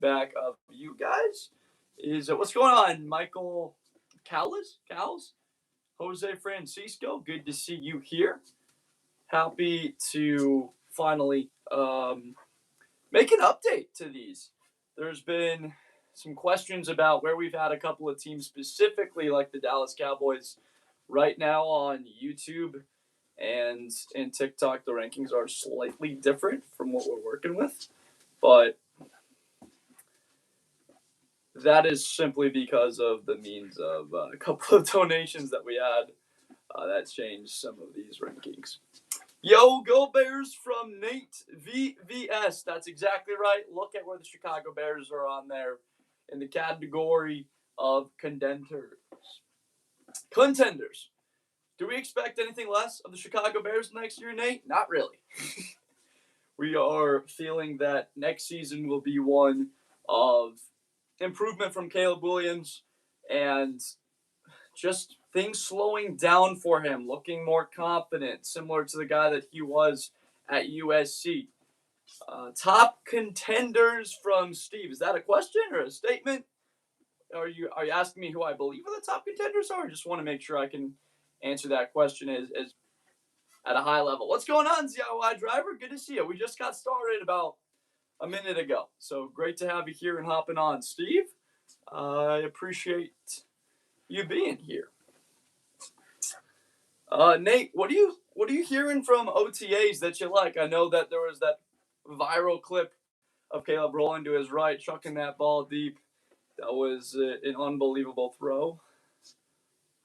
back of you guys is what's going on, Michael Cowles, Jose Francisco. Good to see you here. Happy to finally make an update to these. There's been some questions about where we've had a couple of teams specifically, like the Dallas Cowboys, right now on YouTube and in TikTok. The rankings are slightly different from what we're working with, but that is simply because of the means of a couple of donations that we had that changed some of these rankings. Yo, go Bears from Nate VVS. That's exactly right. Look at where the Chicago Bears are on there in the category of contenders. Do we expect anything less of the Chicago Bears next year, Nate? Not really. We are feeling that next season will be one of improvement from Caleb Williams and just things slowing down for him, looking more confident, similar to the guy that he was at USC. Top contenders from Steve. Is that a question or a statement? Are you asking me who I believe are the top contenders are? I just want to make sure I can answer that question as at a high level. What's going on, ZIY Driver? Good to see you. We just got started about a minute ago. So great to have you here and hopping on. Steve, I appreciate you being here. Nate, what are you hearing from OTAs that you like? I know that there was that viral clip of Caleb rolling to his right, chucking that ball deep. That was an unbelievable throw.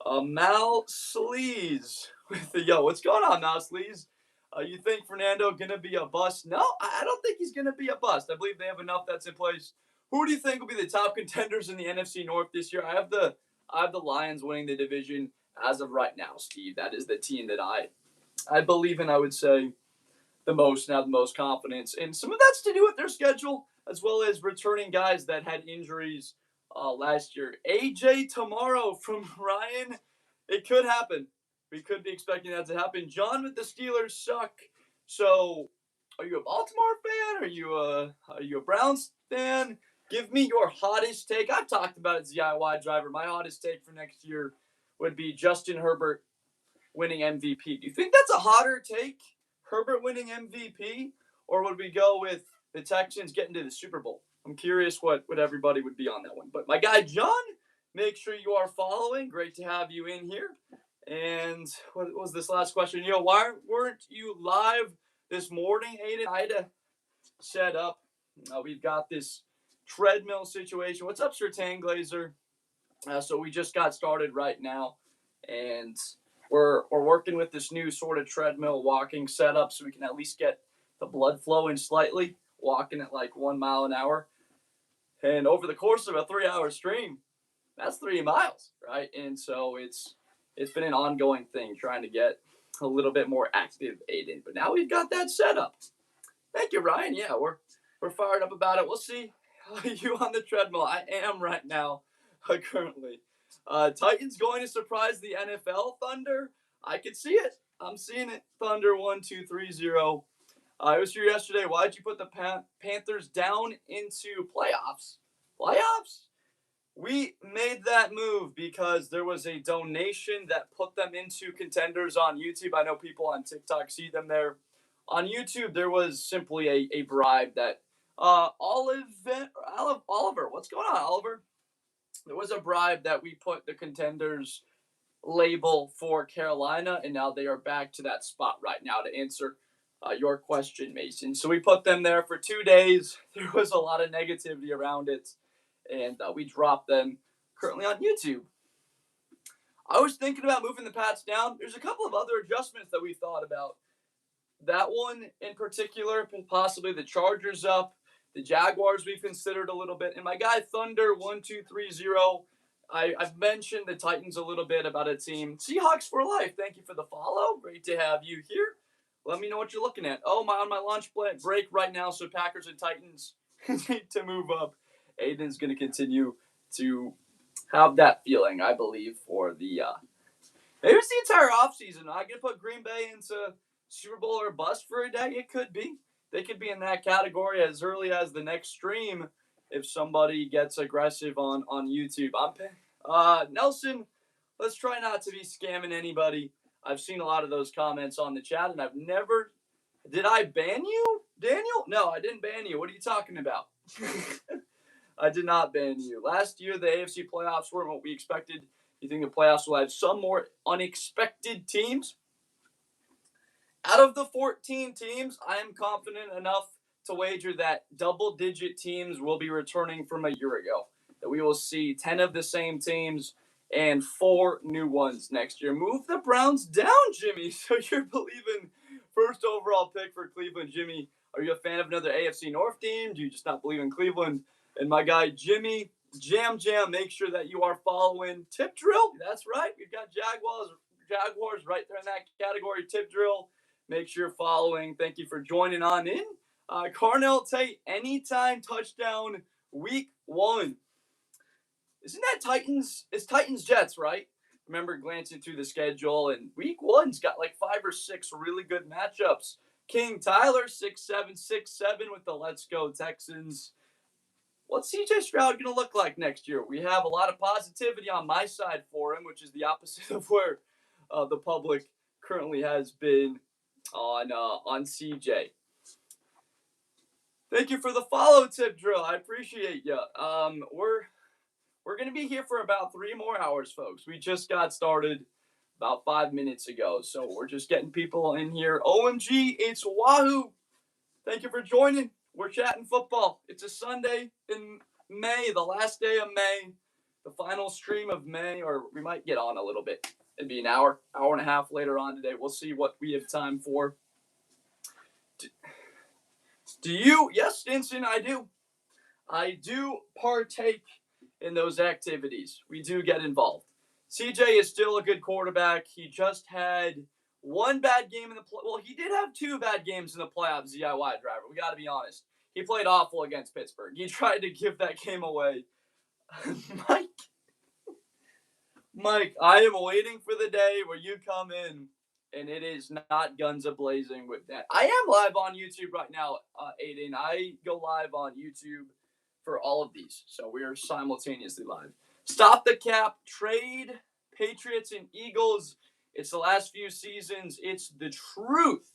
Mal Sleaze with the what's going on, Mal Sleaze? You think Fernando gonna be a bust? No, I don't think he's gonna be a bust. I believe they have enough that's in place. Who do you think will be the top contenders in the NFC North this year? I have the Lions winning the division as of right now, Steve. That is the team that I believe in. I would say the most, and have the most confidence, and some of that's to do with their schedule as well as returning guys that had injuries last year. AJ tomorrow from Ryan. It could happen. We could be expecting that to happen. John with the Steelers suck. So, are you a Baltimore fan? Are you a Browns fan? Give me your hottest take. I've talked about it, ZIY Driver. My hottest take for next year would be Justin Herbert winning MVP. Do you think that's a hotter take? Herbert winning MVP? Or would we go with the Texans getting to the Super Bowl? I'm curious what everybody would be on that one. But my guy John, make sure you are following. Great to have you in here. And what was this last question? Why weren't you live this morning, Aiden? I had to set up. We've got this treadmill situation. What's up, Sir Tanglazer? So we just got started right now, and we're working with this new sort of treadmill walking setup so we can at least get the blood flowing slightly, walking at like 1 mile an hour. And over the course of a 3-hour stream, that's 3 miles, right? And so it's been an ongoing thing trying to get a little bit more active, Aiden. But now we've got that set up. Thank you, Ryan. Yeah, we're fired up about it. We'll see you on the treadmill. I am right now, currently. Titans going to surprise the NFL. Thunder. I could see it. I'm seeing it. Thunder 1-2-3-0. I was here yesterday. Why'd you put the Panthers down into playoffs? Playoffs? We made that move because there was a donation that put them into contenders on YouTube. I know people on TikTok see them there. On YouTube, there was simply a bribe that Oliver, what's going on, Oliver? There was a bribe that we put the contenders label for Carolina, and now they are back to that spot right now to answer your question, Mason. So we put them there for 2 days. There was a lot of negativity around it, and we dropped them currently on YouTube. I was thinking about moving the Pats down. There's a couple of other adjustments that we thought about. That one in particular, possibly the Chargers up. The Jaguars we've considered a little bit. And my guy Thunder 1-2-3-0. I've mentioned the Titans a little bit about a team. Seahawks for life. Thank you for the follow. Great to have you here. Let me know what you're looking at. Oh, on my lunch break right now, so Packers and Titans need to move up. Aiden's going to continue to have that feeling, I believe, for the maybe it's the entire offseason. I can put Green Bay into Super Bowl or bust for a day. It could be. They could be in that category as early as the next stream. if somebody gets aggressive on YouTube. Nelson, let's try not to be scamming anybody. I've seen a lot of those comments on the chat, and I've never. Did I ban you, Daniel? No, I didn't ban you. What are you talking about? I did not ban you. Last year, the AFC playoffs weren't what we expected. You think the playoffs will have some more unexpected teams? Out of the 14 teams, I am confident enough to wager that double-digit teams will be returning from a year ago. That we will see 10 of the same teams and 4 new ones next year. Move the Browns down, Jimmy. So you're believing first overall pick for Cleveland, Jimmy. Are you a fan of another AFC North team? Do you just not believe in Cleveland? And my guy, Jimmy, Jam, make sure that you are following Tip Drill. That's right. We've got Jaguars right there in that category, Tip Drill. Make sure you're following. Thank you for joining on in. Carnell Tate, anytime touchdown, week 1. Isn't that Titans? It's Titans Jets, right? Remember glancing through the schedule, and week 1's got like 5 or 6 really good matchups. King Tyler, 6'7", 6'7" with the Let's Go Texans. What's CJ Stroud going to look like next year? We have a lot of positivity on my side for him, which is the opposite of where the public currently has been on CJ. Thank you for the follow, Tip Drill. I appreciate you. We're going to be here for about 3 more hours, folks. We just got started about 5 minutes ago, so we're just getting people in here. OMG, it's Wahoo. Thank you for joining. We're chatting football. It's a Sunday in May, the last day of May, the final stream of May, or we might get on a little bit. It'd be an hour and a half later on today. We'll see what we have time for. Do you? Yes, Stinson, I do. I do partake in those activities. We do get involved. CJ is still a good quarterback. He just had 1 bad game in the well, he did have 2 bad games in the playoffs, DIY driver. We got to be honest. He played awful against Pittsburgh. He tried to give that game away. Mike, I am waiting for the day where you come in and it is not guns a-blazing with that. I am live on YouTube right now, Aiden. I go live on YouTube for all of these, so we are simultaneously live. Stop the cap, trade Patriots and Eagles. It's the last few seasons. It's the truth.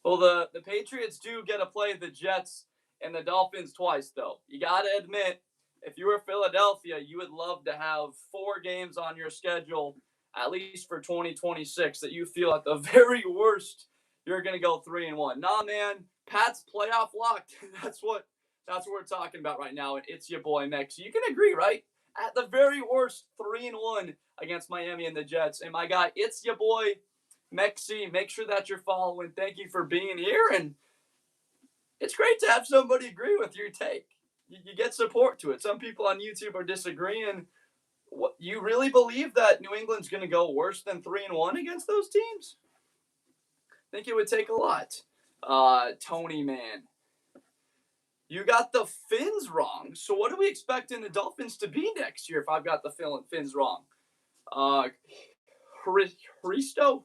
Well, the Patriots do get to play the Jets and the Dolphins twice, though. You got to admit, if you were Philadelphia, you would love to have 4 games on your schedule, at least for 2026, that you feel at the very worst you're going to go 3-1. Nah, man, Pat's playoff locked. That's what we're talking about right now, and it's your boy Mex. You can agree, right? At the very worst, 3-1 against Miami and the Jets. And my guy, it's your boy Mexi. Make sure that you're following. Thank you for being here, and it's great to have somebody agree with your take. You get support to it. Some people on YouTube are disagreeing. What, you really believe that New England's going to go worse than 3-1 against those teams? I think it would take a lot. Tony, man. You got the Finns wrong. So what are we expecting the Dolphins to be next year if I've got the Finns wrong? Hristo?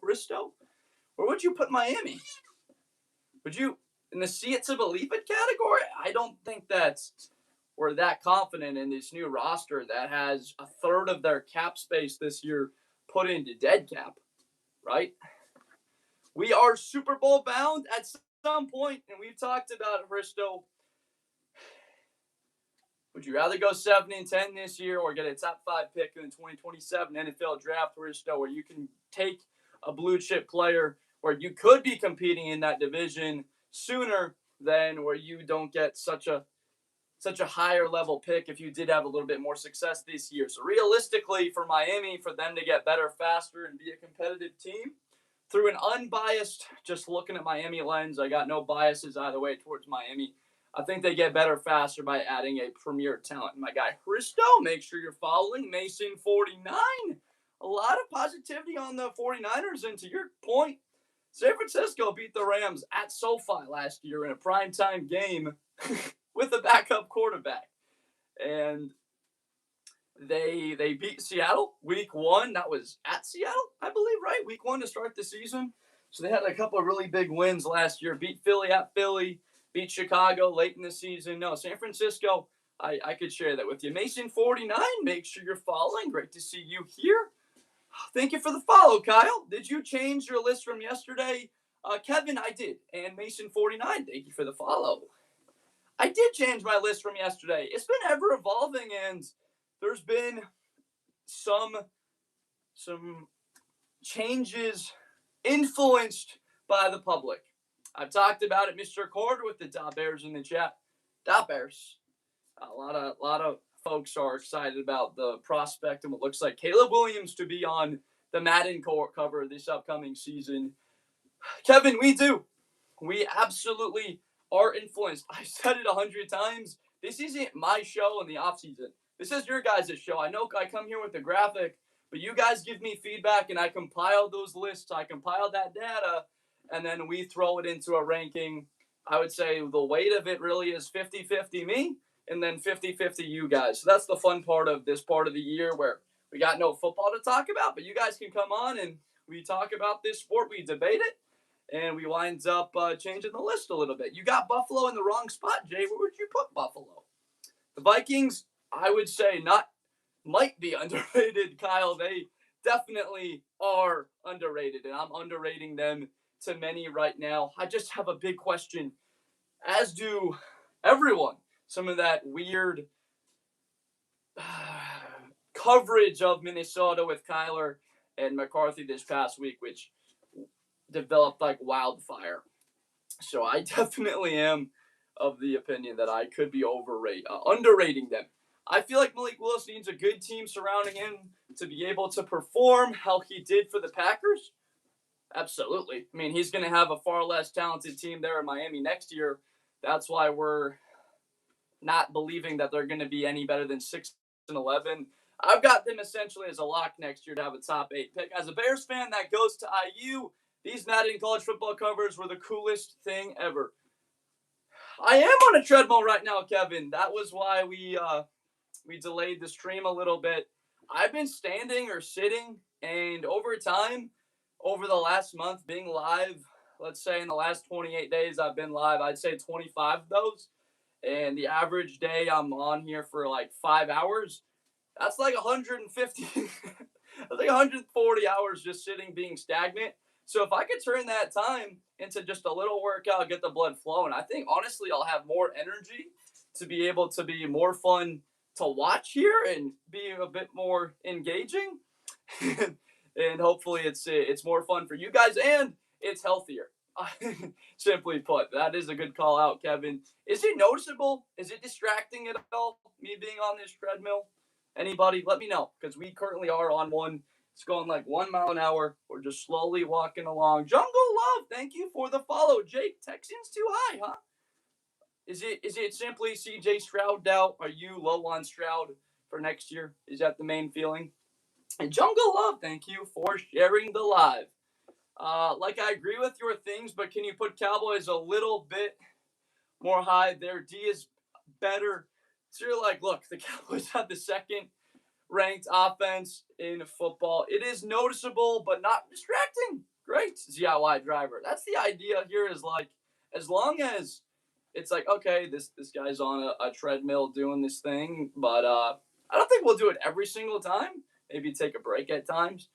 Where would you put Miami? Would you in the see it to believe it category? I don't think we're that confident in this new roster that has a third of their cap space this year put into dead cap, right? We are Super Bowl bound at some point, and we've talked about it, Hristo. Would you rather go 7-10 this year or get a top 5 pick in the 2027 NFL draft, Hristo, where you can take a blue chip player where you could be competing in that division sooner than where you don't get such a higher level pick if you did have a little bit more success this year? So realistically, for Miami, for them to get better faster and be a competitive team, through an unbiased, just looking at Miami lens, I got no biases either way towards Miami. I think they get better faster by adding a premier talent. My guy, Hristo, make sure you're following. Mason49. A lot of positivity on the 49ers. And to your point, San Francisco beat the Rams at SoFi last year in a primetime game with a backup quarterback. And they beat Seattle week 1. That was at Seattle, I believe, right? Week 1 to start the season. So they had a couple of really big wins last year. Beat Philly at Philly. beat Chicago late in the season. No, San Francisco, I could share that with you. Mason49, make sure you're following. Great to see you here. Thank you for the follow, Kyle. Did you change your list from yesterday? Kevin, I did. And Mason49, thank you for the follow. I did change my list from yesterday. It's been ever evolving, and there's been some changes influenced by the public. I've talked about it, Mr. Cord, with the Da Bears in the chat. Da Bears. A lot of folks are excited about the prospect and what looks like Caleb Williams to be on the Madden cover this upcoming season. Kevin, we do. We absolutely are influenced. I said it 100 times. This isn't my show in the offseason. This is your guys' show. I know I come here with the graphic, but you guys give me feedback, and I compile those lists. I compile that data, and then we throw it into a ranking. I would say the weight of it really is 50-50 me, and then 50-50 you guys. So that's the fun part of this part of the year where we got no football to talk about, but you guys can come on and we talk about this sport. We debate it, and we winds up changing the list a little bit. You got Buffalo in the wrong spot, Jay. Where would you put Buffalo? The Vikings, I would say, might be underrated, Kyle. They definitely are underrated, and I'm underrating them to many right now. I just have a big question, as do everyone. Some of that weird coverage of Minnesota with Kyler and McCarthy this past week, which developed like wildfire. So I definitely am of the opinion that I could be underrating them. I feel like Malik Willis needs a good team surrounding him to be able to perform how he did for the Packers. Absolutely. I mean, he's going to have a far less talented team there in Miami next year. That's why we're not believing that they're going to be any better than 6-11. I've got them essentially as a lock next year to have a top 8 pick. As a Bears fan, that goes to IU. These Madden college football covers were the coolest thing ever. I am on a treadmill right now, Kevin. That was why we delayed the stream a little bit. I've been standing or sitting, and over time, over the last month being live, let's say in the last 28 days I've been live, I'd say 25 of those. And the average day I'm on here for like 5 hours. That's like 150, that's like 140 hours just sitting being stagnant. So if I could turn that time into just a little workout, get the blood flowing, I think honestly I'll have more energy to be able to be more fun to watch here and be a bit more engaging. And hopefully it's more fun for you guys and it's healthier. Simply put, that is a good call out, Kevin. Is it noticeable? Is it distracting at all, me being on this treadmill? Anybody, let me know, because we currently are on one. It's going like 1 mile an hour. We're just slowly walking along. Jungle Love, thank you for the follow. Jake, Texans too high, huh? Is it simply CJ Stroud doubt? Are you low on Stroud for next year? Is that the main feeling? And Jungle Love, thank you for sharing the live. Like I agree with your things, but can you put Cowboys a little bit more high? Their D is better. So you're like, look, the Cowboys have the second ranked offense in football. It is noticeable, but not distracting. Great, ZIY driver. That's the idea here, is like, as long as it's like, okay, this guy's on a treadmill doing this thing, but I don't think we'll do it every single time. Maybe take a break at times.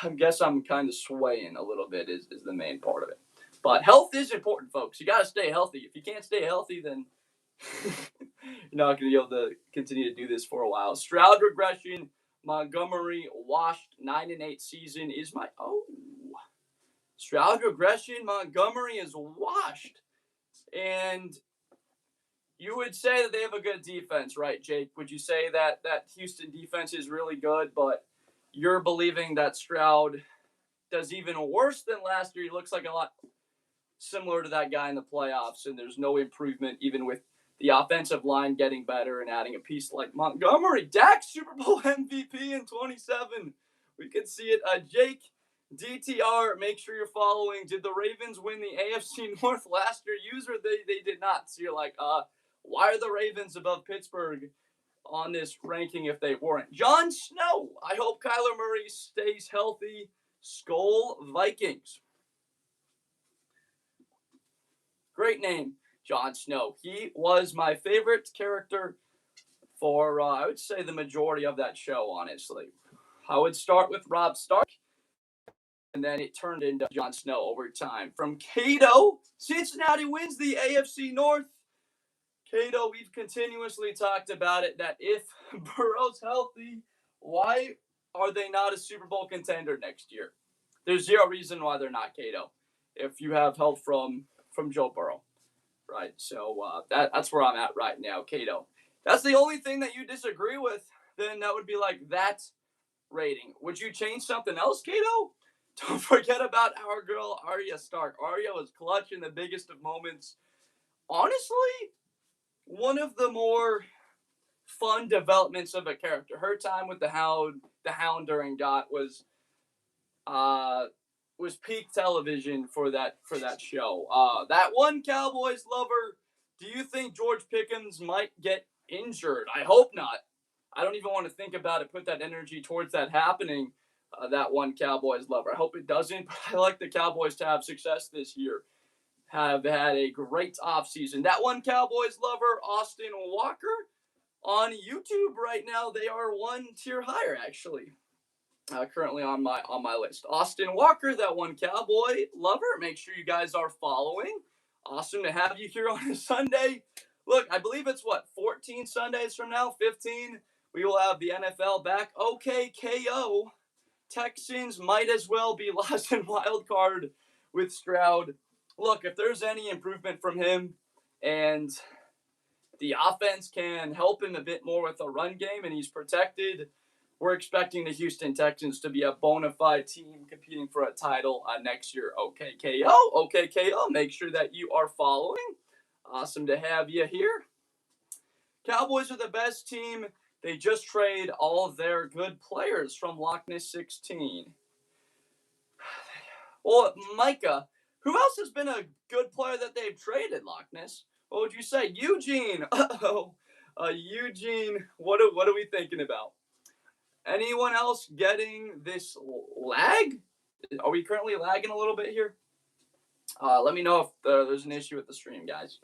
I guess I'm kind of swaying a little bit is the main part of it. But health is important, folks. You got to stay healthy. If you can't stay healthy, then you're not going to be able to continue to do this for a while. Stroud regression. Montgomery washed 9-8 season is my Stroud regression. Montgomery is washed, and you would say that they have a good defense, right, Jake? Would you say that Houston defense is really good, but you're believing that Stroud does even worse than last year? He looks like a lot similar to that guy in the playoffs, and there's no improvement even with the offensive line getting better and adding a piece like Montgomery. Dak, Super Bowl MVP in 27. We could see it. Jake, DTR, make sure you're following. Did the Ravens win the AFC North last year? User, they did not. So you're like, why are the Ravens above Pittsburgh on this ranking if they weren't? Jon Snow, I hope Kyler Murray stays healthy. Skull Vikings. Great name. Jon Snow. He was my favorite character for, I would say, the majority of that show, honestly. I would start with Robb Stark, and then it turned into Jon Snow over time. From Cato, Cincinnati wins the AFC North. Cato, we've continuously talked about it, that if Burrow's healthy, why are they not a Super Bowl contender next year? There's zero reason why they're not, Cato, if you have help from Joe Burrow, right? So that's where I'm at right now, Cato. That's the only thing that you disagree with, then that would be like that rating. Would you change something else, Cato? Don't forget about our girl, Arya Stark. Arya was clutch in the biggest of moments. Honestly, one of the more fun developments of a character. Her time with the Hound during GOT was peak television for that show. That one Cowboys lover. Do you think George Pickens might get injured? I hope not. I don't even want to think about it. Put that energy towards that happening. That one Cowboys lover. I hope it doesn't. But I like the Cowboys to have success this year. Have had a great offseason. That one Cowboys lover, Austin Walker, on YouTube right now, they are one tier higher, actually. Currently on my list. Austin Walker, that one Cowboy lover. Make sure you guys are following. Awesome to have you here on a Sunday. Look, I believe it's 14 Sundays from now, 15. We will have the NFL back. Okay, KO. Texans might as well be lost in wild card with Stroud. Look, if there's any improvement from him and the offense can help him a bit more with the run game and he's protected, we're expecting the Houston Texans to be a bona fide team competing for a title next year. Okay, KO. Make sure that you are following. Awesome to have you here. Cowboys are the best team. They just trade all of their good players from Loch Ness 16. Well, Micah, who else has been a good player that they've traded, Loch Ness? What would you say? Eugene. Eugene, what are we thinking about? Anyone else getting this lag? Are we currently lagging a little bit here? Let me know if there's an issue with the stream, guys.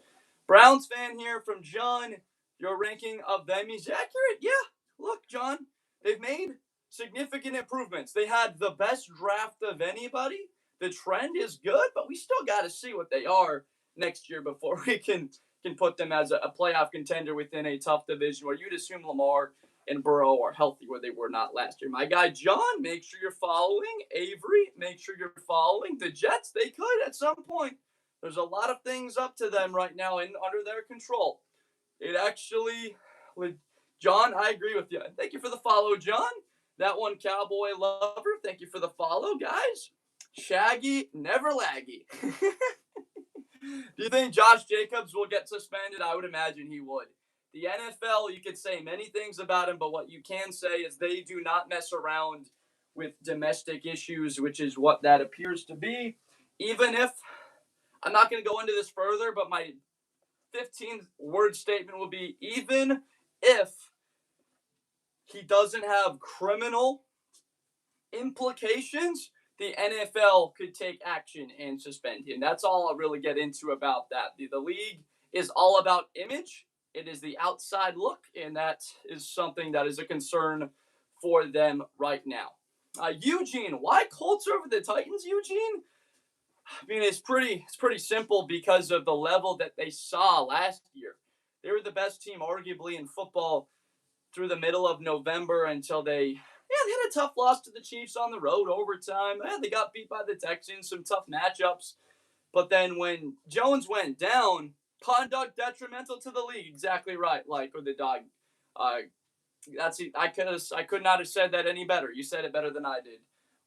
Browns fan here from John. Your ranking of them is accurate? Yeah. Look, John, they've made significant improvements. They had the best draft of anybody. The trend is good, but we still got to see what they are next year before we can put them as a playoff contender within a tough division where you'd assume Lamar and Burrow are healthy where they were not last year. My guy John, make sure you're following. Avery, make sure you're following. The Jets, they could at some point. There's a lot of things up to them right now and under their control. It actually, John, I agree with you. Thank you for the follow, John. That one Cowboy lover, thank you for the follow, guys. Shaggy, never laggy. Do you think Josh Jacobs will get suspended? I would imagine he would. The NFL, you could say many things about him, but what you can say is they do not mess around with domestic issues, which is what that appears to be. Even if, I'm not going to go into this further, but my 15-word statement will be, even if he doesn't have criminal implications, the NFL could take action and suspend him. That's all I'll really get into about that. The league is all about image. It is the outside look, and that is something that is a concern for them right now. Eugene, why Colts over the Titans, Eugene? I mean, it's pretty simple because of the level that they saw last year. They were the best team, arguably, in football through the middle of November until they had a tough loss to the Chiefs on the road, overtime. They got beat by the Texans, some tough matchups. But then when Jones went down, conduct detrimental to the league. Exactly right, like with the dog. I could not have said that any better. You said it better than I did,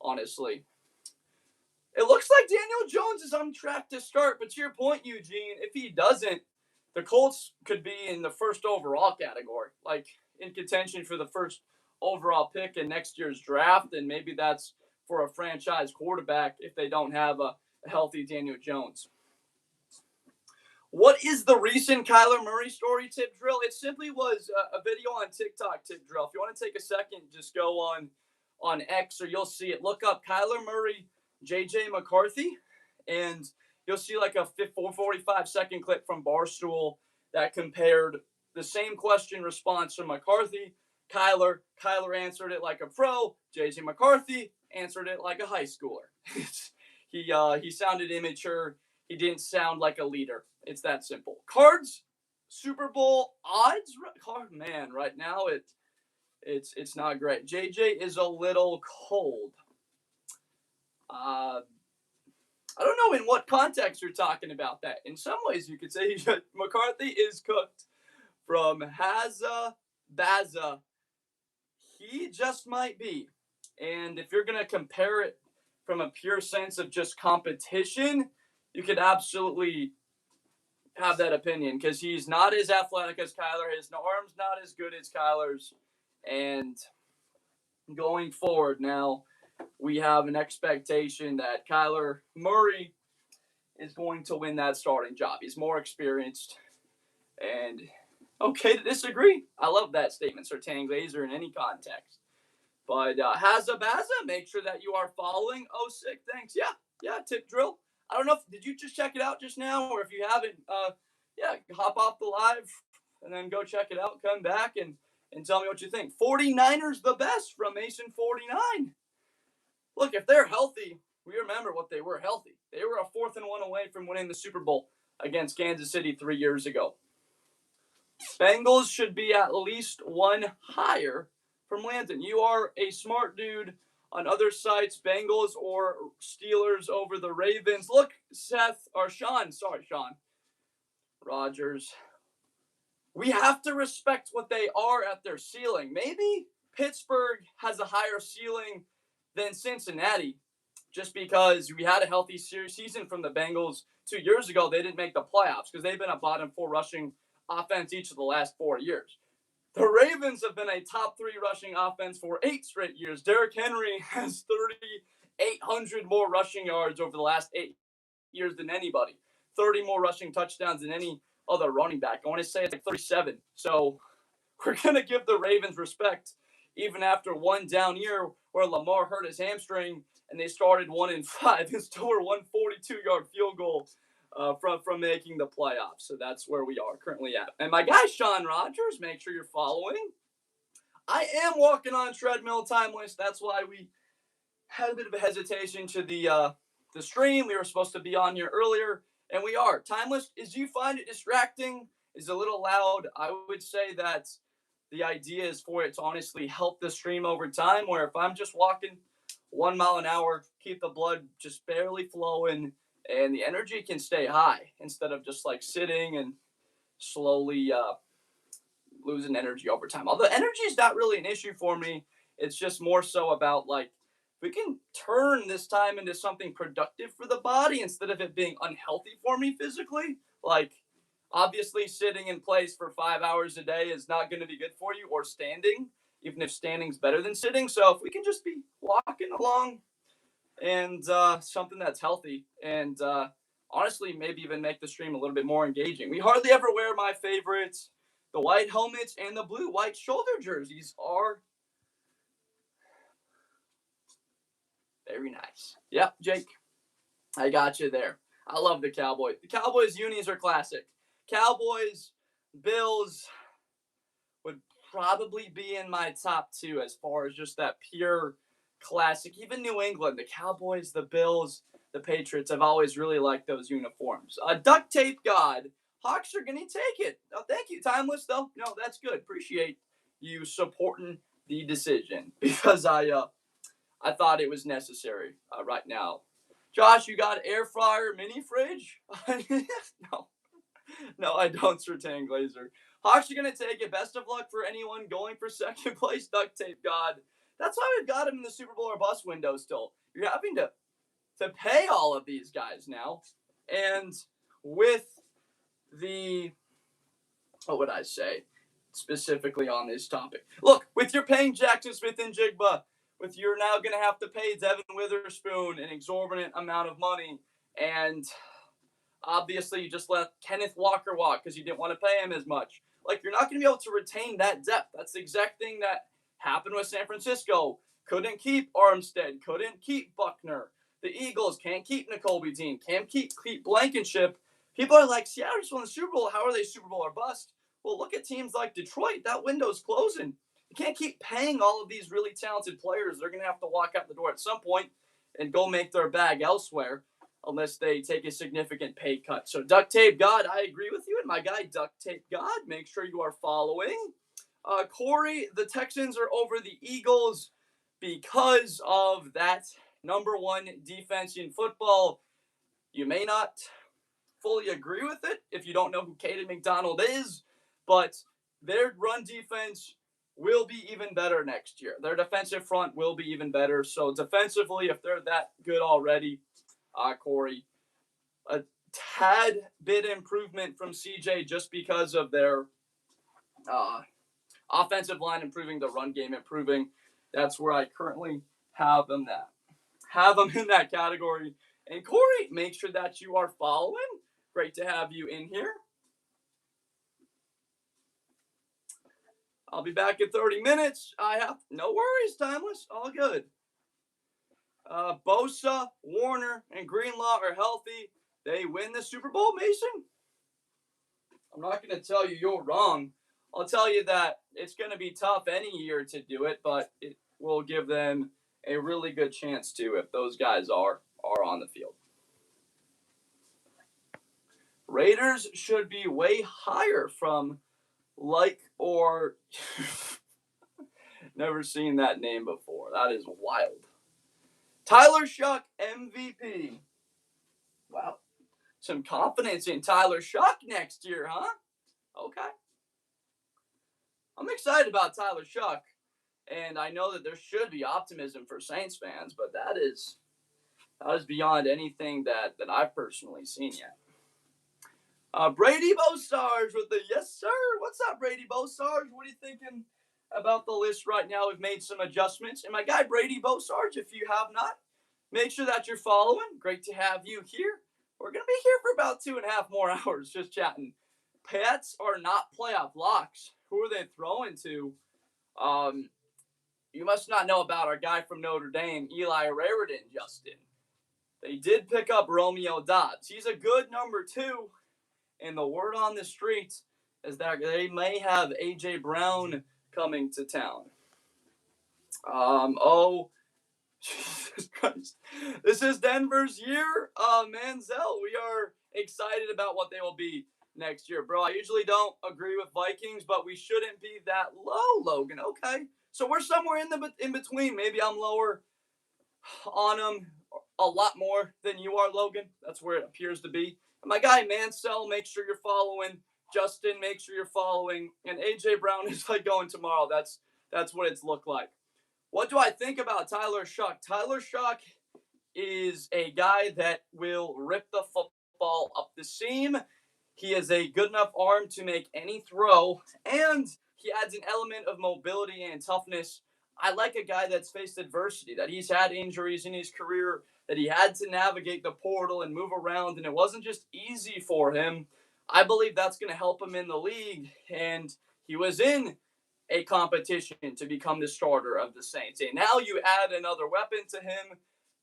honestly. It looks like Daniel Jones is on track to start, but to your point, Eugene, if he doesn't, the Colts could be in the first overall category, like in contention for the first overall pick in next year's draft, and maybe that's for a franchise quarterback if they don't have a healthy Daniel Jones. What is the recent Kyler Murray story tip drill? It simply was a video on TikTok tip drill. If you want to take a second, just go on X or you'll see it. Look up Kyler Murray, JJ McCarthy, and you'll see like a 445-second clip from Barstool that compared the same question response from McCarthy, Kyler. Kyler answered it like a pro. JJ McCarthy answered it like a high schooler. He sounded immature. He didn't sound like a leader. It's that simple. Cards, Super Bowl odds, man, right now it's not great. JJ is a little cold. I don't know in what context you're talking about that. In some ways, you could say McCarthy is cooked. From Haza Baza, he just might be. And if you're going to compare it from a pure sense of just competition, you could absolutely have that opinion because he's not as athletic as Kyler. His arm's not as good as Kyler's. And going forward now, we have an expectation that Kyler Murray is going to win that starting job. He's more experienced. And okay to disagree. I love that statement, Sertan Glazer, in any context. But Hazabaza, make sure that you are following. Oh, sick, thanks. Yeah, tip drill. I don't know did you just check it out just now? Or if you haven't, hop off the live and then go check it out. Come back and tell me what you think. 49ers the best from Mason 49. Look, if they're healthy, we remember what they were healthy. They were a 4th and 1 away from winning the Super Bowl against Kansas City 3 years ago. Bengals should be at least one higher from Landon. You are a smart dude on other sites, Bengals or Steelers over the Ravens. Look, Sean Rogers. We have to respect what they are at their ceiling. Maybe Pittsburgh has a higher ceiling than Cincinnati just because we had a healthy season from the Bengals 2 years ago. They didn't make the playoffs because they've been a bottom 4 rushing offense each of the last 4 years. The Ravens have been a top 3 rushing offense for 8 straight years. Derrick Henry has 3,800 more rushing yards over the last 8 years than anybody. 30 more rushing touchdowns than any other running back. I want to say it's like 37. So we're going to give the Ravens respect even after one down year where Lamar hurt his hamstring and they started 1-5 and still were 142-yard field goal from making the playoffs. So that's where we are currently at. And my guy, Sean Rogers, make sure you're following. I am walking on treadmill timeless. That's why we had a bit of a hesitation to the stream. We were supposed to be on here earlier, and we are. Timeless, as you find it distracting, is a little loud. I would say that the idea is for it to honestly help the stream over time, where if I'm just walking 1 mile an hour, keep the blood just barely flowing, and the energy can stay high instead of just like sitting and slowly losing energy over time. Although energy is not really an issue for me. It's just more so about like, we can turn this time into something productive for the body instead of it being unhealthy for me physically. Like, obviously sitting in place for 5 hours a day is not going to be good for you, or standing, even if standing's better than sitting. So if we can just be walking along and something that's healthy and honestly maybe even make the stream a little bit more engaging. We hardly ever wear my favorites. The white helmets and the blue-white shoulder jerseys are very nice. Yep, Jake, I got you there. I love the Cowboys. The Cowboys unis are classic. Cowboys, Bills would probably be in my top 2 as far as just that pure classic. Even New England, the Cowboys, the Bills, the Patriots, I've always really liked those uniforms. Duct tape God. Hawks are going to take it. Oh, thank you. Timeless, though. No, that's good. Appreciate you supporting the decision because I thought it was necessary right now. Josh, you got air fryer mini fridge? No, I don't, Sertan Glazer. Hawks are going to take it. Best of luck for anyone going for second place, Duct Tape God. That's why we've got him in the Super Bowl or bust window still. You're having to pay all of these guys now. And with what would I say specifically on this topic? Look, with your paying Jackson Smith and Jigba, you're now going to have to pay Devin Witherspoon an exorbitant amount of money. And obviously you just let Kenneth Walker walk because you didn't want to pay him as much. Like, you're not going to be able to retain that depth. That's the exact thing that happened with San Francisco. Couldn't keep Armstead. Couldn't keep Buckner. The Eagles can't keep Nicole Dean, can't keep Blankenship. People are like, Seattle just won the Super Bowl. How are they Super Bowl or bust? Well, look at teams like Detroit. That window's closing. You can't keep paying all of these really talented players. They're going to have to walk out the door at some point and go make their bag elsewhere unless they take a significant pay cut. So, Duct Tape God, I agree with you. And my guy, Duct Tape God, make sure you are following. Corey, the Texans are over the Eagles because of that number one defense in football. You may not fully agree with it if you don't know who Caden McDonald is, but their run defense will be even better next year. Their defensive front will be even better. So defensively, if they're that good already, Corey, a tad bit improvement from CJ just because of their offensive line improving, the run game improving. That's where I currently have them in that category. And Corey, make sure that you are following. Great to have you in here. I'll be back in 30 minutes. No worries, Timeless. All good. Bosa, Warner, and Greenlaw are healthy. They win the Super Bowl, Mason? I'm not going to tell you you're wrong. I'll tell you that it's going to be tough any year to do it, but it will give them a really good chance to if those guys are on the field. Raiders should be way higher from or never seen that name before. That is wild. Tyler Shuck, MVP. Wow. Some confidence in Tyler Shuck next year, huh? Okay. I'm excited about Tyler Shuck, and I know that there should be optimism for Saints fans, but that is beyond anything that I've personally seen yet. Brady Bosarge with the yes, sir. What's up, Brady Bosarge? What are you thinking about the list right now? We've made some adjustments. And my guy, Brady Bosarge, if you have not, make sure that you're following. Great to have you here. We're going to be here for about 2.5 more hours just chatting. Pats are not playoff locks. Who are they throwing to? You must not know about our guy from Notre Dame, Eli Raridon, Justin. They did pick up Romeo Doubs. He's a good number 2. And the word on the street is that they may have A.J. Brown coming to town. Jesus Christ. This is Denver's year. Manziel, we are excited about what they will be next year. Bro, I usually don't agree with Vikings, but we shouldn't be that low, Logan. Okay. So we're somewhere in between. Maybe I'm lower on them a lot more than you are, Logan. That's where it appears to be. My guy Mansell, make sure you're following. Justin, make sure you're following. And AJ Brown is like going tomorrow. That's what it's looked like. What do I think about Tyler Shuck? Tyler Shuck is a guy that will rip the football up the seam. He has a good enough arm to make any throw, and he adds an element of mobility and toughness. I like a guy that's faced adversity, that he's had injuries in his career, that he had to navigate the portal and move around, and it wasn't just easy for him. I believe that's going to help him in the league, and he was in a competition to become the starter of the Saints. And now you add another weapon to him.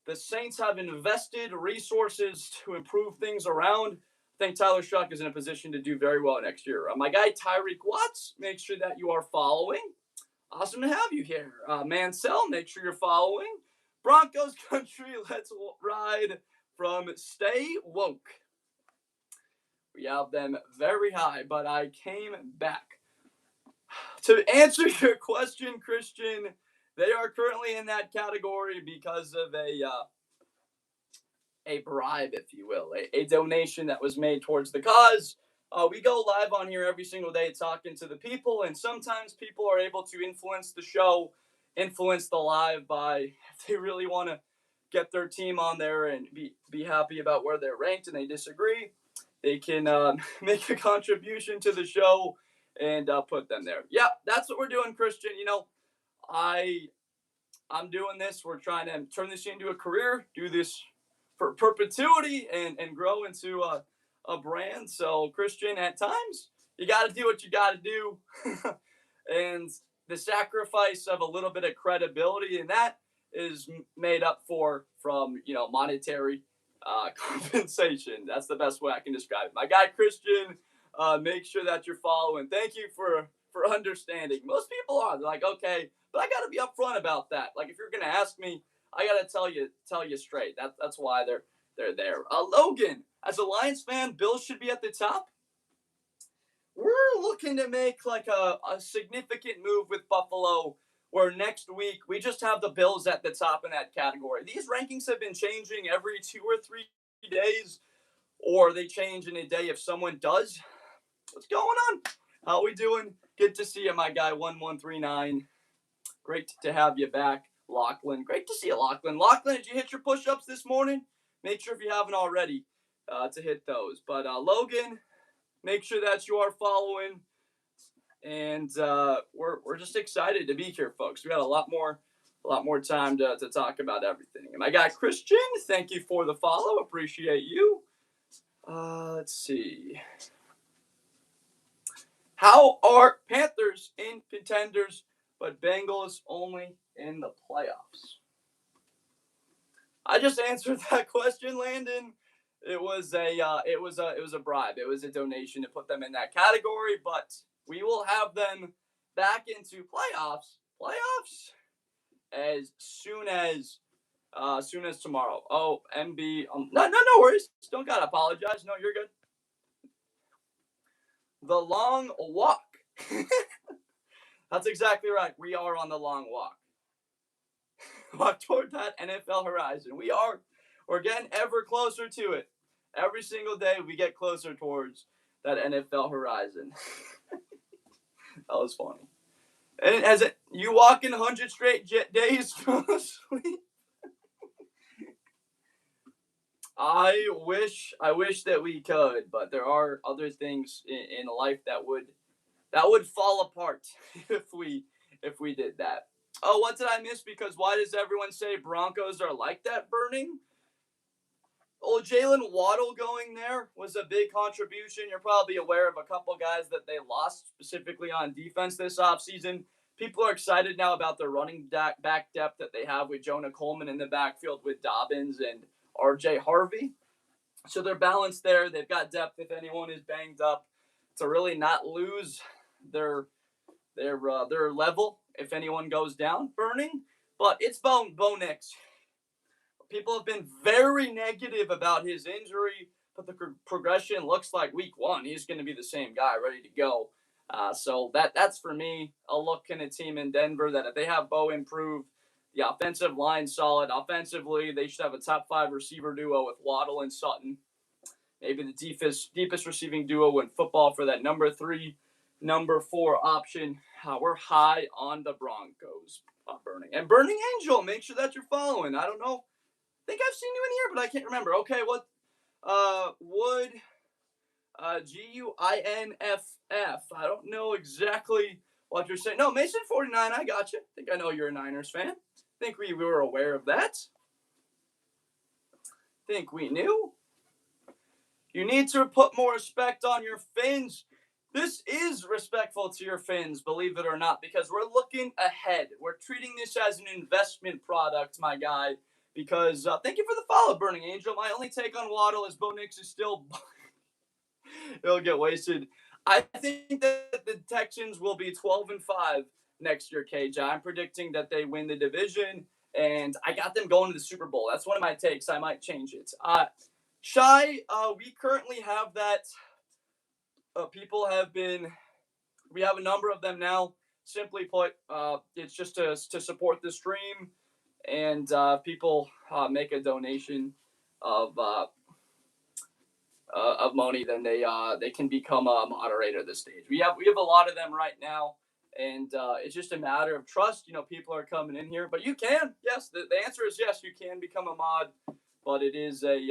The Saints have invested resources to improve things around. I think Tyler Shuck is in a position to do very well next year. My guy Tyreek Watts, make sure that you are following. Awesome to have you here. Mansell, make sure you're following. Broncos country, let's ride from Stay Woke. We have them very high, but I came back. To answer your question, Christian, they are currently in that category because of a bribe, if you will, a donation that was made towards the cause. We go live on here every single day talking to the people, and sometimes people are able to influence the show, influence the live by, if they really want to get their team on there and be happy about where they're ranked and they disagree, they can make a contribution to the show and put them there. Yeah, that's what we're doing, Christian. You know, I'm doing this. We're trying to turn this into a career, do this for perpetuity and grow into a brand. So, Christian, at times, you got to do what you got to do. And the sacrifice of a little bit of credibility in that is made up for from monetary compensation. That's the best way I can describe it. My guy Christian, make sure that you're following. Thank you for understanding. Most people are. They're like, okay, but I got to be upfront about that. Like, if you're gonna ask me, I gotta tell you straight. That's why they're there. Logan, as a Lions fan, Bills should be at the top. We're looking to make like a significant move with Buffalo, where next week we just have the Bills at the top in that category. These rankings have been changing every 2 or 3 days, or they change in a day if someone does. What's going on? How we doing? Good to see you, my guy, 1139. Great to have you back, Lachlan. Great to see you, Lachlan. Lachlan, did you hit your push-ups this morning? Make sure if you haven't already to hit those. But Logan, make sure that you are following. And we're just excited to be here, folks. We got a lot more time to talk about everything. And my guy Christian, thank you for the follow. Appreciate you. Let's see. How are Panthers in contenders, but Bengals only in the playoffs? I just answered that question, Landon. It was a bribe. It was a donation to put them in that category, but we will have them back into playoffs as soon as tomorrow. Oh, MB, no worries. Don't gotta apologize. No, you're good. The long walk. That's exactly right. We are on the long walk. Walk toward that NFL horizon. We're getting ever closer to it. Every single day we get closer towards that NFL horizon. That was funny. And as you walk in 100 straight days from sleep. I wish that we could, but there are other things in life that would fall apart if we did that. Oh, what did I miss? Because why does everyone say Broncos are like that, Burning? Oh, Jalen Waddle going there was a big contribution. You're probably aware of a couple guys that they lost specifically on defense this offseason. People are excited now about their running back depth that they have with Jonah Coleman in the backfield with Dobbins and RJ Harvey. So they're balanced there. They've got depth if anyone is banged up to really not lose their level if anyone goes down. Burning, but it's Bo Nix. People have been very negative about his injury, but the progression looks like week one. He's going to be the same guy, ready to go. So that's for me a look in a team in Denver that if they have Bo improve, the offensive line solid. Offensively, they should have a top 5 receiver duo with Waddle and Sutton. Maybe the deepest receiving duo in football for that number 3, number 4 option. We're high on the Broncos. Burning. And Burning Angel, make sure that you're following. I don't know. I think I've seen you in here, but I can't remember. Okay, what would GUINFF? I don't know exactly what you're saying. No, Mason 49, I got you. I think I know you're a Niners fan. I think we were aware of that. Think we knew. You need to put more respect on your fins. This is respectful to your fins, believe it or not, because we're looking ahead. We're treating this as an investment product, my guy. Because thank you for the follow, Burning Angel. My only take on Waddle is Bo Nix is still he'll get wasted. I think that the Texans will be 12-5 next year, KJ. I'm predicting that they win the division, and I got them going to the Super Bowl. That's one of my takes. I might change it. Shy, we currently have that. People have been. We have a number of them now. Simply put, it's just to support the stream. And people make a donation of money, then they can become a moderator of the stage. We have a lot of them right now, and it's just a matter of trust. People are coming in here, but you can. Yes, the answer is yes. You can become a mod, but it is a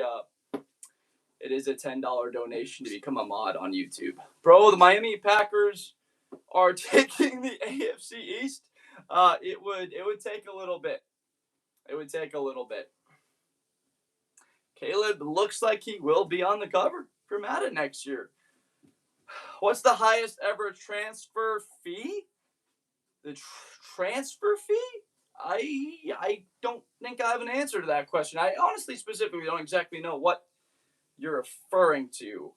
$10 donation to become a mod on YouTube. Bro, the Miami Packers are taking the AFC East. It would take a little bit. It would take a little bit. Caleb looks like he will be on the cover for Madden next year. What's the highest ever transfer fee? The transfer fee? I don't think I have an answer to that question. I honestly, specifically, don't exactly know what you're referring to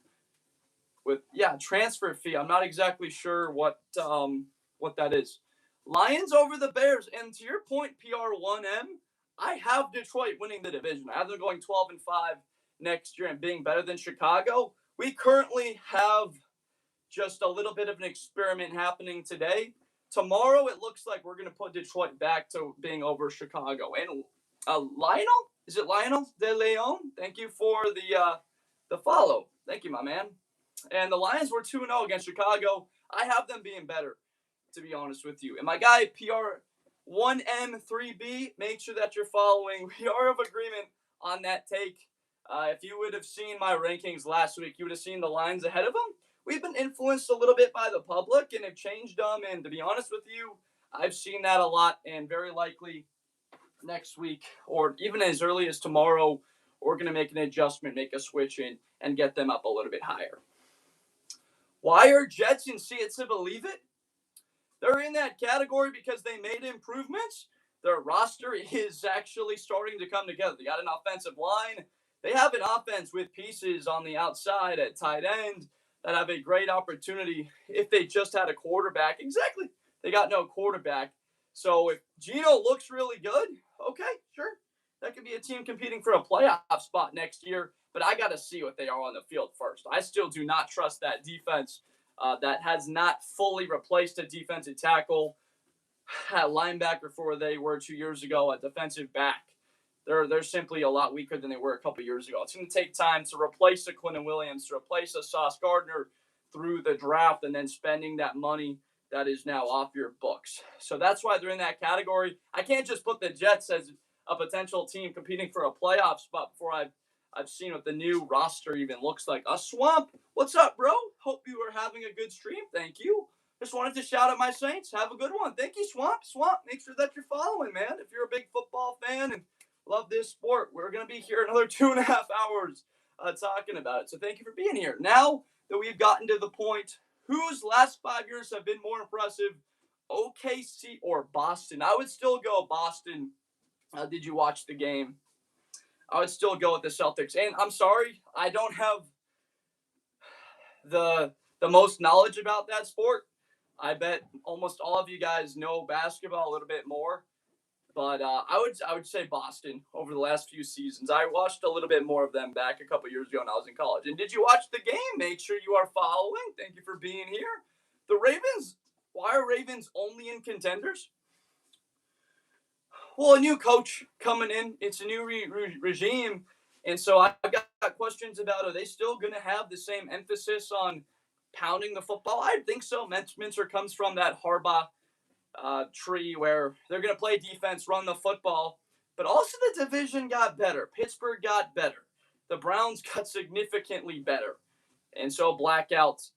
with transfer fee. I'm not exactly sure what that is. Lions over the Bears, and to your point, PR1M, I have Detroit winning the division. I have them going 12-5 next year and being better than Chicago. We currently have just a little bit of an experiment happening today. Tomorrow, it looks like we're going to put Detroit back to being over Chicago. And Lionel, is it Lionel De Leon? Thank you for the follow. Thank you, my man. And the Lions were 2-0 against Chicago. I have them being better, to be honest with you. And my guy, PR1M3B, make sure that you're following. We are of agreement on that take. If you would have seen my rankings last week, you would have seen the Lions ahead of them. We've been influenced a little bit by the public and have changed them. And to be honest with you, I've seen that a lot. And very likely next week or even as early as tomorrow, we're going to make an adjustment, make a switch in, and get them up a little bit higher. Why are Jets in See It to Believe It? They're in that category because they made improvements. Their roster is actually starting to come together. They got an offensive line. They have an offense with pieces on the outside at tight end that have a great opportunity if they just had a quarterback. Exactly. They got no quarterback. So if Geno looks really good, okay, sure. That could be a team competing for a playoff spot next year. But I got to see what they are on the field first. I still do not trust that defense that has not fully replaced a defensive tackle at linebacker for where they were 2 years ago at defensive back. They're simply a lot weaker than they were a couple years ago. It's going to take time to replace a Quinton Williams, to replace a Sauce Gardner through the draft and then spending that money that is now off your books. So that's why they're in that category. I can't just put the Jets as a potential team competing for a playoff spot before I've seen what the new roster even looks like. Swamp, what's up, bro? Hope you are having a good stream. Thank you. Just wanted to shout out my Saints. Have a good one. Thank you, Swamp. Swamp, make sure that you're following, man. If you're a big football fan and love this sport, we're going to be here another 2.5 hours talking about it. So thank you for being here. Now that we've gotten to the point, whose last 5 years have been more impressive, OKC or Boston? I would still go Boston. Did you watch the game? I would still go with the Celtics. And I'm sorry, I don't have the most knowledge about that sport. I bet almost all of you guys know basketball a little bit more. But I would say Boston over the last few seasons. I watched a little bit more of them back a couple years ago when I was in college. And did you watch the game? Make sure you are following. Thank you for being here. The Ravens, why are Ravens only in contenders? Well, a new coach coming in. It's a new regime. And so I've got questions about, are they still going to have the same emphasis on pounding the football? I think so. Minter comes from that Harbaugh tree where they're going to play defense, run the football. But also the division got better. Pittsburgh got better. The Browns got significantly better. And so blackouts,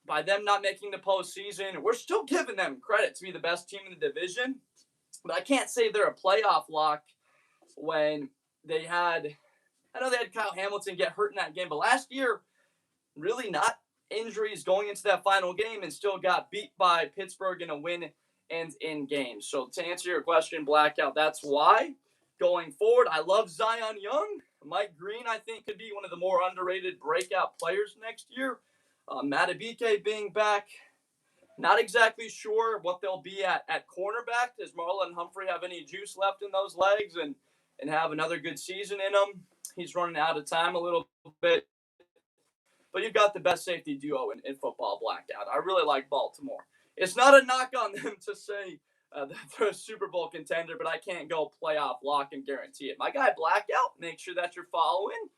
by them not making the postseason, we're still giving them credit to be the best team in the division. But I can't say they're a playoff lock when they had Kyle Hamilton get hurt in that game. But last year, really not injuries going into that final game and still got beat by Pittsburgh in a win and in games. So to answer your question, blackout, that's why. Going forward, I love Zion Young. Mike Green, I think, could be one of the more underrated breakout players next year. Matabike being back. Not exactly sure what they'll be at cornerback. Does Marlon Humphrey have any juice left in those legs and have another good season in him? He's running out of time a little bit. But you've got the best safety duo in football, blackout. I really like Baltimore. It's not a knock on them to say that they're a Super Bowl contender, but I can't go playoff lock and guarantee it. My guy, blackout, make sure that you're following.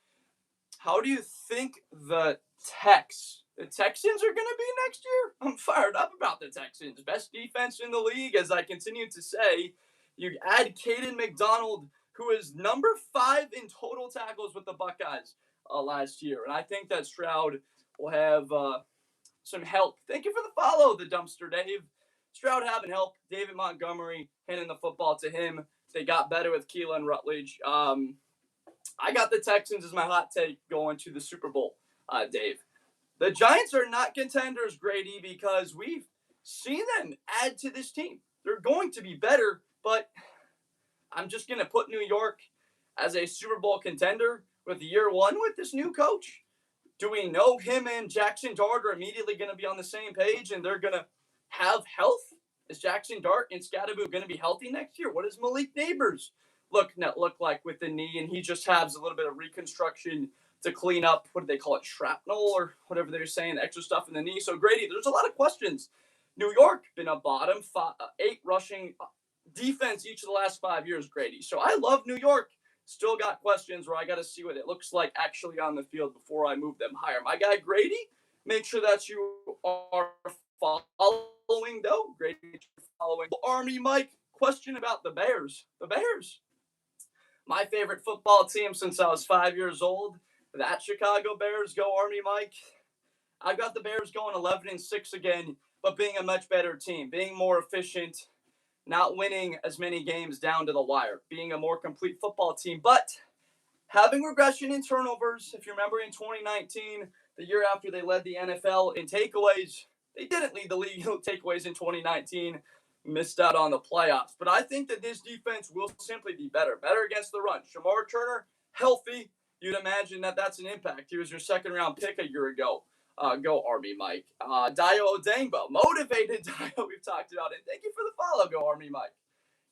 How do you think the Texans are going to be next year? I'm fired up about the Texans. Best defense in the league, as I continue to say. You add Caden McDonald, who is number 5 in total tackles with the Buckeyes last year. And I think that Stroud will have some help. Thank you for the follow, the Dumpster Dave. Stroud having help. David Montgomery handing the football to him. They got better with Keelan Rutledge. I got the Texans as my hot take going to the Super Bowl, Dave. The Giants are not contenders, Grady, because we've seen them add to this team. They're going to be better, but I'm just going to put New York as a Super Bowl contender with year one with this new coach. Do we know him and Jackson Dart are immediately going to be on the same page and they're going to have health? Is Jackson Dart and Scadaboo going to be healthy next year? What does Malik Neighbors look like with the knee? And he just has a little bit of reconstruction to clean up, what do they call it, shrapnel or whatever they're saying, extra stuff in the knee. So, Grady, there's a lot of questions. New York been a bottom 8 rushing defense each of the last 5 years, Grady. So I love New York. Still got questions where I got to see what it looks like actually on the field before I move them higher. My guy Grady, make sure that you are following, though. Grady, following. Army Mike, question about the Bears. The Bears, my favorite football team since I was 5 years old. That Chicago Bears, go Army Mike. I've got the Bears going 11-6 again, but being a much better team, being more efficient, not winning as many games down to the wire, being a more complete football team, but having regression in turnovers. If you remember in 2019, the year after they led the NFL in takeaways, they didn't lead the league in takeaways in 2019, missed out on the playoffs. But I think that this defense will simply be better against the run. Shamar Turner, healthy. You'd imagine that that's an impact. He was your second-round pick a year ago. Go Army Mike. Dio Odangbo, motivated Dio, we've talked about it. Thank you for the follow, go Army Mike.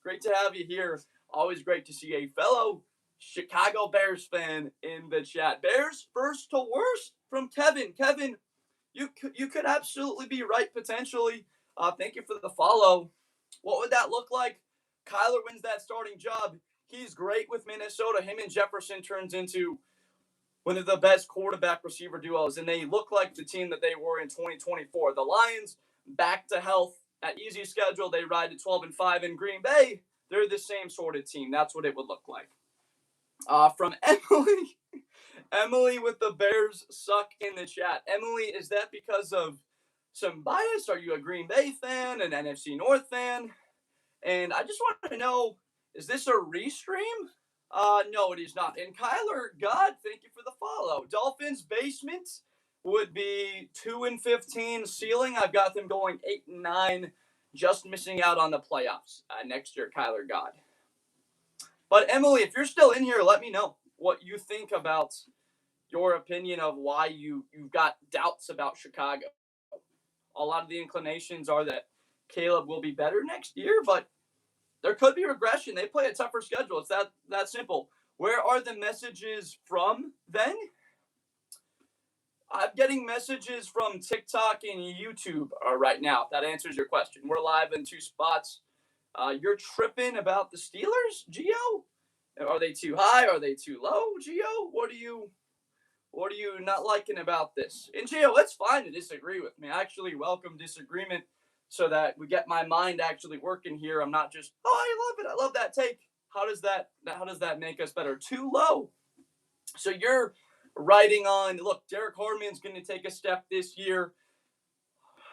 Great to have you here. Always great to see a fellow Chicago Bears fan in the chat. Bears first to worst from Kevin. Kevin, you could absolutely be right potentially. Thank you for the follow. What would that look like? Kyler wins that starting job. He's great with Minnesota. Him and Jefferson turns into one of the best quarterback receiver duos, and they look like the team that they were in 2024. The Lions back to health at easy schedule. They ride to 12-5 in Green Bay. They're the same sort of team. That's what it would look like. From Emily, Emily with the Bears suck in the chat. Emily, is that because of some bias? Are you a Green Bay fan, an NFC North fan? And I just want to know, is this a restream? No, it is not. And Kyler, God, thank you for the follow. Dolphins basement would be 2-15 ceiling. I've got them going 8-9, just missing out on the playoffs next year. Kyler, God. But Emily, if you're still in here, let me know what you think about your opinion of why you've got doubts about Chicago. A lot of the inclinations are that Caleb will be better next year, but there could be regression. They play a tougher schedule. It's that simple. Where are the messages from then? I'm getting messages from TikTok and YouTube right now, if that answers your question. We're live in 2 spots. You're tripping about the Steelers, Gio? Are they too high? Are they too low, Gio? What are you not liking about this? And Gio, it's fine to disagree with me. I actually welcome disagreement, so that we get my mind actually working here. I'm not just, I love it. I love that take. How does that make us better? Too low. So you're writing on, look, Derek Hardman's going to take a step this year.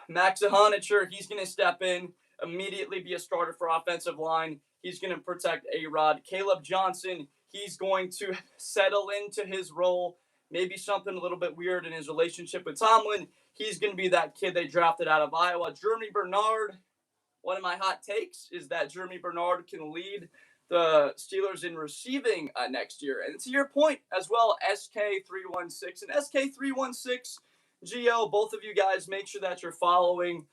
Max Ahanicher, he's going to step in, immediately be a starter for offensive line. He's going to protect A-Rod. Caleb Johnson, he's going to settle into his role. Maybe something a little bit weird in his relationship with Tomlin. He's going to be that kid they drafted out of Iowa. Jeremy Bernard, one of my hot takes is that Jeremy Bernard can lead the Steelers in receiving next year. And to your point as well, SK316 and SK316, Gio, both of you guys, make sure that you're following.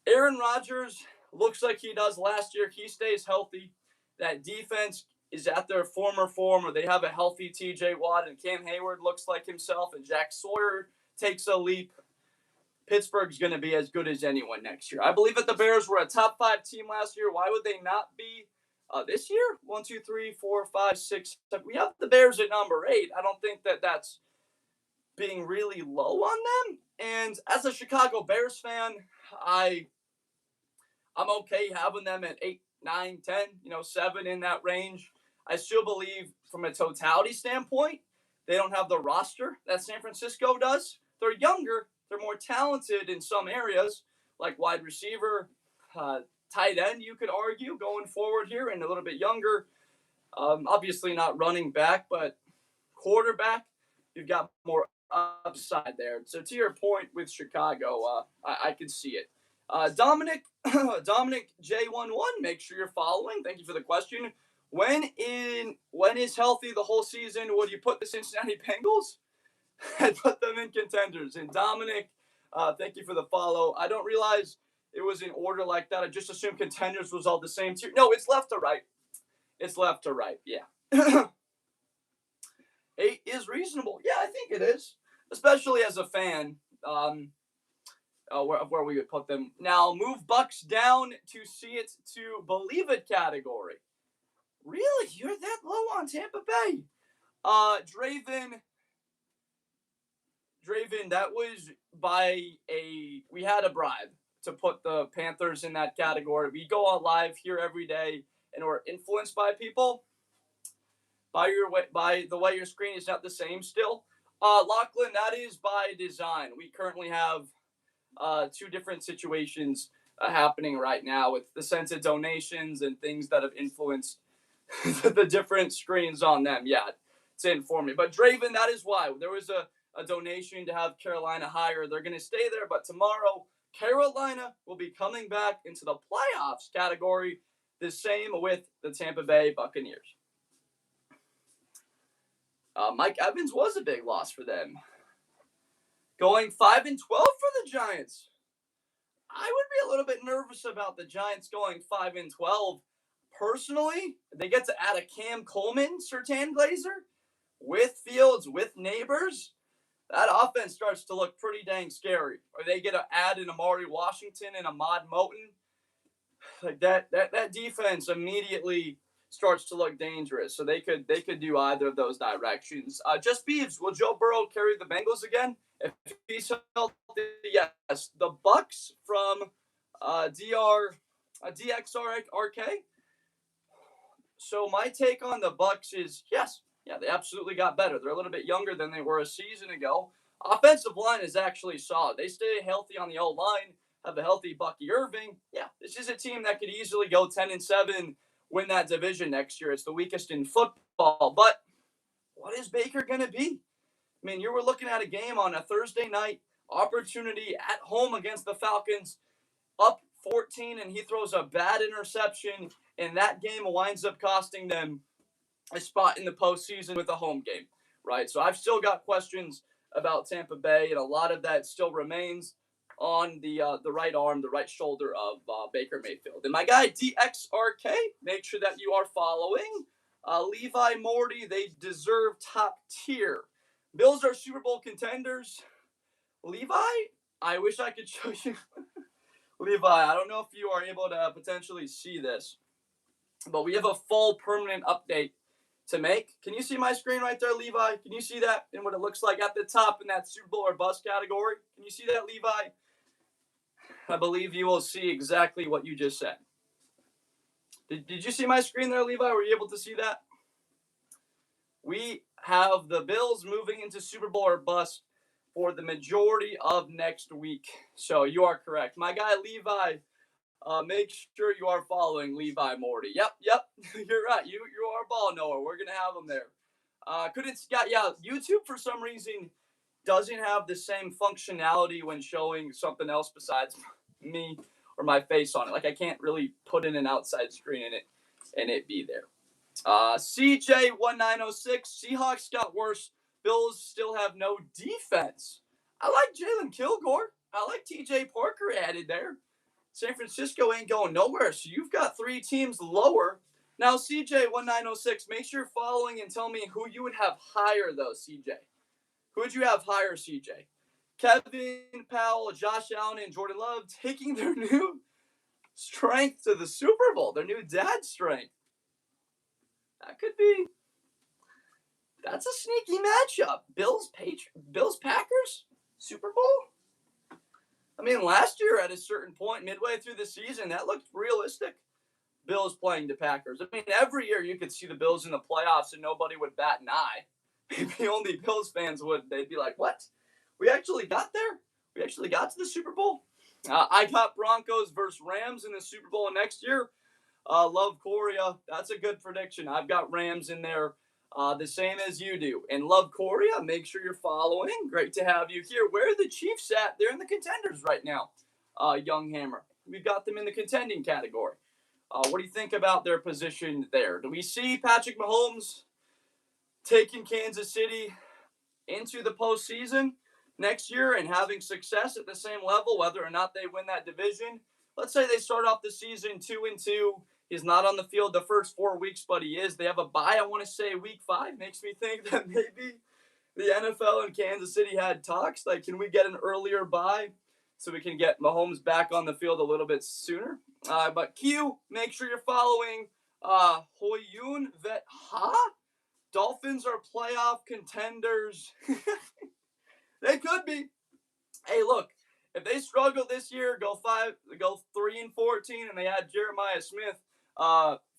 Aaron Rodgers looks like he does last year. He stays healthy. That defense is at their former form, or they have a healthy TJ Watt, and Cam Hayward looks like himself, and Jack Sawyer takes a leap. Pittsburgh's going to be as good as anyone next year. I believe that the Bears were a top 5 team last year. Why would they not be this year? 1, 2, 3, 4, 5, 6. We have the Bears at number 8. I don't think that that's being really low on them. And as a Chicago Bears fan, I'm okay having them at 8, 9, 10, 7 in that range. I still believe from a totality standpoint, they don't have the roster that San Francisco does. They're younger. They're more talented in some areas, like wide receiver, tight end, you could argue, going forward here, and a little bit younger. Obviously not running back, but quarterback, you've got more upside there. So to your point with Chicago, I can see it. Dominic J11, make sure you're following. Thank you for the question. When is healthy the whole season, would you put the Cincinnati Bengals? I'd put them in contenders. And Dominic, thank you for the follow. I don't realize it was in order like that. I just assumed contenders was all the same tier. No, it's left to right. It's left to right. Yeah. 8 is reasonable. Yeah, I think it is, especially as a fan. Where we would put them now. Move Bucks down to see it to believe it category. Really, you're that low on Tampa Bay? Draven, that was we had a bribe to put the Panthers in that category. We go on live here every day, and we're influenced by people. By the way your screen is not the same still. Lachlan, that is by design. We currently have 2 different situations happening right now with the sense of donations and things that have influenced the different screens on them. Yeah, to inform me. But Draven, that is why. There was a donation to have Carolina higher. They're going to stay there, but tomorrow Carolina will be coming back into the playoffs category. The same with the Tampa Bay Buccaneers. Mike Evans was a big loss for them. Going 5-12 for the Giants. I would be a little bit nervous about the Giants going 5-12. Personally, they get to add a Cam Coleman, Sertan Glazer, with Fields, with Neighbors. That offense starts to look pretty dang scary. Or they get to add an Amari Washington and Ahmad Moten. Like that defense immediately starts to look dangerous. So they could do either of those directions. Just Beeves, will Joe Burrow carry the Bengals again? If he's healthy, yes. The Bucks from DXRK. So my take on the Bucks is yes. Yeah, they absolutely got better. They're a little bit younger than they were a season ago. Offensive line is actually solid. They stay healthy on the O-line, have a healthy Bucky Irving. Yeah, this is a team that could easily go 10-7, win that division next year. It's the weakest in football. But what is Baker going to be? I mean, you were looking at a game on a Thursday night opportunity at home against the Falcons, up 14, and he throws a bad interception, and that game winds up costing them a spot in the postseason with a home game, right? So I've still got questions about Tampa Bay, and a lot of that still remains on the right arm, the right shoulder of Baker Mayfield. And my guy DXRK, make sure that you are following. Levi Morty, they deserve top tier. Bills are Super Bowl contenders. Levi, I wish I could show you. Levi, I don't know if you are able to potentially see this, but we have a full permanent update to make. Can you see my screen right there, Levi? Can you see that and what it looks like at the top in that Super Bowl or bust category? Can you see that, Levi? I believe you will see exactly what you just said. Did you see my screen there, Levi? Were you able to see that? We have the Bills moving into Super Bowl or bust for the majority of next week. So you are correct. My guy, Levi, make sure you are following Levi Morty. Yep. You're right. You are a ball knower. We're going to have him there. YouTube for some reason doesn't have the same functionality when showing something else besides me or my face on it. Like I can't really put in an outside screen in it and it be there. CJ1906, Seahawks got worse. Bills still have no defense. I like Jalen Kilgore. I like TJ Parker added there. San Francisco ain't going nowhere, so you've got 3 teams lower. Now, CJ1906, make sure you're following and tell me who you would have higher, though, CJ. Who would you have higher, CJ? Kevin Powell, Josh Allen, and Jordan Love taking their new strength to the Super Bowl, their new dad strength. That could be. That's a sneaky matchup. Bills Packers Super Bowl. I mean, last year at a certain point, midway through the season, that looked realistic. Bills playing the Packers. I mean, every year you could see the Bills in the playoffs and nobody would bat an eye. Maybe only Bills fans would. They'd be like, what? We actually got there? We actually got to the Super Bowl? I got Broncos versus Rams in the Super Bowl next year. Love Korea. That's a good prediction. I've got Rams in there the same as you do. And Love Korea, make sure you're following. Great to have you here. Where are the Chiefs at? They're in the contenders right now. Young Hammer. We've got them in the contending category. What do you think about their position there? Do we see Patrick Mahomes taking Kansas City into the postseason next year and having success at the same level, whether or not they win that division? Let's say they start off the season 2-2. He's not on the field the first 4 weeks, but he is. They have a bye, I want to say week 5. Makes me think that maybe the NFL and Kansas City had talks. Like, can we get an earlier bye so we can get Mahomes back on the field a little bit sooner? But Q, make sure you're following Hoyun Vet Ha. Dolphins are playoff contenders. They could be. Hey, look, if they struggle this year, go 3-14, and they had Jeremiah Smith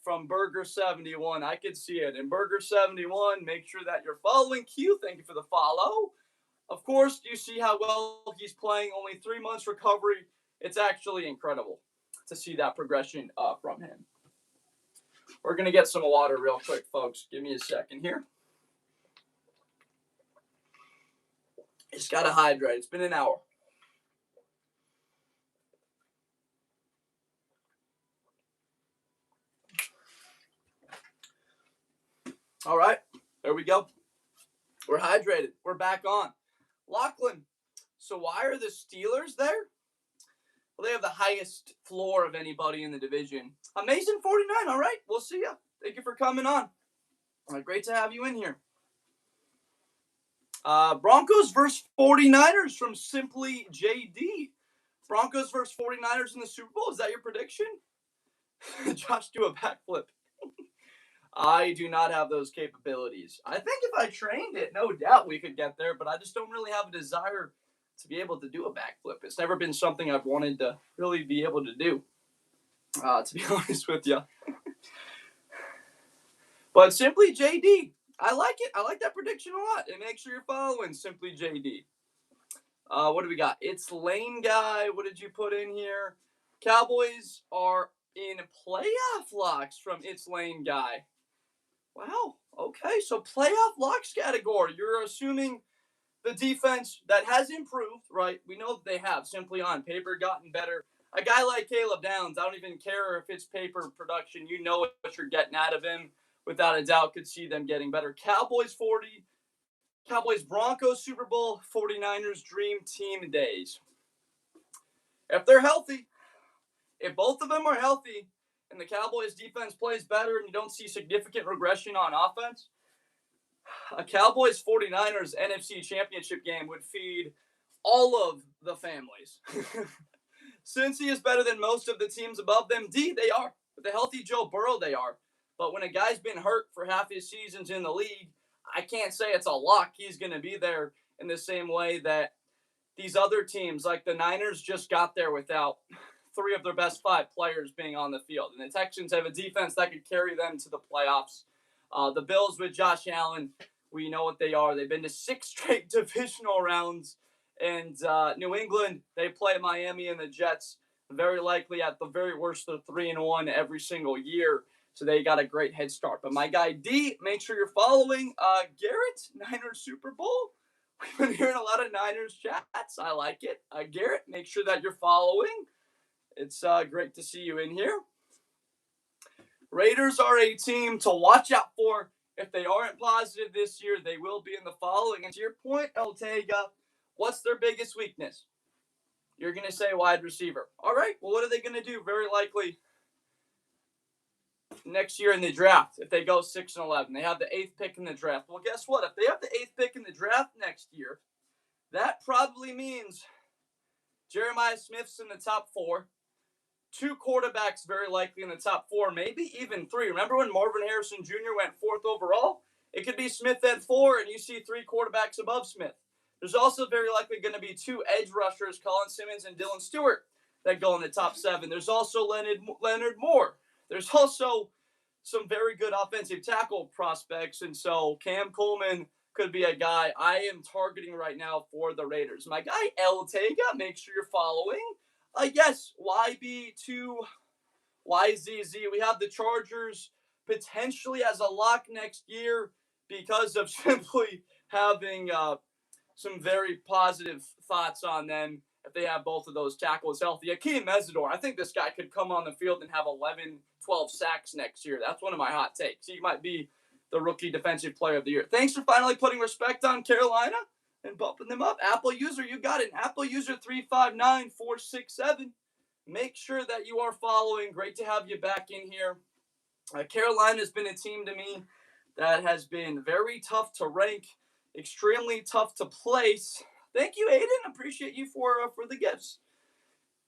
from Burger 71, I could see it. And Burger 71, make sure that you're following Q. Thank you for the follow. Of course, do you see how well he's playing? Only 3 months recovery. It's actually incredible to see that progression from him. We're going to get some water real quick, folks. Give me a second here. Just got to hydrate. It's been an hour. All right. There we go. We're hydrated. We're back on. Lachlan, so why are the Steelers there? Well, they have the highest floor of anybody in the division. Amazing 49. All right. We'll see you. Thank you for coming on. All right, great to have you in here. Broncos versus 49ers from Simply JD. Broncos versus 49ers in the Super Bowl. Is that your prediction? Josh, do a backflip. I do not have those capabilities. I think if I trained it, no doubt we could get there, but I just don't really have a desire to be able to do a backflip. It's never been something I've wanted to really be able to do, to be honest with you. But Simply JD, I like it. I like that prediction a lot. And make sure you're following Simply JD. What do we got? It's Lane Guy. What did you put in here? Cowboys are in playoff locks from It's Lane Guy. Wow. Okay. So playoff locks category. You're assuming the defense that has improved, right? We know that they have simply on paper gotten better. A guy like Caleb Downs, I don't even care if it's paper production. You know what you're getting out of him. Without a doubt, could see them getting better. Cowboys 40. Cowboys Broncos Super Bowl. 49ers Dream Team days. If they're healthy, if both of them are healthy, and the Cowboys defense plays better and you don't see significant regression on offense, a Cowboys 49ers NFC Championship game would feed all of the families. Since he is better than most of the teams above them, they are. With a healthy Joe Burrow, they are. But when a guy's been hurt for half his seasons in the league, I can't say it's a lock he's going to be there in the same way that these other teams, like the Niners, just got there without 3 of their best 5 players being on the field. And the Texans have a defense that could carry them to the playoffs. The Bills with Josh Allen, we know what they are. They've been to 6 straight divisional rounds. And New England, they play Miami and the Jets. Very likely, at the very worst, they're 3-1 every single year. So they got a great head start. But my guy D, make sure you're following Garrett, Niners Super Bowl. We've been hearing a lot of Niners chats. I like it. Garrett, make sure that you're following. It's great to see you in here. Raiders are a team to watch out for. If they aren't positive this year, they will be in the following. And to your point, Ortega, what's their biggest weakness? You're going to say wide receiver. All right, well, what are they going to do? Very likely next year in the draft, if they go 6-11. They have the 8th pick in the draft. Well, guess what? If they have the 8th pick in the draft next year, that probably means Jeremiah Smith's in the top 4. 2 quarterbacks very likely in the top 4, maybe even 3. Remember when Marvin Harrison Jr. went 4th overall? It could be Smith at 4, and you see 3 quarterbacks above Smith. There's also very likely going to be 2 edge rushers, Colin Simmons and Dylan Stewart, that go in the top 7. There's also Leonard Moore. There's also some very good offensive tackle prospects, and so Cam Coleman could be a guy I am targeting right now for the Raiders. My guy El Tega, make sure you're following. Yes, YB2, YZZ. We have the Chargers potentially as a lock next year because of simply having some very positive thoughts on them if they have both of those tackles healthy. Akeem Mesidor, I think this guy could come on the field and have 11, 12 sacks next year. That's one of my hot takes. He might be the rookie defensive player of the year. Thanks for finally putting respect on Carolina and bumping them up. Apple user, you got it. Apple user 359467. Make sure that you are following. Great to have you back in here. Carolina has been a team to me that has been very tough to rank, extremely tough to place. Thank you, Aiden. Appreciate you for the gifts.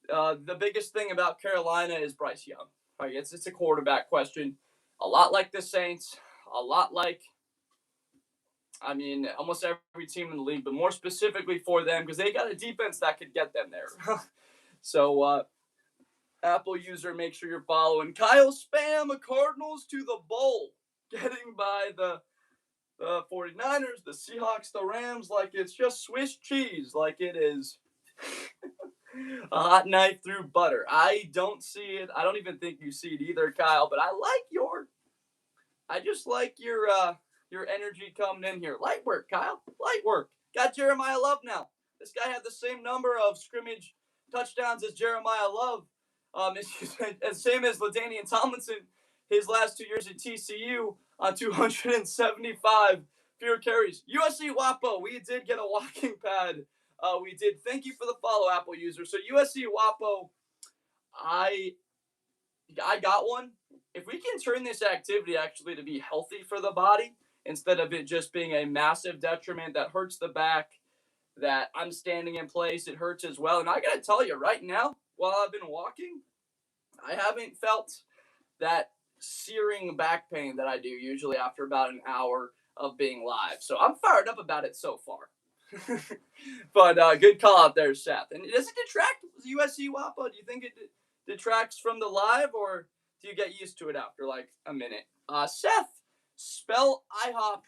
The biggest thing about Carolina is Bryce Young. Right, it's a quarterback question. A lot like the Saints, a lot like, I mean, almost every team in the league, but more specifically for them because they got a defense that could get them there. So, Apple user, make sure you're following. Kyle Spam, Cardinals to the bowl. Getting by the 49ers, the Seahawks, the Rams, like it's just Swiss cheese, like it is a hot knife through butter. I don't see it. I don't even think you see it either, Kyle, but I just like your energy coming in here. Light work, Kyle. Light work. Got Jeremiah Love now. This guy had the same number of scrimmage touchdowns as Jeremiah Love. Same as LaDainian Tomlinson, his last 2 years at TCU on 275 fewer carries. USC WAPO, we did get a walking pad. We did. Thank you for the follow, Apple user. So USC WAPO, I got one. If we can turn this activity actually to be healthy for the body instead of it just being a massive detriment that hurts the back, that I'm standing in place, it hurts as well. And I got to tell you right now, while I've been walking, I haven't felt that searing back pain that I do usually after about an hour of being live. So I'm fired up about it so far. But good call out there, Seth. And does it detract USC WAPO? Do you think it detracts from the live, or do you get used to it after like a minute? Seth, spell IHOP.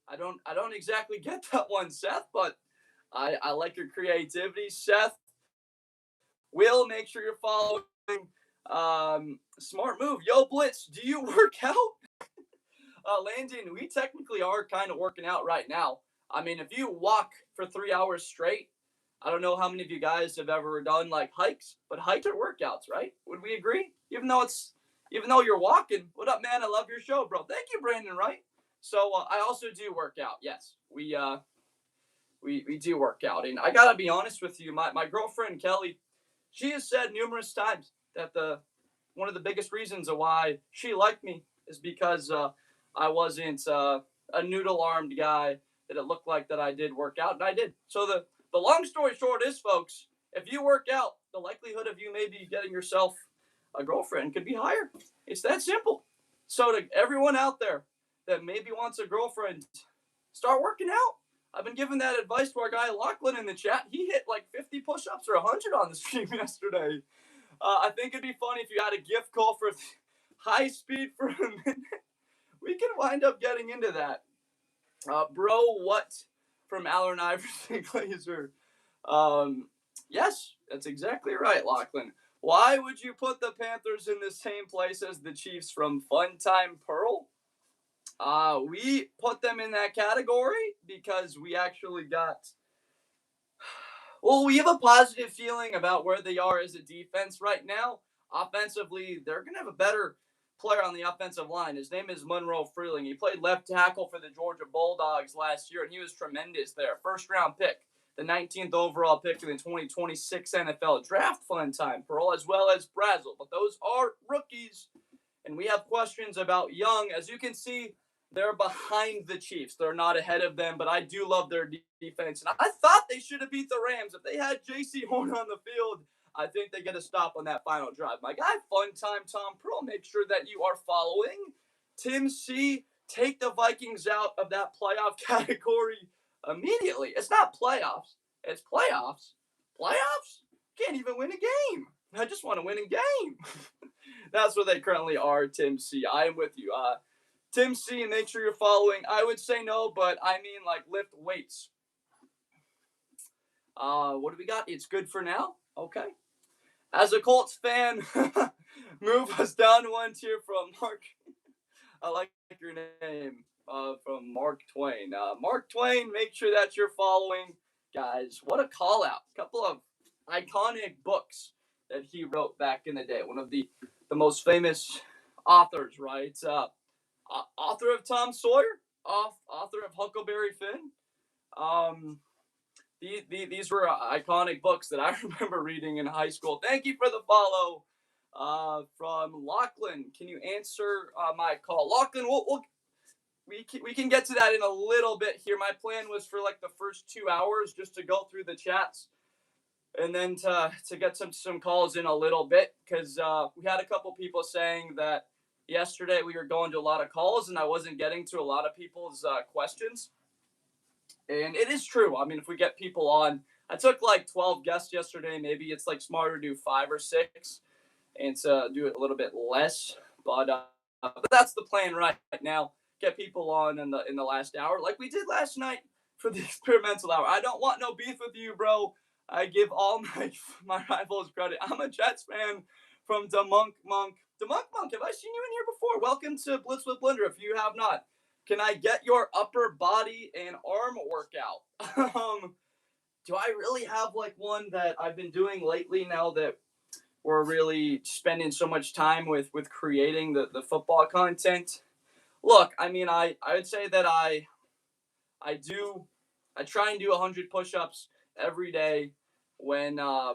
I don't exactly get that one, Seth, but I like your creativity, Seth. Will, make sure you're following. Smart move. Yo, Blitz, do you work out? Landon, we technically are kind of working out right now. I mean, if you walk for 3 hours straight, I don't know how many of you guys have ever done like hikes, but hikes are workouts, right? Would we agree? Even though you're walking. What up, man? I love your show, bro. Thank you, Brandon, right? So I also do work out. Yes, we do work out. And I got to be honest with you, my girlfriend, Kelly, she has said numerous times that one of the biggest reasons of why she liked me is because I wasn't a noodle-armed guy, that it looked like that I did work out, and I did. So the long story short is, folks, if you work out, the likelihood of you maybe getting yourself a girlfriend could be higher. It's that simple. So to everyone out there that maybe wants a girlfriend, start working out. I've been giving that advice to our guy Lachlan in the chat. He hit like 50 push-ups or 100 on the stream yesterday. I think it'd be funny if you had a gift call for high speed for a minute. We can wind up getting into that. Bro, what? From Allen Iverson Glazer. Yes, that's exactly right, Lachlan. Why would you put the Panthers in the same place as the Chiefs from Funtime Pearl? We put them in that category because we actually got... Well, we have a positive feeling about where they are as a defense right now. Offensively, they're going to have a better player on the offensive line. His name is Monroe Freeling. He played left tackle for the Georgia Bulldogs last year, and he was tremendous there. First-round pick, the 19th overall pick in the 2026 NFL Draft. Fun time, Pearl, as well as Brazel. But those are rookies, and we have questions about Young. As you can see, they're behind the Chiefs. They're not ahead of them, but I do love their defense. And I thought they should have beat the Rams. If they had J.C. Horn on the field, I think they get a stop on that final drive. My guy, Fun Time Tom Pearl, make sure that you are following. Tim C., take the Vikings out of that playoff category immediately. It's not playoffs. It's playoffs. Playoffs? Can't even win a game. I just want to win a game. That's where they currently are, Tim C. I am with you. Tim C., make sure you're following. I would say no, but I mean like lift weights. What do we got? It's good for now. Okay. As a Colts fan, move us down one tier from Mark. I like your name. from Mark Twain. Mark Twain, make sure that you're following, guys. What a call out! A couple of iconic books that he wrote back in the day. One of the most famous authors, right? Author of Tom Sawyer, author of Huckleberry Finn. Um, these were iconic books that I remember reading in high school. Thank you for the follow from Lachlan. Can you answer my call? Lachlan, we can get to that in a little bit here. My plan was for like the first 2 hours just to go through the chats and then to get some calls in a little bit because we had a couple people saying that yesterday we were going to a lot of calls and I wasn't getting to a lot of people's questions. And it is true. I mean, if we get people on, I took like 12 guests yesterday. Maybe it's like smarter to do 5 or 6 and to do it a little bit less. But that's the plan right now. Get people on in the last hour, like we did last night for the experimental hour. I don't want no beef with you, bro. I give all my rivals credit. I'm a Jets fan from Demunk Monk. Demunk Monk, have I seen you in here before? Welcome to Blitz with Blender. If you have not, can I get your upper body and arm workout? Do I really have like one that I've been doing lately now that we're really spending so much time with creating the football content? Look, I mean, I would say that I try and do 100 push-ups every day when I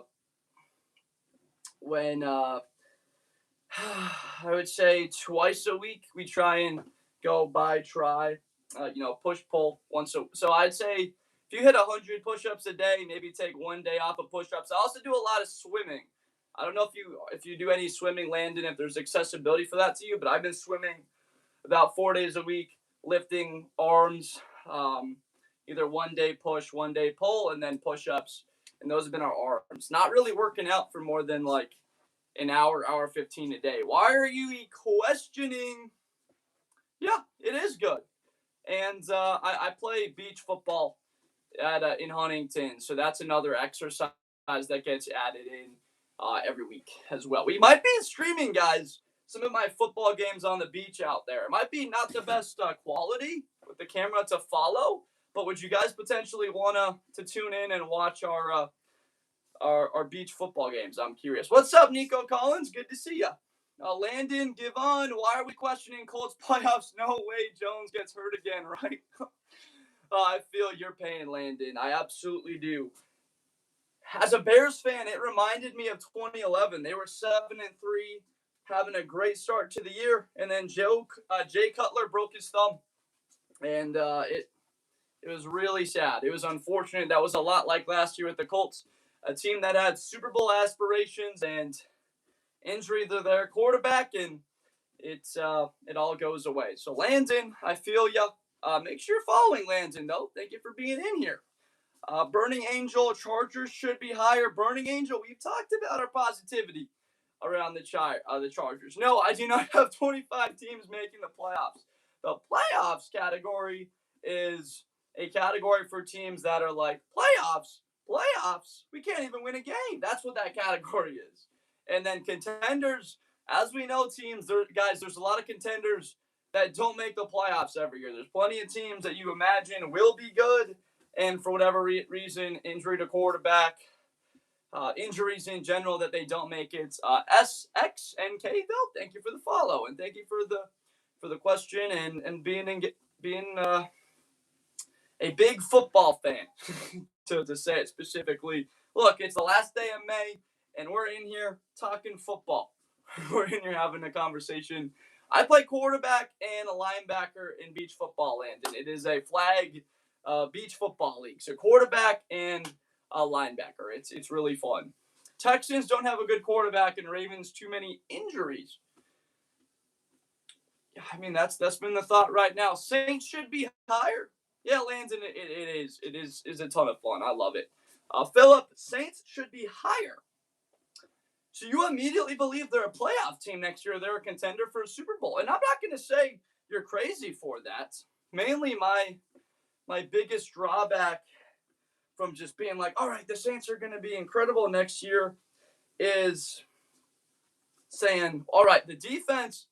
would say twice a week we try and go by try push pull once so I'd say if you hit 100 push-ups a day, maybe take one day off of push-ups. I also do a lot of swimming. I don't know if you do any swimming, Landon, if there's accessibility for that to you, but I've been swimming about 4 days a week, lifting arms, either one day push, one day pull, and then push-ups, and those have been our arms. Not really working out for more than like an hour 15 a day. Why are you questioning? Yeah, it is good. And I play beach football in Huntington, so that's another exercise that gets added in every week as well. We might be streaming, guys, some of my football games on the beach out there. It might be not the best quality with the camera to follow, but would you guys potentially want to tune in and watch our beach football games? I'm curious. What's up, Nico Collins? Good to see you. Landon, Givon, why are we questioning Colts playoffs? No way Jones gets hurt again, right? I feel your pain, Landon. I absolutely do. As a Bears fan, it reminded me of 2011. They were 7-3, having a great start to the year, and then Jay Cutler broke his thumb, and it was really sad. It was unfortunate. That was a lot like last year with the Colts, a team that had Super Bowl aspirations and injury to their quarterback, and it all goes away. So Landon, I feel ya. Make sure you're following Landon, though. Thank you for being in here. Burning Angel, Chargers should be higher. Burning Angel, we've talked about our positivity around the Chargers. No, I do not have 25 teams making the playoffs. The playoffs category is a category for teams that are like, playoffs? We can't even win a game. That's what that category is. And then contenders, as we know, teams, there's a lot of contenders that don't make the playoffs every year. There's plenty of teams that you imagine will be good, and for whatever reason, injury to quarterback, injuries in general, that they don't make it. SXNK though, thank you for the follow, and thank you for the question and being a big football fan to say it specifically. Look, it's the last day of May, and we're in here talking football. We're in here having a conversation. I play quarterback and a linebacker in beach football, Landon. It is a flag beach football league. So quarterback and a linebacker. It's really fun. Texans don't have a good quarterback, and Ravens too many injuries. I mean, that's been the thought right now. Saints should be higher. Yeah, Landon, it is a ton of fun. I love it. Philip, Saints should be higher. So you immediately believe they're a playoff team next year. They're a contender for a Super Bowl. And I'm not going to say you're crazy for that. Mainly my biggest drawback from just being like, all right, the Saints are going to be incredible next year is saying, all right, the defense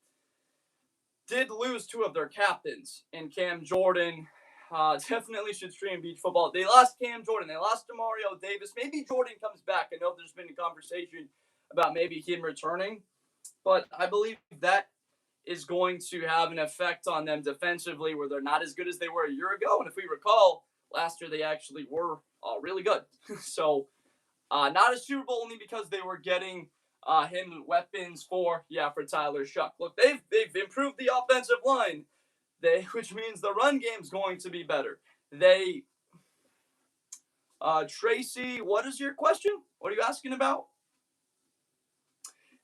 did lose two of their captains in Cam Jordan. Definitely should stream beach football. They lost Cam Jordan. They lost Demario Davis. Maybe Jordan comes back. I know there's been a conversation about maybe him returning, but I believe that is going to have an effect on them defensively where they're not as good as they were a year ago. And if we recall, last year they actually were really good. So not a Super Bowl only because they were getting him weapons for Tyler Shuck. Look, they've improved the offensive line, which means the run game's going to be better. Tracy, what is your question? What are you asking about?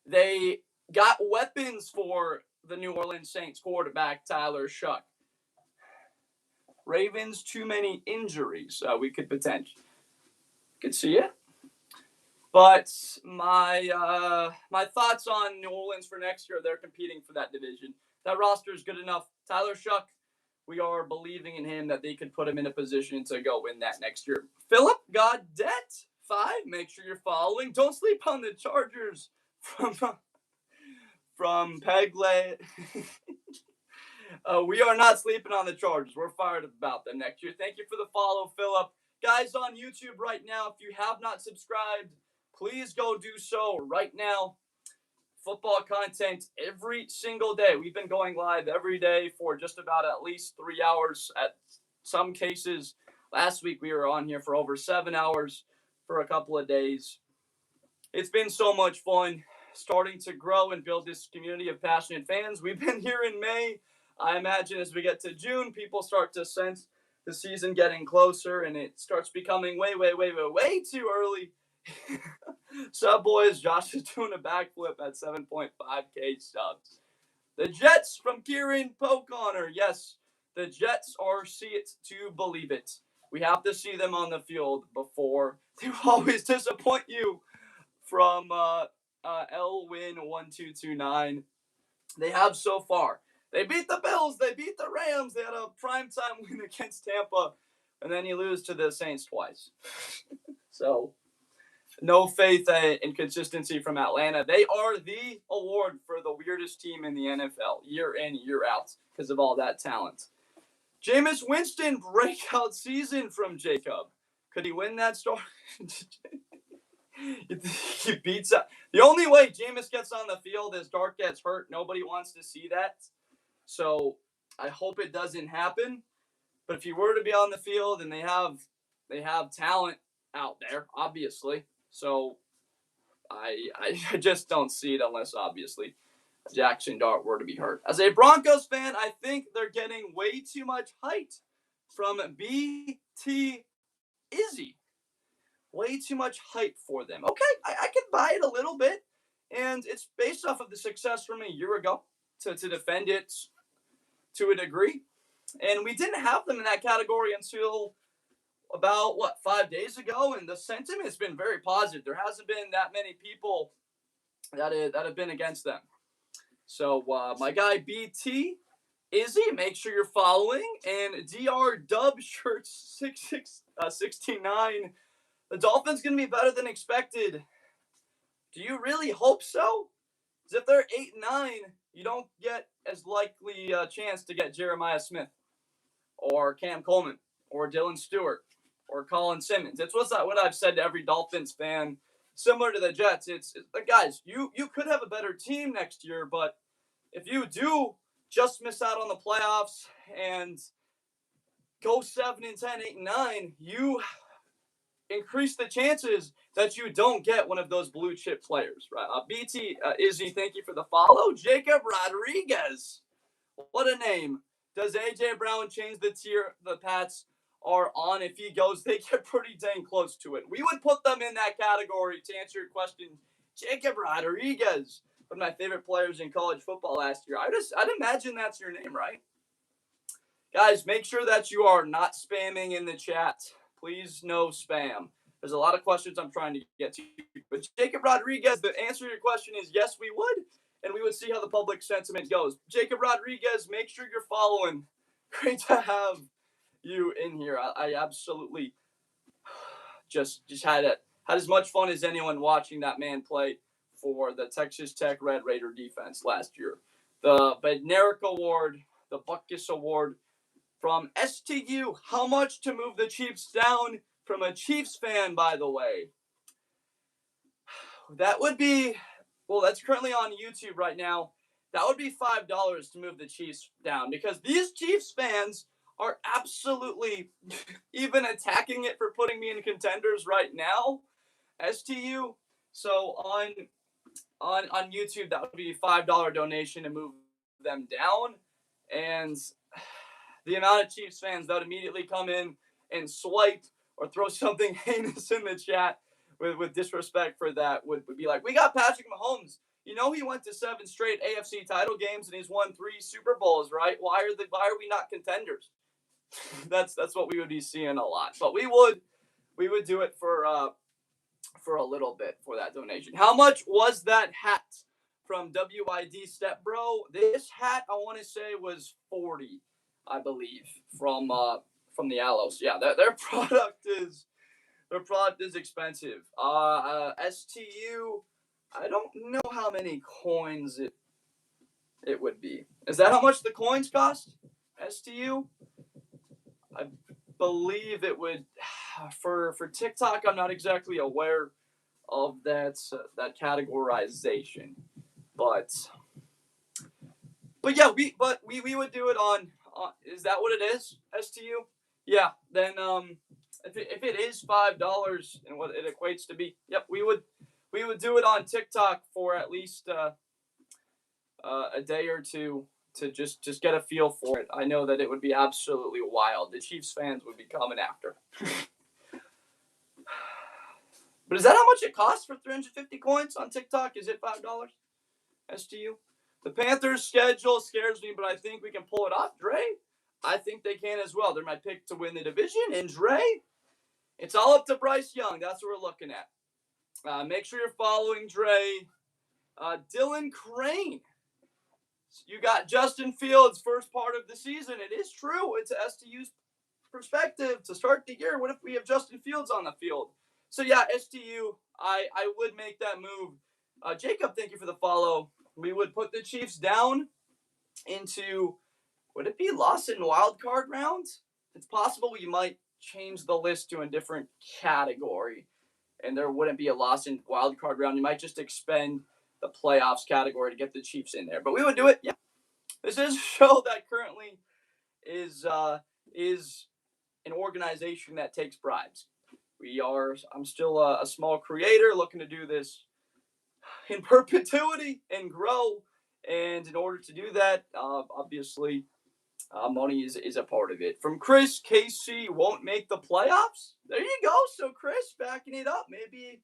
They got weapons for the New Orleans Saints quarterback, Tyler Shuck. Ravens, too many injuries. We could see it. But my thoughts on New Orleans for next year, they're competing for that division. That roster is good enough. Tyler Shuck, we are believing in him that they could put him in a position to go win that next year. Philip Godet, 5. Make sure you're following. Don't sleep on the Chargers from Pegle. We are not sleeping on the Chargers. We're fired about them next year. Thank you for the follow, Philip. Guys on YouTube right now, if you have not subscribed, please go do so right now. Football content every single day. We've been going live every day for just about at least 3 hours. At some cases, last week we were on here for over 7 hours for a couple of days. It's been so much fun starting to grow and build this community of passionate fans. We've been here in May. I imagine as we get to June, people start to sense the season getting closer and it starts becoming way too early. Sub boys, Josh is doing a backflip at 7.5K subs. The Jets from Kieran Poconer. Yes, the Jets are see it to believe it. We have to see them on the field before they always disappoint you. From Elwin1229. They have so far. They beat the Bills. They beat the Rams. They had a primetime win against Tampa. And then you lose to the Saints twice. So, no faith in consistency from Atlanta. They are the award for the weirdest team in the NFL, year in, year out, because of all that talent. Jameis Winston, breakout season from Jacob. Could he win that star? He beats up. The only way Jameis gets on the field is Dart gets hurt. Nobody wants to see that. So I hope it doesn't happen. But if he were to be on the field, and they have talent out there, obviously. So I just don't see it unless obviously Jackson Dart were to be hurt. As a Broncos fan, I think they're getting way too much height from BT Izzy. Way too much hype for them. Okay, I can buy it a little bit. And it's based off of the success from a year ago to defend it to a degree. And we didn't have them in that category until about, 5 days ago. And the sentiment has been very positive. There hasn't been that many people that have been against them. So my guy BT Izzy, make sure you're following. And DR Dub Shirt 69. The Dolphins going to be better than expected. Do you really hope so? Because if they're 8-9, you don't get as likely a chance to get Jeremiah Smith or Cam Coleman or Dylan Stewart or Colin Simmons. It's what I've said to every Dolphins fan. Similar to the Jets, it's guys, you could have a better team next year, but if you do just miss out on the playoffs and go 7-10, 8-9, you increase the chances that you don't get one of those blue chip players, right? BT Izzy, thank you for the follow. Jacob Rodriguez, what a name. Does AJ Brown change the tier the Pats are on? If he goes, they get pretty dang close to it. We would put them in that category. To answer your question, Jacob Rodriguez, one of my favorite players in college football last year. I'd imagine that's your name, right? Guys, make sure that you are not spamming in the chat. Please, no spam. There's a lot of questions I'm trying to get to. But Jacob Rodriguez, the answer to your question is yes, we would. And we would see how the public sentiment goes. Jacob Rodriguez, make sure you're following. Great to have you in here. I absolutely just had as much fun as anyone watching that man play for the Texas Tech Red Raider defense last year. the Bednarik Award, the Butkus Award from STU. How much to move the Chiefs down? From a Chiefs fan, by the way. That would be, well, that's currently on YouTube right now. That would be $5 to move the Chiefs down, because these Chiefs fans are absolutely even attacking it for putting me in contenders right now. STU. So on YouTube, that would be a $5 donation to move them down. And the amount of Chiefs fans that would immediately come in and swipe or throw something heinous in the chat with disrespect for that would be like, we got Patrick Mahomes. You know, he went to 7 straight AFC title games and he's won 3 Super Bowls, right? Why are we not contenders? That's what we would be seeing a lot. But we would do it for a little bit for that donation. How much was that hat from WID Step Bro? This hat, I want to say, was 40, I believe, from the Aloes. Yeah, their product is expensive. STU, I don't know how many coins it would be. Is that how much the coins cost? STU? I believe it would. For TikTok, I'm not exactly aware of that categorization, but yeah, we would do it on. Is that what it is? STU? Yeah. Then if it is $5 and what it equates to be, yep, we would do it on TikTok for at least a day or two to just get a feel for it. I know that it would be absolutely wild. The Chiefs fans would be coming after. But is that how much it costs for 350 coins on TikTok? Is it $5? STU? The Panthers' schedule scares me, but I think we can pull it off. Dre? I think they can as well. They're my pick to win the division. And Dre? It's all up to Bryce Young. That's what we're looking at. Make sure you're following Dre. Dylan Crane. You got Justin Fields first part of the season. It is true. It's STU's perspective to start the year. What if we have Justin Fields on the field? So yeah, STU, I would make that move. Jacob, thank you for the follow. We would put the Chiefs down into, would it be lost in wild card rounds? It's possible we might change the list to a different category, and there wouldn't be a loss in wild card round. You might just expend the playoffs category to get the Chiefs in there. But we would do it. Yeah. This is a show that currently is an organization that takes bribes. I'm still a small creator looking to do this in perpetuity and grow. And in order to do that, obviously, money is a part of it. From Chris, KC won't make the playoffs. There you go. So Chris, backing it up. Maybe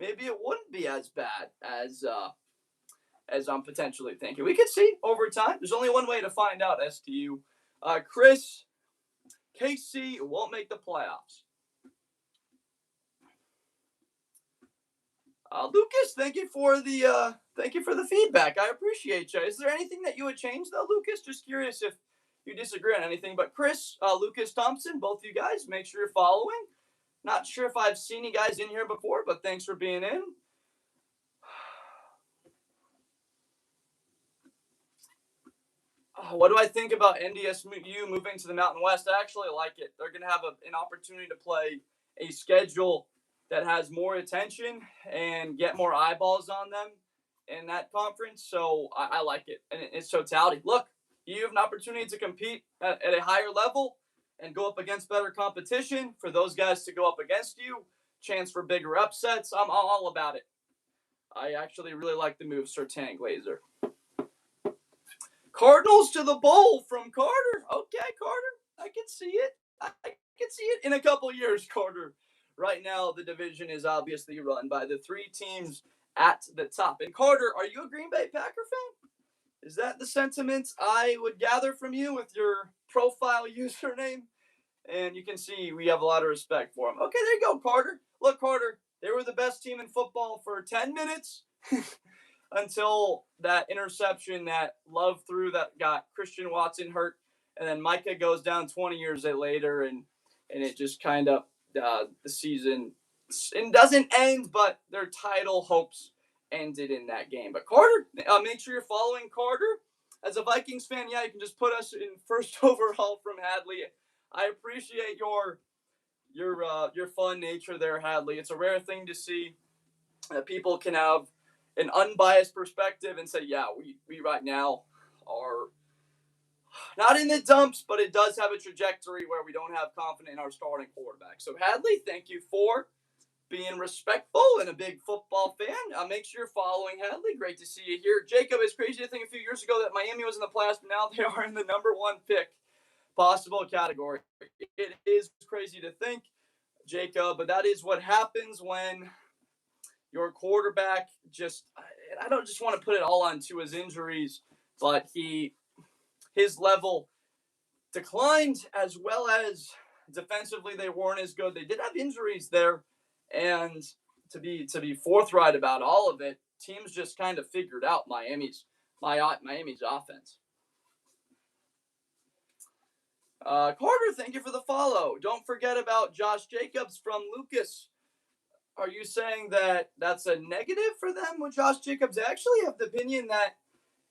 it wouldn't be as bad as I'm potentially thinking. We could see over time. There's only one way to find out. STU, Chris, KC won't make the playoffs. Lucas, thank you for the feedback. I appreciate you. Is there anything that you would change though, Lucas? Just curious if you disagree on anything. But Chris, Lucas Thompson, both you guys, make sure you're following. Not sure if I've seen you guys in here before, but thanks for being in. What do I think about NDSU moving to the Mountain West? I actually like it. They're going to have an opportunity to play a schedule that has more attention and get more eyeballs on them in that conference. So I like it. And its totality. Look, you have an opportunity to compete at a higher level and go up against better competition. For those guys to go up against you, chance for bigger upsets. I'm all about it. I actually really like the move, Sertan Glazer. Cardinals to the bowl from Carter. Okay, Carter. I can see it. I can see it in a couple years, Carter. Right now, the division is obviously run by the 3 teams at the top. And Carter, are you a Green Bay Packer fan? Is that the sentiment I would gather from you with your profile username? And you can see we have a lot of respect for them. Okay, there you go, Carter. Look, Carter, they were the best team in football for 10 minutes. Until that interception that Love threw that got Christian Watson hurt. And then Micah goes down 20 years later, and it just kind of, the season it doesn't end, but their title hopes ended in that game. But Carter, make sure you're following Carter. as a Vikings fan, yeah, you can just put us in first overall from Hadley. I appreciate your fun nature there, Hadley. It's a rare thing to see that people can have an unbiased perspective and say, yeah, we right now are not in the dumps, but it does have a trajectory where we don't have confidence in our starting quarterback. So Hadley, thank you for being respectful and a big football fan. Make sure you're following Hadley. Great to see you here. Jacob, it's crazy to think a few years ago that Miami was in the playoffs, but now they are in the number one pick possible category. It is crazy to think, Jacob, but that is what happens when your quarterback just, I don't just want to put it all onto his injuries, but his level declined, as well as defensively they weren't as good. They did have injuries there, and to be forthright about all of it, teams just kind of figured out Miami's offense. Carter, thank you for the follow. Don't forget about Josh Jacobs from Lucas. Are you saying that that's a negative for them with Josh Jacobs? I actually have the opinion that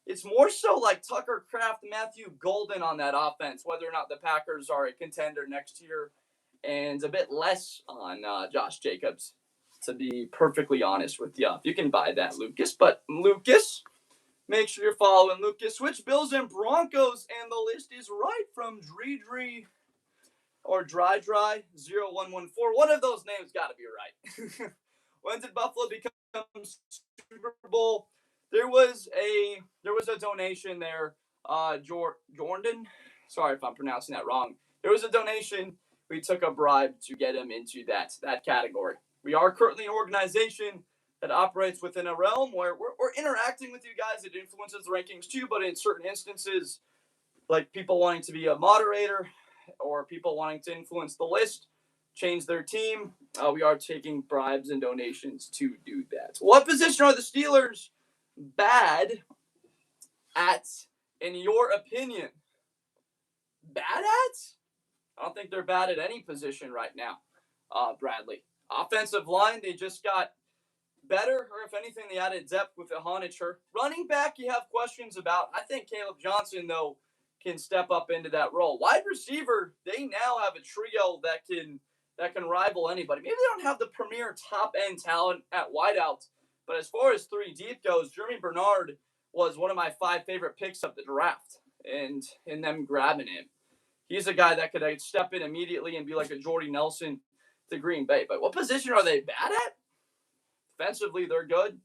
it's more so like Tucker Kraft, Matthew Golden on that offense, whether or not the Packers are a contender next year, and a bit less on Josh Jacobs, to be perfectly honest with you. You can buy that, Lucas. But Lucas, make sure you're following Lucas. Switch Bills and Broncos, and the list is right from Dre or Dry 0114. One of those names got to be right. When did Buffalo become Super Bowl? There was a donation there. Jordan, sorry if I'm pronouncing that wrong. There was a donation. We took a bribe to get him into that category. We are currently an organization that operates within a realm where we're interacting with you guys. It influences the rankings too, but in certain instances, like people wanting to be a moderator or people wanting to influence the list, change their team, we are taking bribes and donations to do that. What position are the Steelers bad at, in your opinion? Bad at? I don't think they're bad at any position right now, Bradley. Offensive line, they just got better, or if anything, they added depth with the Honitcher. Running back, you have questions about. I think Caleb Johnson, though, can step up into that role. Wide receiver, they now have a trio that can rival anybody. Maybe they don't have the premier top-end talent at wideout, but as far as 3 deep goes, Jeremy Bernard was one of my 5 favorite picks of the draft, and in them grabbing him. He's a guy that could step in immediately and be like a Jordy Nelson to Green Bay. But what position are they bad at? Defensively, they're good.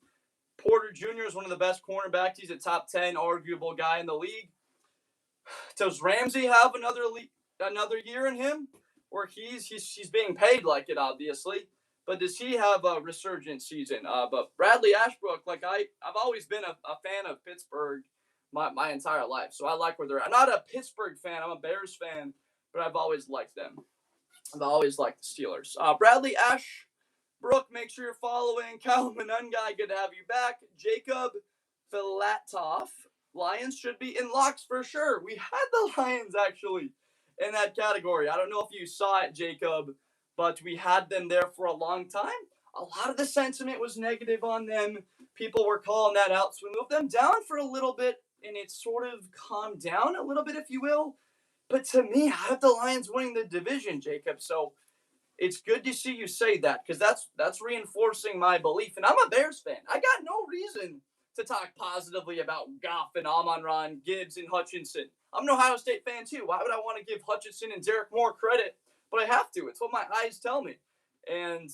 Porter Jr. is one of the best cornerbacks. He's a top 10 arguable guy in the league. Does Ramsey have another year in him where he's being paid like it, obviously? But does he have a resurgent season? But Bradley Ashbrook, like I've always been a fan of Pittsburgh my entire life. So I like where they're at. I'm not a Pittsburgh fan. I'm a Bears fan, but I've always liked them. I've always liked the Steelers. Bradley Ashbrook, make sure you're following. Kyle Manungai, good to have you back. Jacob Filatov, Lions should be in locks for sure. We had the Lions actually in that category. I don't know if you saw it, Jacob, but we had them there for a long time. A lot of the sentiment was negative on them. People were calling that out. So we moved them down for a little bit, and it sort of calmed down a little bit, if you will. But to me, I have the Lions winning the division, Jacob. So it's good to see you say that, because that's reinforcing my belief. And I'm a Bears fan. I got no reason to talk positively about Goff and Amon-Ra, Gibbs and Hutchinson. I'm an Ohio State fan too. Why would I want to give Hutchinson and Derek Moore credit? But I have to. It's what my eyes tell me. And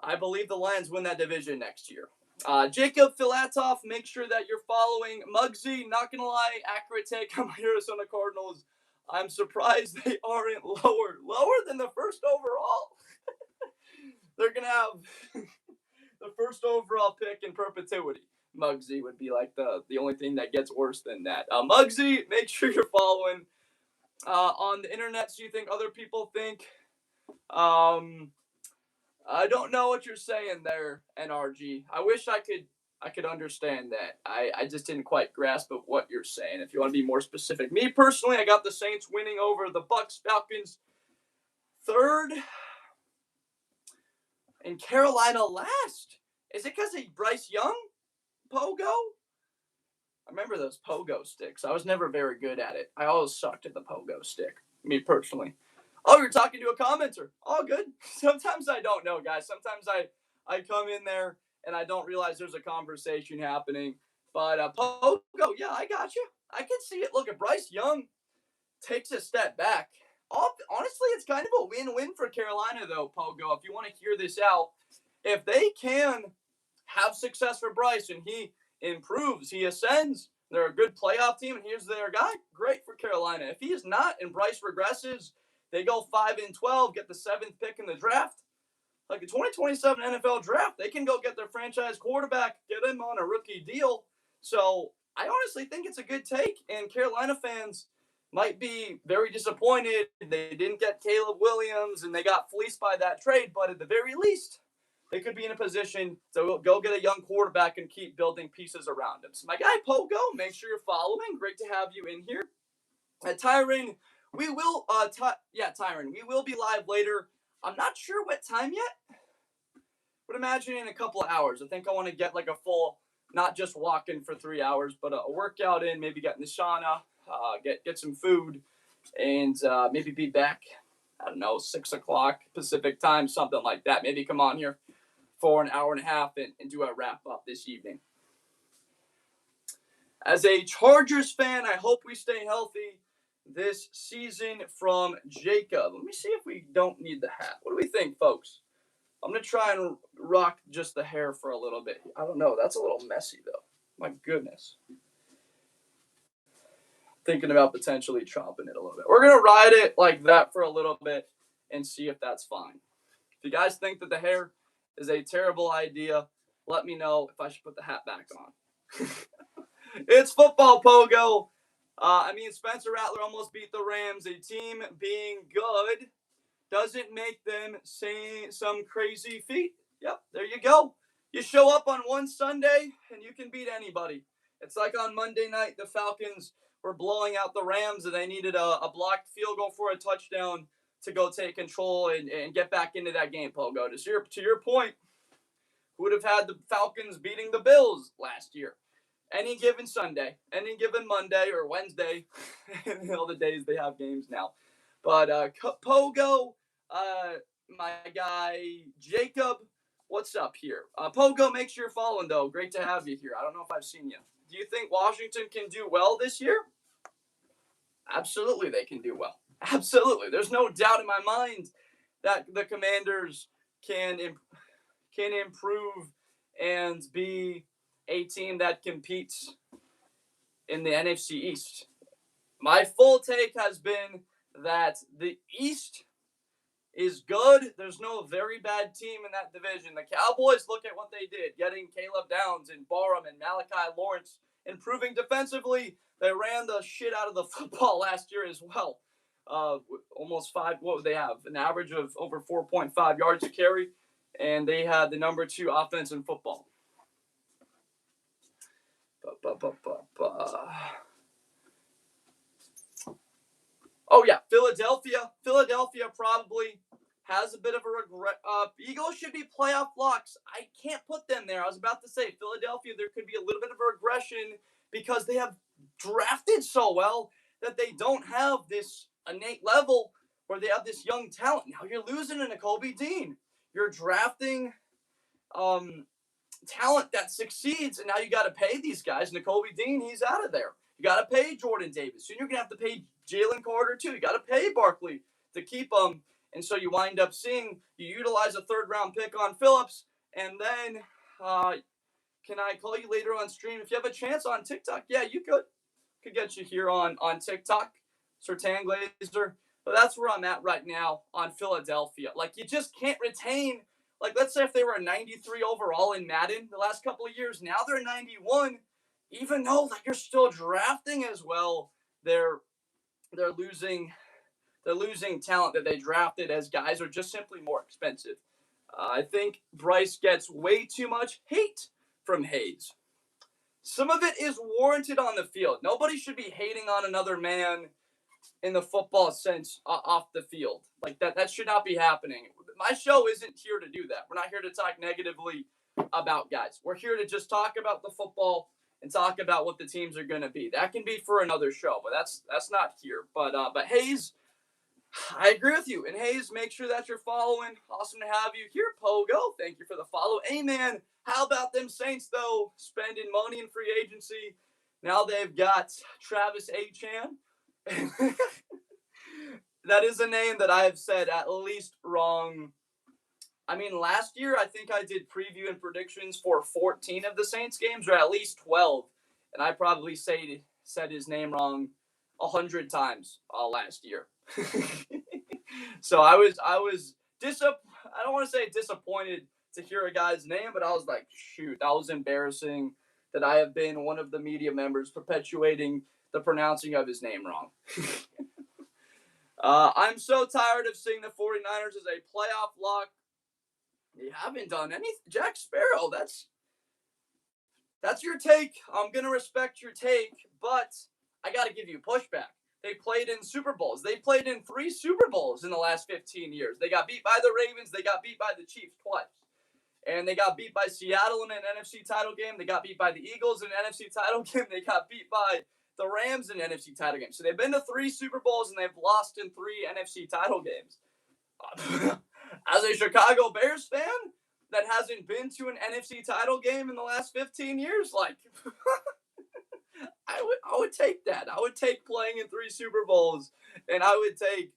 I believe the Lions win that division next year. Jacob Filatov, make sure that you're following. Muggsy, not going to lie, accurate take on my Arizona Cardinals. I'm surprised they aren't lower than the first overall. They're going to have the first overall pick in perpetuity. Muggsy would be like the only thing that gets worse than that. Muggsy, make sure you're following on the internet so you think other people think. I don't know what you're saying there, NRG. I wish I could understand that. I just didn't quite grasp of what you're saying. If you want to be more specific. Me personally, I got the Saints winning over the Bucks, Falcons third, and Carolina last. Is it because of Bryce Young? Pogo? I remember those pogo sticks. I was never very good at it. I always sucked at the pogo stick, me personally. Oh, you're talking to a commenter. All good. Sometimes I don't know, guys. Sometimes I come in there and I don't realize there's a conversation happening. But pogo, yeah, I got you. I can see it. Look, at Bryce Young takes a step back. Honestly, it's kind of a win-win for Carolina, though, Pogo. If you want to hear this out, if they can have success for Bryce and he improves, he ascends, they're a good playoff team, and here's their guy, great for Carolina. If he is not and Bryce regresses, they go 5-12, get the 7th pick in the draft. Like the 2027 NFL draft, they can go get their franchise quarterback, get him on a rookie deal. So I honestly think it's a good take, and Carolina fans might be very disappointed. They didn't get Caleb Williams, and they got fleeced by that trade, but at the very least, they could be in a position to go get a young quarterback and keep building pieces around him. So my guy Pogo, make sure you're following. Great to have you in here. Tyron, we will Tyron, we will be live later. I'm not sure what time yet, but imagine in a couple of hours. I think I want to get like a full, not just walking for 3 hours, but a workout in, maybe get in the sauna, get some food, and maybe be back, I don't know, 6 o'clock Pacific time, something like that. Maybe come on here for an hour and a half and do a wrap up this evening. As a Chargers fan, I hope we stay healthy this season from Jacob. Let me see if we don't need the hat. What do we think, folks? I'm going to try and rock just the hair for a little bit. I don't know. That's a little messy, though. My goodness. Thinking about potentially chopping it a little bit. We're going to ride it like that for a little bit and see if that's fine. If you guys think that the hair is a terrible idea, let me know if I should put the hat back on. It's football, Pogo. Spencer Rattler almost beat the Rams. A team being good doesn't make them say some crazy feat. Yep, there you go. You show up on one Sunday and you can beat anybody. It's like on Monday night, the Falcons were blowing out the Rams and they needed a blocked field goal for a touchdown to go take control and get back into that game, Pogo. To your point, who would have had the Falcons beating the Bills last year? Any given Sunday, any given Monday or Wednesday, all the days they have games now. But Pogo, my guy Jacob, what's up here? Pogo, make sure you're following, though. Great to have you here. I don't know if I've seen you. Do you think Washington can do well this year? Absolutely, they can do well. Absolutely. There's no doubt in my mind that the Commanders can improve and be a team that competes in the NFC East. My full take has been that the East is good. There's no very bad team in that division. The Cowboys, look at what they did, getting Caleb Downs and Barham and Malachi Lawrence, improving defensively. They ran the shit out of the football last year as well. Almost 5, what would they have? An average of over 4.5 yards a carry, and they had the number 2 offense in football. Oh, yeah, Philadelphia. Philadelphia probably has a bit of a regret. Eagles should be playoff locks. I can't put them there. I was about to say Philadelphia, there could be a little bit of a regression because they have drafted so well that they don't have this innate level where they have this young talent. Now you're losing to Kobe Dean. You're drafting talent that succeeds, and now you got to pay these guys. Nakobe Dean, he's out of there. You got to pay Jordan Davis. Soon you're going to have to pay Jalen Carter, too. You got to pay Barkley to keep them. And so you wind up seeing you utilize a 3rd-round pick on Phillips, and then can I call you later on stream? If you have a chance on TikTok, yeah, you could. Could get you here on TikTok, Sertan Glazer. But that's where I'm at right now on Philadelphia. Like, you just can't retain. Like, let's say if they were a 93 overall in Madden the last couple of years, now they're 91. Even though like you're still drafting as well, they're losing talent that they drafted as guys are just simply more expensive. I think Bryce gets way too much hate from Hayes. Some of it is warranted on the field. Nobody should be hating on another man in the football sense off the field. Like that should not be happening. My show isn't here to do that. We're not here to talk negatively about guys. We're here to just talk about the football and talk about what the teams are going to be. That can be for another show, but that's not here. But Hayes, I agree with you. And Hayes, make sure that you're following. Awesome to have you here, Pogo. Thank you for the follow. Hey, man, how about them Saints, though, spending money in free agency? Now they've got Travis Achan. That is a name that I have said at least wrong. I mean, last year, I think I did preview and predictions for 14 of the Saints games, or at least 12. And I probably said his name wrong 100 times last year. So I was I don't want to say disappointed to hear a guy's name, but I was like, shoot, that was embarrassing that I have been one of the media members perpetuating the pronouncing of his name wrong. I'm so tired of seeing the 49ers as a playoff lock. They haven't done anything. Jack Sparrow, that's your take. I'm going to respect your take, but I got to give you pushback. They played in Super Bowls. They played in 3 Super Bowls in the last 15 years. They got beat by the Ravens. They got beat by the Chiefs twice. And they got beat by Seattle in an NFC title game. They got beat by the Eagles in an NFC title game. They got beat by the Rams in an NFC title game. So they've been to 3 Super Bowls and they've lost in 3 NFC title games. As a Chicago Bears fan that hasn't been to an NFC title game in the last 15 years, like, I would take that. I would take playing in 3 Super Bowls, and I would take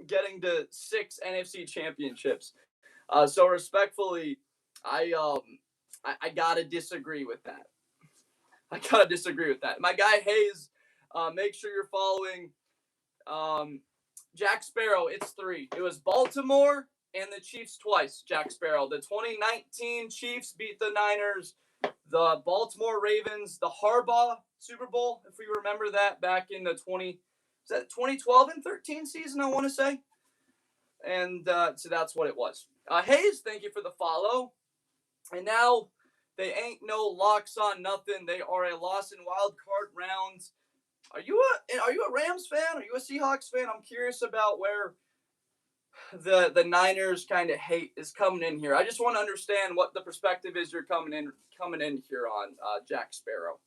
getting to 6 NFC championships. So respectfully, I gotta disagree with that. My guy Hayes, make sure you're following Jack Sparrow. It's 3. It was Baltimore and the Chiefs twice. Jack Sparrow. The 2019 Chiefs beat the Niners. The Baltimore Ravens, the Harbaugh Super Bowl, if we remember that, back in the 2012 and 13 season, I want to say. And so that's what it was. Hayes, thank you for the follow. And now they ain't no locks on nothing. They are a loss in wild card rounds. Are you a Rams fan? Are you a Seahawks fan? I'm curious about where the Niners kind of hate is coming in here. I just want to understand what the perspective is you're coming in here on, Jack Sparrow.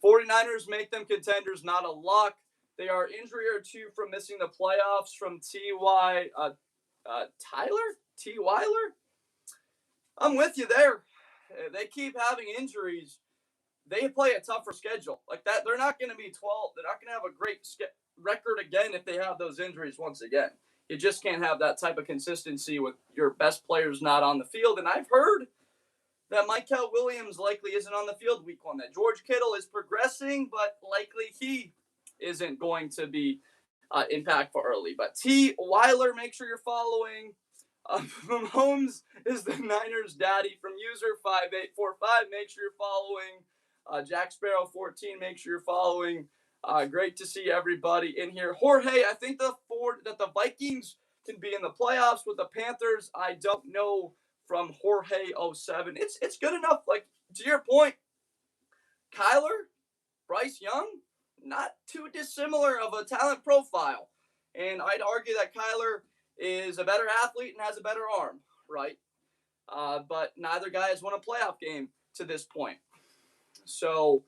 49ers make them contenders, not a lock. They are injury or 2 from missing the playoffs from T.Y. Weiler? I'm with you there. They keep having injuries. They play a tougher schedule. Like that, they're not going to be 12. They're not going to have a great record again if they have those injuries once again. You just can't have that type of consistency with your best players not on the field. And I've heard that Michael Williams likely isn't on the field week 1. That George Kittle is progressing, but likely he isn't going to be impactful early. But T. Weiler, make sure you're following. Mahomes is the Niners' daddy from user 5845. Make sure you're following. Jack Sparrow 14. Make sure you're following. Great to see everybody in here. Jorge, I think that the Vikings can be in the playoffs with the Panthers. I don't know from Jorge 07. It's good enough. Like, to your point, Kyler, Bryce Young, not too dissimilar of a talent profile. And I'd argue that Kyler is a better athlete and has a better arm, right? But neither guy has won a playoff game to this point. So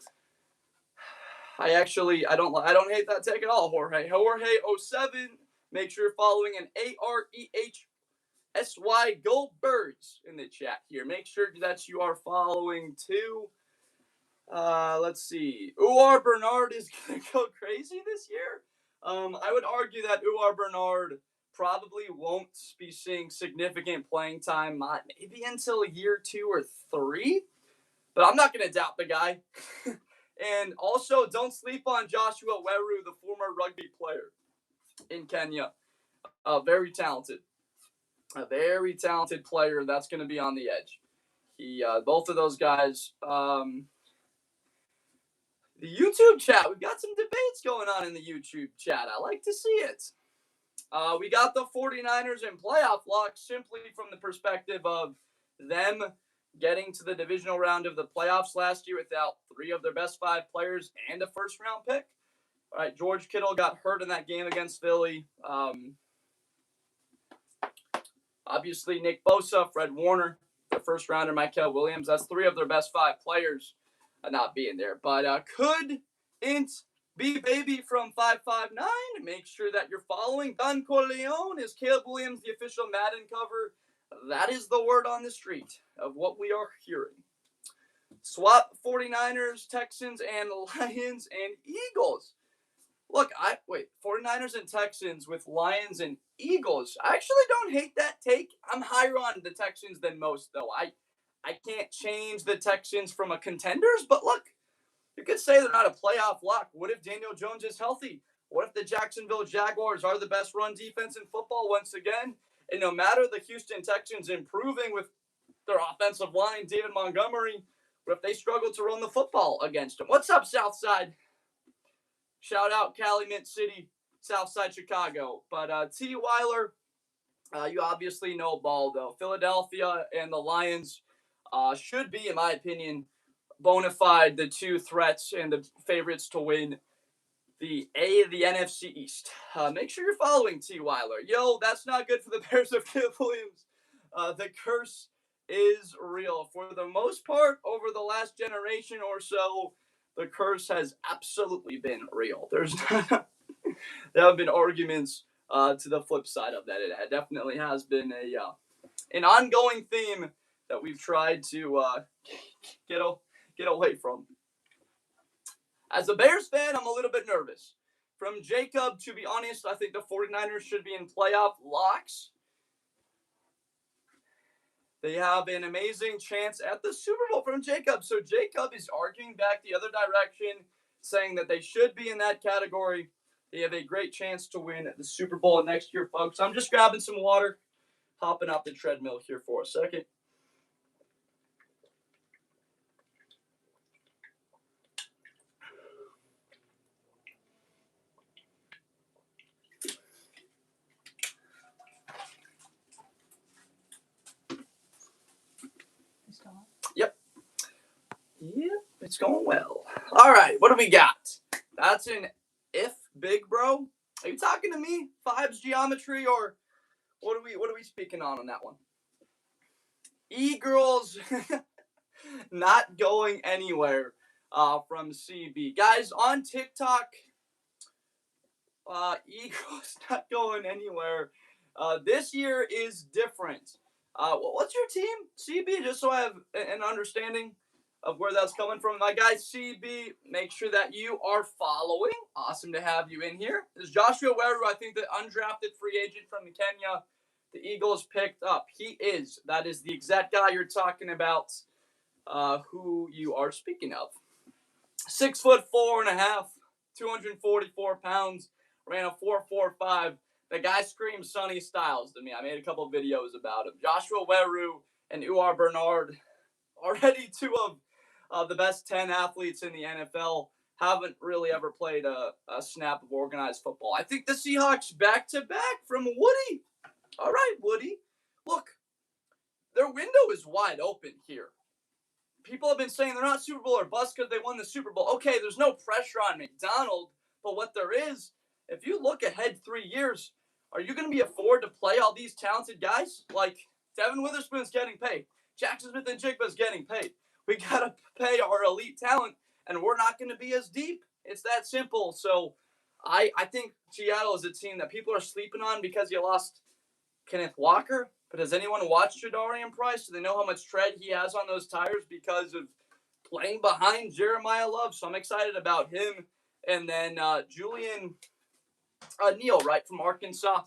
I don't hate that take at all, Jorge. Jorge 07, make sure you're following an AREHSY Goldbergs in the chat here. Make sure that you are following too. Let's see. Uar Bernard is going to go crazy this year. I would argue that Uar Bernard probably won't be seeing significant playing time, maybe until year 2 or 3. But I'm not going to doubt the guy. And also, don't sleep on Joshua Weru, the former rugby player in Kenya. Very talented. A very talented player that's going to be on the edge. Both of those guys. The YouTube chat. We've got some debates going on in the YouTube chat. I like to see it. We got the 49ers in playoff lock simply from the perspective of them getting to the divisional round of the playoffs last year without 3 of their best 5 players and a first-round pick. All right, George Kittle got hurt in that game against Philly. Obviously, Nick Bosa, Fred Warner, the first-rounder, Michael Williams. That's 3 of their best 5 players. not being there. But could Int be baby from 559? Make sure that you're following. Don Corleone is Caleb Williams, the official Madden cover. That is the word on the street of what we are hearing. Swap 49ers, Texans, and Lions and Eagles. Look, 49ers and Texans with Lions and Eagles. I actually don't hate that take. I'm higher on the Texans than most, though. I can't change the Texans from a contenders, but look, you could say they're not a playoff lock. What if Daniel Jones is healthy? What if the Jacksonville Jaguars are the best run defense in football once again? And no matter the Houston Texans improving with their offensive line, David Montgomery, what if they struggle to run the football against them? What's up, Southside? Shout out Cali, Mint City, Southside Chicago. But T. Weiler, you obviously know ball, though. Philadelphia and the Lions should be, in my opinion, bona fide the two threats and the favorites to win the NFC East. Make sure you're following T. Weiler. Yo, that's not good for the Bears of Caleb Williams. The curse is real. For the most part, over the last generation or so, the curse has absolutely been real. There have been arguments to the flip side of that. It definitely has been an ongoing theme that we've tried to get away from. As a Bears fan, I'm a little bit nervous. From Jacob, to be honest, I think the 49ers should be in playoff locks. They have an amazing chance at the Super Bowl from Jacob. So Jacob is arguing back the other direction, saying that they should be in that category. They have a great chance to win the Super Bowl next year, folks. I'm just grabbing some water, hopping off the treadmill here for a second. Yep, it's going well. All right, what do we got? That's an if, big bro. Are you talking to me? Fives geometry, or what are we speaking on that one? E-girls not going anywhere from CB. Guys, on TikTok, E-girls not going anywhere. This year is different. What's your team, CB? Just so I have an understanding of where that's coming from. My guy CB, make sure that you are following. Awesome to have you in here. This is Joshua Weru, I think the undrafted free agent from Kenya. The Eagles picked up. He is. That is the exact guy you're talking about, who you are speaking of. 6'4.5", 244 pounds, ran a 4.45. The guy screams Sonny Styles to me. I made a couple videos about him. Joshua Weru and Uar Bernard, already two of the best 10 athletes in the NFL, haven't really ever played a snap of organized football. I think the Seahawks back-to-back from Woody. All right, Woody. Look, their window is wide open here. People have been saying they're not Super Bowl or bust because they won the Super Bowl. Okay, there's no pressure on McDonald, but what there is, if you look ahead 3 years, are you going to be afford to play all these talented guys? Like, Devin Witherspoon's getting paid. Jackson Smith and Jigba's getting paid. We got to pay our elite talent, and we're not going to be as deep. It's that simple. So I think Seattle is a team that people are sleeping on because you lost Kenneth Walker. But has anyone watched Jadarian Price? Do they know how much tread he has on those tires because of playing behind Jeremiah Love? So I'm excited about him. And then Julian Neal, right, from Arkansas.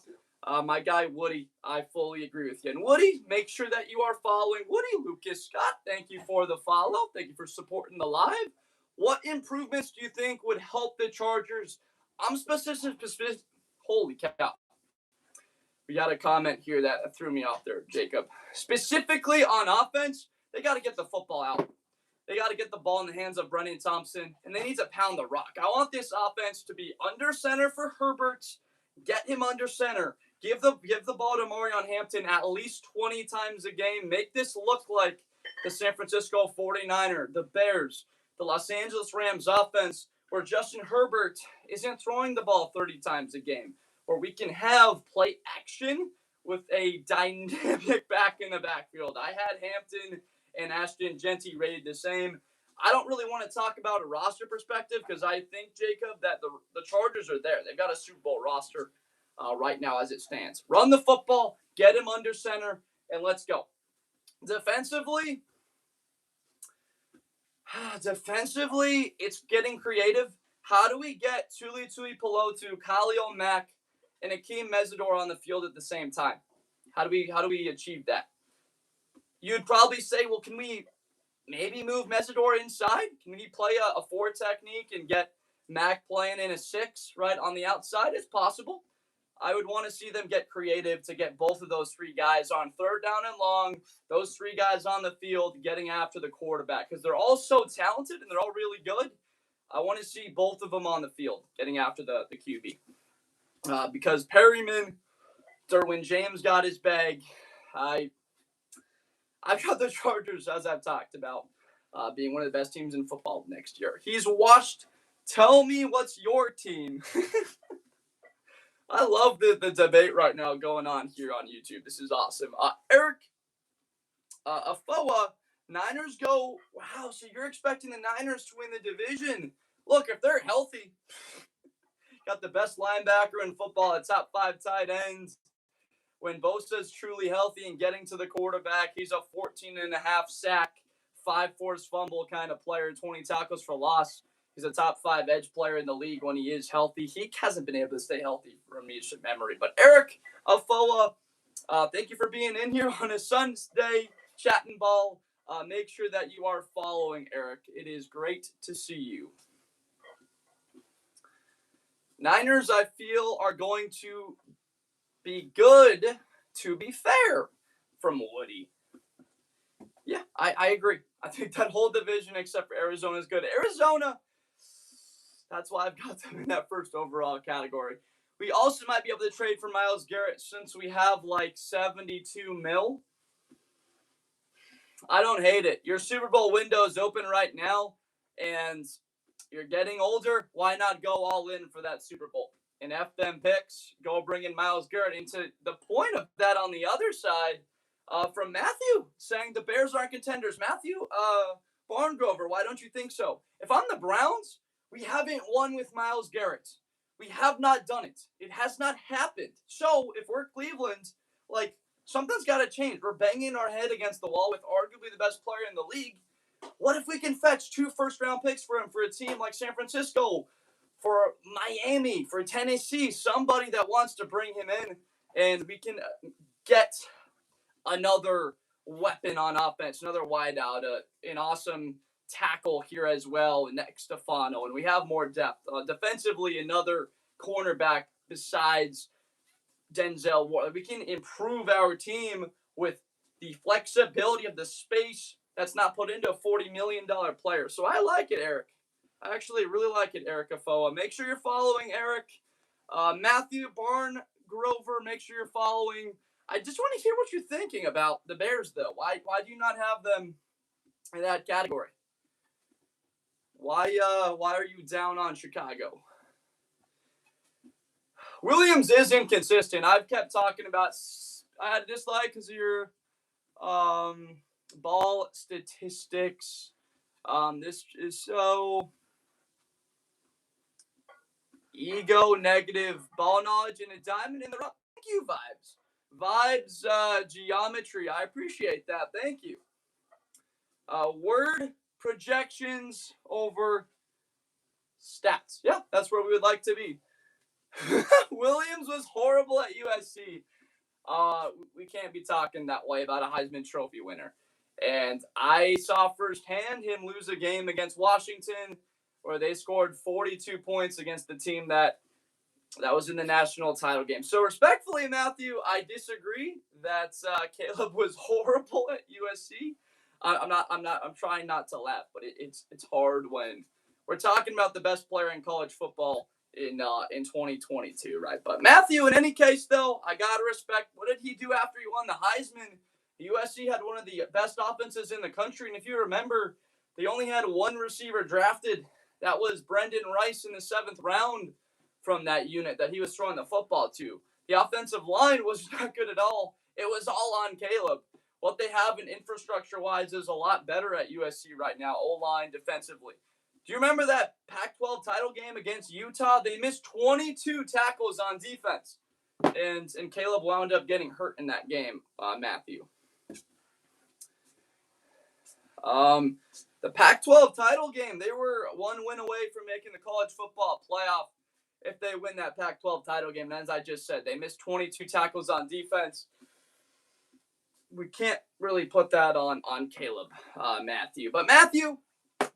My guy, Woody, I fully agree with you. And Woody, make sure that you are following Woody. Lucas Scott, thank you for the follow. Thank you for supporting the live. What improvements do you think would help the Chargers? I'm specific. Holy cow. We got a comment here that threw me off there, Jacob. Specifically on offense, they got to get the football out. They got to get the ball in the hands of Brennan Thompson, and they need to pound the rock. I want this offense to be under center for Herbert. Get him under center. Give the ball to Marion Hampton at least 20 times a game. Make this look like the San Francisco 49er, the Bears, the Los Angeles Rams offense, where Justin Herbert isn't throwing the ball 30 times a game, where we can have play action with a dynamic back in the backfield. I had Hampton and Ashton Genty rated the same. I don't really want to talk about a roster perspective because I think, Jacob, that the Chargers are there. They've got a Super Bowl roster right now as it stands. Run the football, get him under center, and let's go. Defensively, it's getting creative. How do we get Tuli Tuipulotu, Khalil Mack, and Akeem Mesidor on the field at the same time? How do we achieve that? You'd probably say, well, can we maybe move Mesidor inside? Can we play a 4 technique and get Mack playing in a 6 right on the outside? It's possible. I would want to see them get creative to get both of those 3 guys on 3rd down and long, those 3 guys on the field getting after the quarterback because they're all so talented and they're all really good. I want to see both of them on the field getting after the QB. Because Perryman, Derwin James got his bag. I've got the Chargers, as I've talked about, being one of the best teams in football next year. He's watched Tell Me What's Your Team. I love the debate right now going on here on YouTube. This is awesome. Eric Afoa, Niners go, wow, so you're expecting the Niners to win the division. Look, if they're healthy, got the best linebacker in football, a top 5 tight ends. When Bosa's truly healthy and getting to the quarterback, he's a 14.5 sack, 5 forced fumble kind of player, 20 tackles for loss. He's a top 5 edge player in the league when he is healthy. He hasn't been able to stay healthy from recent memory. But Eric Afoa, thank you for being in here on a Sunday, chatting ball. Make sure that you are following Eric. It is great to see you. Niners, I feel, are going to be good, to be fair, from Woody. Yeah, I agree. I think that whole division, except for Arizona, is good. Arizona, that's why I've got them in that first overall category. We also might be able to trade for Myles Garrett since we have like 72 mil. I don't hate it. Your Super Bowl window is open right now, and you're getting older. Why not go all in for that Super Bowl? And F them picks, go bring in Myles Garrett. Into the point of that on the other side, from Matthew, saying the Bears aren't contenders. Matthew Barngrover, why don't you think so? If I'm the Browns, we haven't won with Myles Garrett. We have not done it. It has not happened. So if we're Cleveland, like, something's got to change. We're banging our head against the wall with arguably the best player in the league. What if we can fetch 2 first-round picks for him for a team like San Francisco, for Miami, for Tennessee, somebody that wants to bring him in, and we can get another weapon on offense, another wideout, an awesome tackle here as well next to Stefano, and we have more depth. Defensively, another cornerback besides Denzel Ward. We can improve our team with the flexibility of the space that's not put into a $40 million player. So I like it, Eric. I actually really like it, Eric Afoa. Make sure you're following Eric. Matthew Barngrover, make sure you're following. I just want to hear what you're thinking about the Bears, though. Why do you not have them in that category? Why are you down on Chicago? Williams is inconsistent. I've kept talking about. I had a dislike because of your ball statistics. This is so ego negative. Ball knowledge and a diamond in the rough. Thank you, Vibes geometry. I appreciate that. Thank you. Word projections over stats. Yeah, that's where we would like to be. Williams was horrible at USC. We can't be talking that way about a Heisman Trophy winner. And I saw firsthand him lose a game against Washington where they scored 42 points against the team that was in the national title game. So respectfully, Matthew, I disagree that Caleb was horrible at USC. I'm trying not to laugh, but it's hard when we're talking about the best player in college football in 2022, right? But Matthew, in any case, though, I gotta respect. What did he do after he won the Heisman? USC had one of the best offenses in the country, and if you remember, they only had one receiver drafted. That was Brendan Rice in the 7th round from that unit that he was throwing the football to. The offensive line was not good at all. It was all on Caleb. what they have in infrastructure-wise is a lot better at USC right now, O-line, defensively. Do you remember that Pac-12 title game against Utah? They missed 22 tackles on defense, and Caleb wound up getting hurt in that game, Matthew. The Pac-12 title game, they were one win away from making the college football playoff if they win that Pac-12 title game. And as I just said, they missed 22 tackles on defense. We can't really put that on Caleb, Matthew. But Matthew,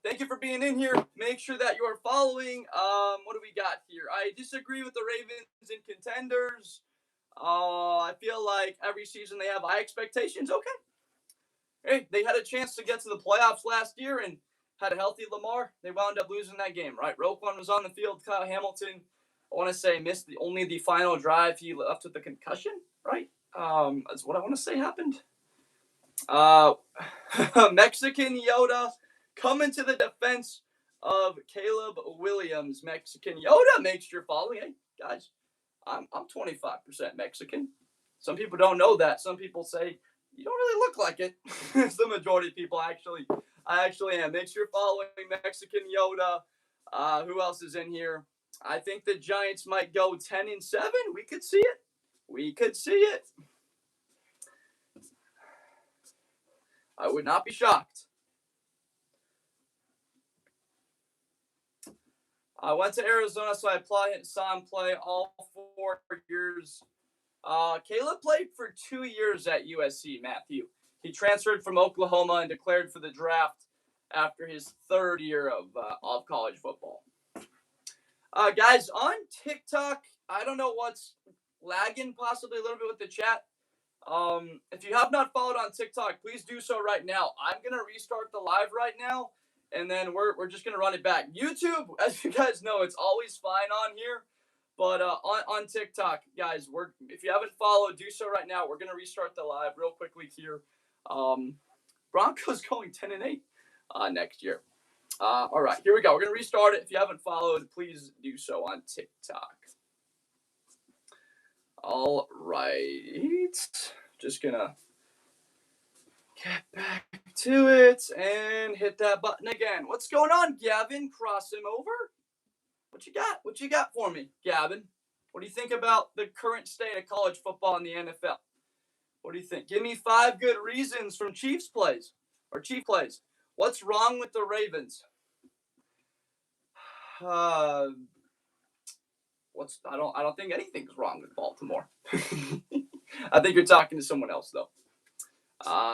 thank you for being in here. Make sure that you are following. What do we got here? I disagree with the Ravens and contenders. I feel like every season they have high expectations. Okay. Hey, they had a chance to get to the playoffs last year and had a healthy Lamar. They wound up losing that game, right? Roquan was on the field. Kyle Hamilton, I want to say, missed only the final drive. He left with a concussion, right? That's what I want to say happened. Mexican Yoda coming to the defense of Caleb Williams. Mexican Yoda, make sure you're following. Hey, guys, I'm 25% Mexican. Some people don't know that. Some people say, you don't really look like it. It's the majority of people, actually. I actually am. Make sure you're following Mexican Yoda. Who else is in here? I think the Giants might go 10-7. We could see it. We could see it. I would not be shocked. I went to Arizona, so I saw him play all 4 years. Caleb played for 2 years at USC, Matthew. He transferred from Oklahoma and declared for the draft after his 3rd year of college football. Guys, on TikTok, I don't know what's lagging possibly a little bit with the chat. If you have not followed on TikTok, please do so right now. I'm going to restart the live right now, and then we're just going to run it back. YouTube, as you guys know, it's always fine on here. But on TikTok, guys, if you haven't followed, do so right now. We're going to restart the live real quickly here. Broncos going 10-8 next year. All right, here we go. We're going to restart it. If you haven't followed, please do so on TikTok. All right. Just going to get back to it and hit that button again. What's going on, Gavin? Cross him over. What you got? What you got for me, Gavin? What do you think about the current state of college football in the NFL? What do you think? Give me 5 good reasons from Chief plays. What's wrong with the Ravens? I don't think anything's wrong with Baltimore. I think you're talking to someone else, though.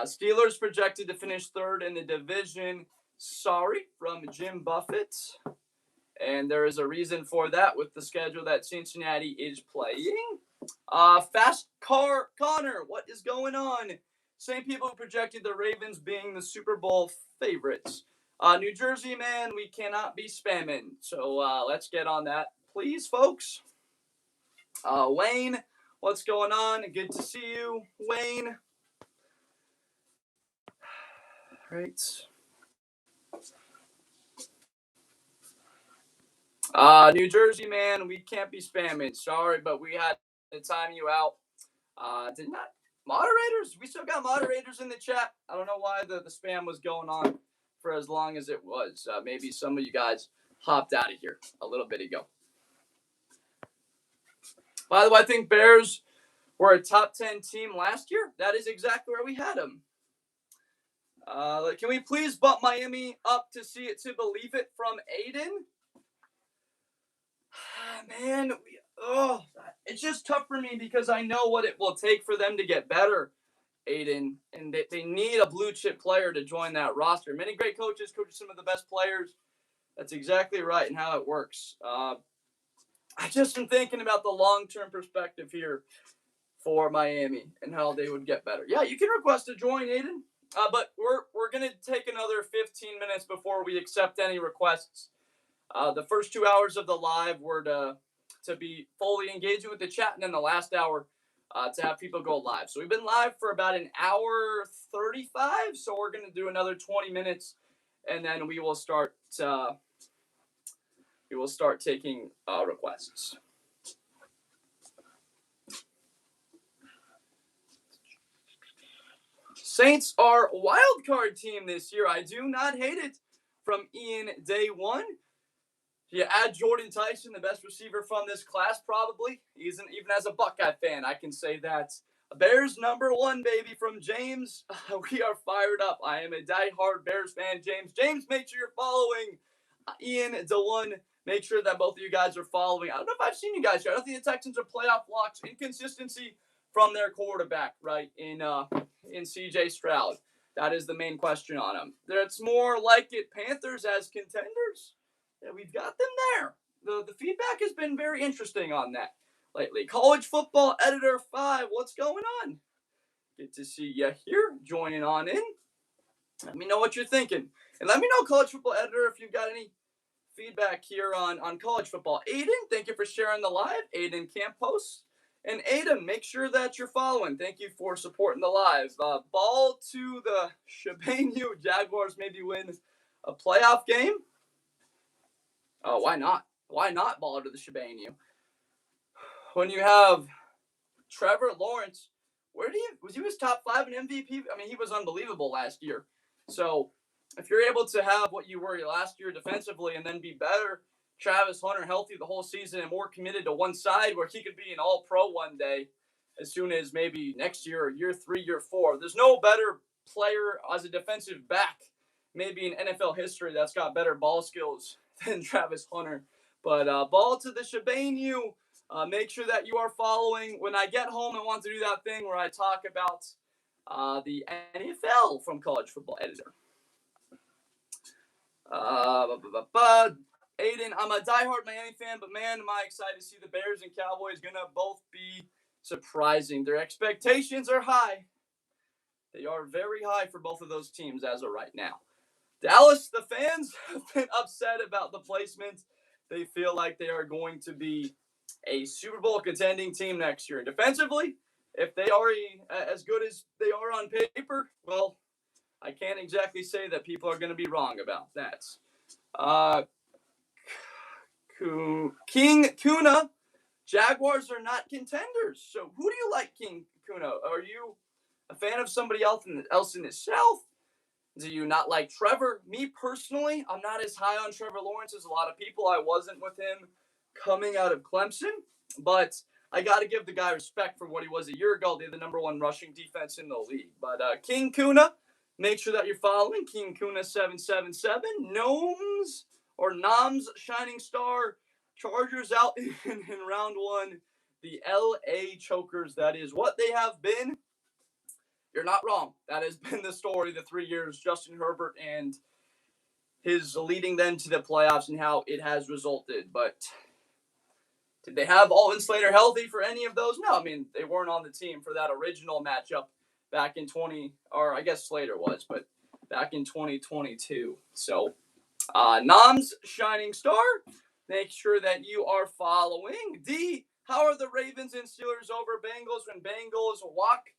Steelers projected to finish 3rd in the division. Sorry, from Jim Buffett. And there is a reason for that with the schedule that Cincinnati is playing. Fast Car Connor, what is going on? Same people who projected the Ravens being the Super Bowl favorites. New Jersey, man, we cannot be spamming. So let's get on that, please, folks. Wayne, what's going on? Good to see you, Wayne. Right. New Jersey, man, we can't be spamming. Sorry, but we had to time you out. Did not moderators? We still got moderators in the chat. I don't know why the spam was going on for as long as it was. Maybe some of you guys hopped out of here a little bit ago. By the way, I think Bears were a top 10 team last year. That is exactly where we had them. Can we please bump Miami up to see it to believe it from Aiden? Man, it's just tough for me because I know what it will take for them to get better, Aiden, and they need a blue chip player to join that roster. Many great coaches coach some of the best players. That's exactly right and how it works. I just am thinking about the long-term perspective here for Miami and how they would get better. Yeah, you can request to join, Aiden, but we're going to take another 15 minutes before we accept any requests. The first 2 hours of the live were to be fully engaging with the chat, and then the last hour to have people go live. So we've been live for about an hour 35, so we're going to do another 20 minutes, and then we will start taking requests. Saints are a wild card team this year. I do not hate it. From Ian Day One. You add Jordan Tyson, the best receiver from this class, probably. Even as a Buckeye fan, I can say that. Bears #1, baby, from James. We are fired up. I am a diehard Bears fan, James. James, make sure you're following Ian DeOne. Make sure that both of you guys are following. I don't know if I've seen you guys here. I don't think the Texans are playoff locks. Inconsistency from their quarterback, right, in C.J. Stroud. That is the main question on him. It's more like it Panthers as contenders. Yeah, we've got them there. The feedback has been very interesting on that lately. College Football Editor 5, what's going on? Good to see you here, joining on in. Let me know what you're thinking. And let me know, College Football Editor, if you've got any feedback here on college football. Aiden, thank you for sharing the live. Aiden Campos. And Aiden, make sure that you're following. Thank you for supporting the live. Ball to the Shebanu. Jaguars maybe win a playoff game. Oh, why not? Why not ball to the Shebanu? When you have Trevor Lawrence, he was top 5 in MVP? I mean, he was unbelievable last year. So if you're able to have what you were last year defensively and then be better, Travis Hunter healthy the whole season and more committed to one side where he could be an all-pro one day as soon as maybe next year or year 3, year 4. There's no better player as a defensive back maybe in NFL history that's got better ball skills than Travis Hunter. But ball to the Shebanu. Make sure that you are following. When I get home, I want to do that thing where I talk about the NFL from College Football Editor. Aiden, I'm a diehard Miami fan, but man, am I excited to see the Bears and Cowboys going to both be surprising. Their expectations are high. They are very high for both of those teams as of right now. Dallas, the fans have been upset about the placement. They feel like they are going to be a Super Bowl contending team next year. Defensively, if they are as good as they are on paper, well, I can't exactly say that people are going to be wrong about that. King Kuna, Jaguars are not contenders. So who do you like, King Kuna? Are you a fan of somebody else in the South? Do you not like Trevor? Me personally, I'm not as high on Trevor Lawrence as a lot of people. I wasn't with him coming out of Clemson, but I got to give the guy respect for what he was a year ago. They're the #1 rushing defense in the league. But King Kuna, make sure that you're following King Kuna 777. Noms Shining Star, Chargers out in round 1. The LA Chokers, that is what they have been. You're not wrong. That has been the story the 3 years, Justin Herbert and his leading them to the playoffs and how it has resulted. But did they have Alvin Slater healthy for any of those? No, I mean, they weren't on the team for that original matchup back in or I guess Slater was, but back in 2022. So, Noms Shining Star, make sure that you are following. D, how are the Ravens and Steelers over Bengals when Bengals walk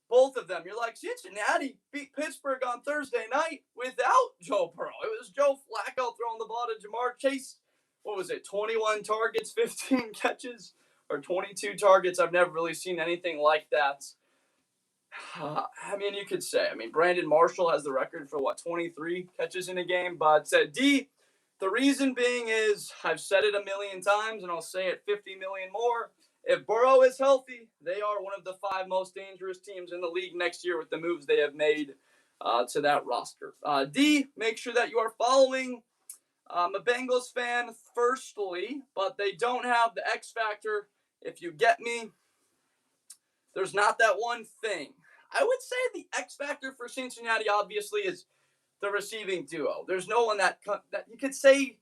both of them? You're like, Cincinnati beat Pittsburgh on Thursday night without Joe Burrow. It was Joe Flacco throwing the ball to Jamar Chase. What was it, 21 targets, 15 catches, or 22 targets? I've never really seen anything like that. I mean, you could say. I mean, Brandon Marshall has the record for, 23 catches in a game. But D, the reason being is, I've said it a million times, and I'll say it 50 million more. If Burrow is healthy, they are one of the 5 most dangerous teams in the league next year with the moves they have made to that roster. D, make sure that you are following. I'm a Bengals fan, firstly, but they don't have the X factor. If you get me, there's not that one thing. I would say the X factor for Cincinnati, obviously, is the receiving duo. There's no one that you could say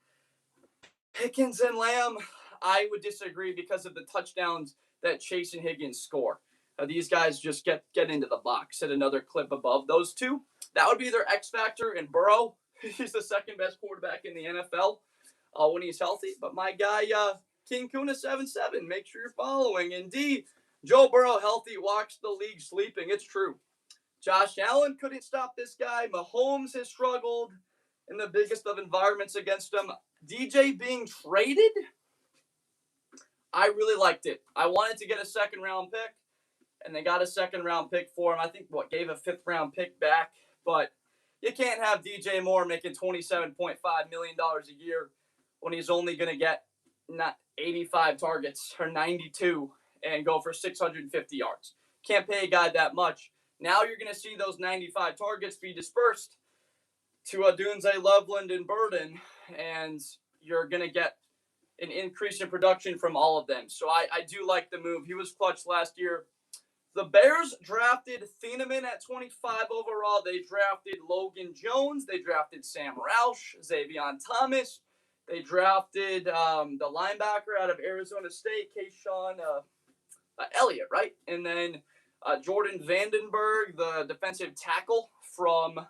Pickens and Lamb. I would disagree because of the touchdowns that Chase and Higgins score. These guys just get into the box at another clip above those two. That would be their X factor. And Burrow, he's the second best quarterback in the NFL when he's healthy. But my guy, King Kuna 77, make sure you're following. And D, Joe Burrow healthy walks the league sleeping. It's true. Josh Allen couldn't stop this guy. Mahomes has struggled in the biggest of environments against him. DJ being traded, I really liked it. I wanted to get a second-round pick, and they got a second-round pick for him. I think, gave a fifth-round pick back. But you can't have DJ Moore making $27.5 million a year when he's only going to get not 85 targets or 92 and go for 650 yards. Can't pay a guy that much. Now you're going to see those 95 targets be dispersed to Dunze, Loveland, and Burden, and you're going to get an increase in production from all of them. So I do like the move. He was clutch last year. The Bears drafted Thieneman at 25 overall. They drafted Logan Jones. They drafted Sam Roush, Xavier Thomas. They drafted the linebacker out of Arizona State, Kayshawn Elliott, right? And then Jordan Vandenberg, the defensive tackle from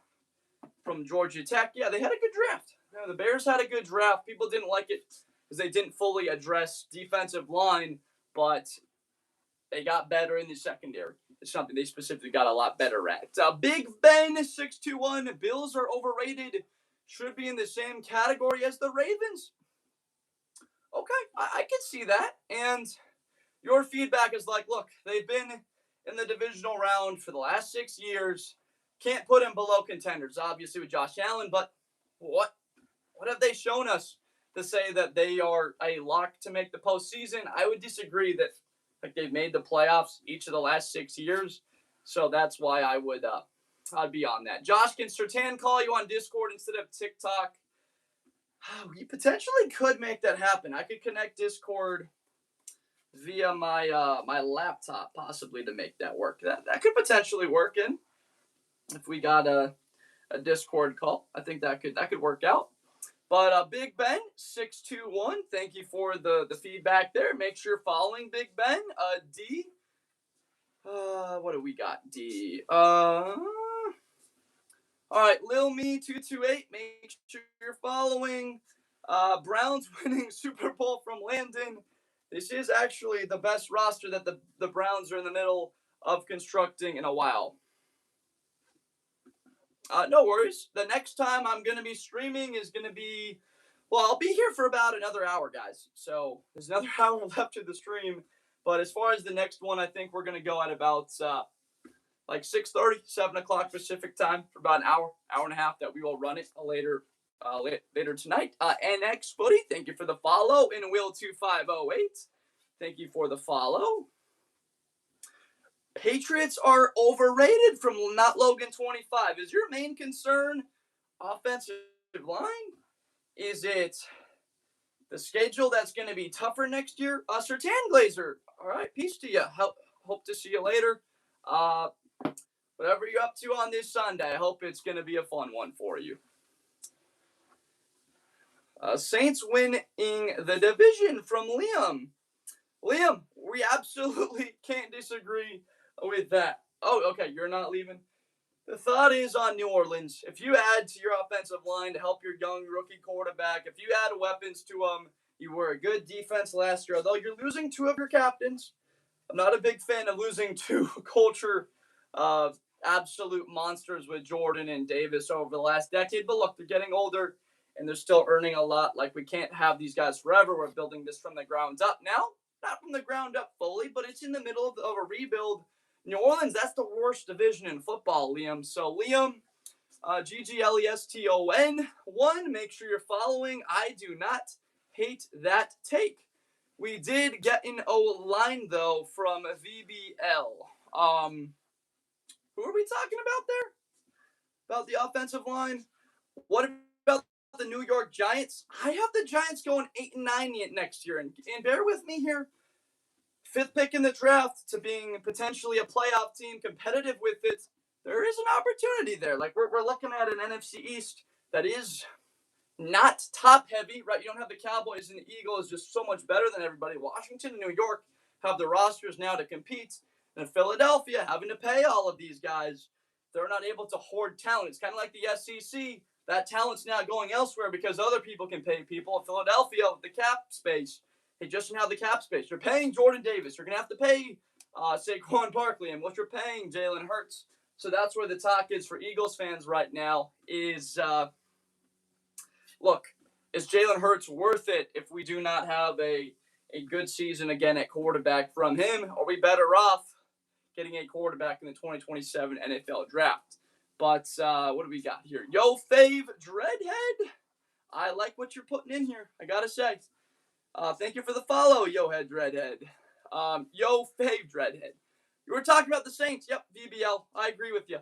Georgia Tech. Yeah, they had a good draft. The Bears had a good draft. People didn't like it because they didn't fully address defensive line, but they got better in the secondary. It's something they specifically got a lot better at. Big Ben, 621. Bills are overrated. Should be in the same category as the Ravens. Okay, I can see that. And your feedback is like, look, they've been in the divisional round for the last 6 years. Can't put them below contenders, obviously, with Josh Allen. But what have they shown us to say that they are a lock to make the postseason? I would disagree that they've made the playoffs each of the last 6 years. So that's why I'd be on that. Josh, can Sertan call you on Discord instead of TikTok? We potentially could make that happen. I could connect Discord via my laptop, possibly, to make that work. That could potentially work in if we got a Discord call. I think that could work out. But Big Ben, 621, thank you for the feedback there. Make sure you're following Big Ben. D, what do we got? D, all right, Lil Me 228, make sure you're following. Browns winning Super Bowl from Landon. This is actually the best roster that the Browns are in the middle of constructing in a while. No worries. The next time I'm going to be streaming is going to be, I'll be here for about another hour, guys. So there's another hour left of the stream. But as far as the next one, I think we're going to go at about 6:30, 7 o'clock Pacific time for about an hour and a half that we will run it later tonight. NX Footy, thank you for the follow. In Will 2508, thank you for the follow. Patriots are overrated from Not Logan 25. Is your main concern offensive line? Is it the schedule that's going to be tougher next year? Sertan Glazer, all right, peace to you. Hope to see you later. Whatever you're up to on this Sunday, I hope it's going to be a fun one for you. Saints winning the division from Liam. Liam, we absolutely can't disagree with that. Oh, okay, you're not leaving. The thought is on New Orleans. If you add to your offensive line to help your young rookie quarterback, if you add weapons to them, you were a good defense last year. Although you're losing two of your captains, I'm not a big fan of losing two culture absolute monsters with Jordan and Davis over the last decade. But look, they're getting older, and they're still earning a lot. Like, we can't have these guys forever. We're building this from the ground up now. Not from the ground up fully, but it's in the middle of a rebuild. New Orleans, that's the worst division in football, Liam. So, Liam, GGLESTON1, make sure you're following. I do not hate that take. We did get an O-line, though, from VBL. Who are we talking about there? About the offensive line? What about the New York Giants? I have the Giants going 8-9 next year. And bear with me here. 5th pick in the draft to being potentially a playoff team, competitive with it. There is an opportunity there. Like, we're looking at an NFC East that is not top heavy, right? You don't have the Cowboys and the Eagles, just so much better than everybody. Washington and New York have the rosters now to compete. And Philadelphia having to pay all of these guys. They're not able to hoard talent. It's kind of like the SEC. That talent's now going elsewhere because other people can pay people. In Philadelphia, with the cap space, they just don't have the cap space. You're paying Jordan Davis. You're going to have to pay Saquon Barkley. And what you're paying Jalen Hurts. So that's where the talk is for Eagles fans right now is, look, is Jalen Hurts worth it if we do not have a good season again at quarterback from him? Are we better off getting a quarterback in the 2027 NFL draft. But what do we got here? Yo, Fave Dreadhead. I like what you're putting in here, I gotta say. Thank you for the follow, Yo Head Dreadhead. Yo Fave Dreadhead. You were talking about the Saints. Yep, VBL. I agree with you.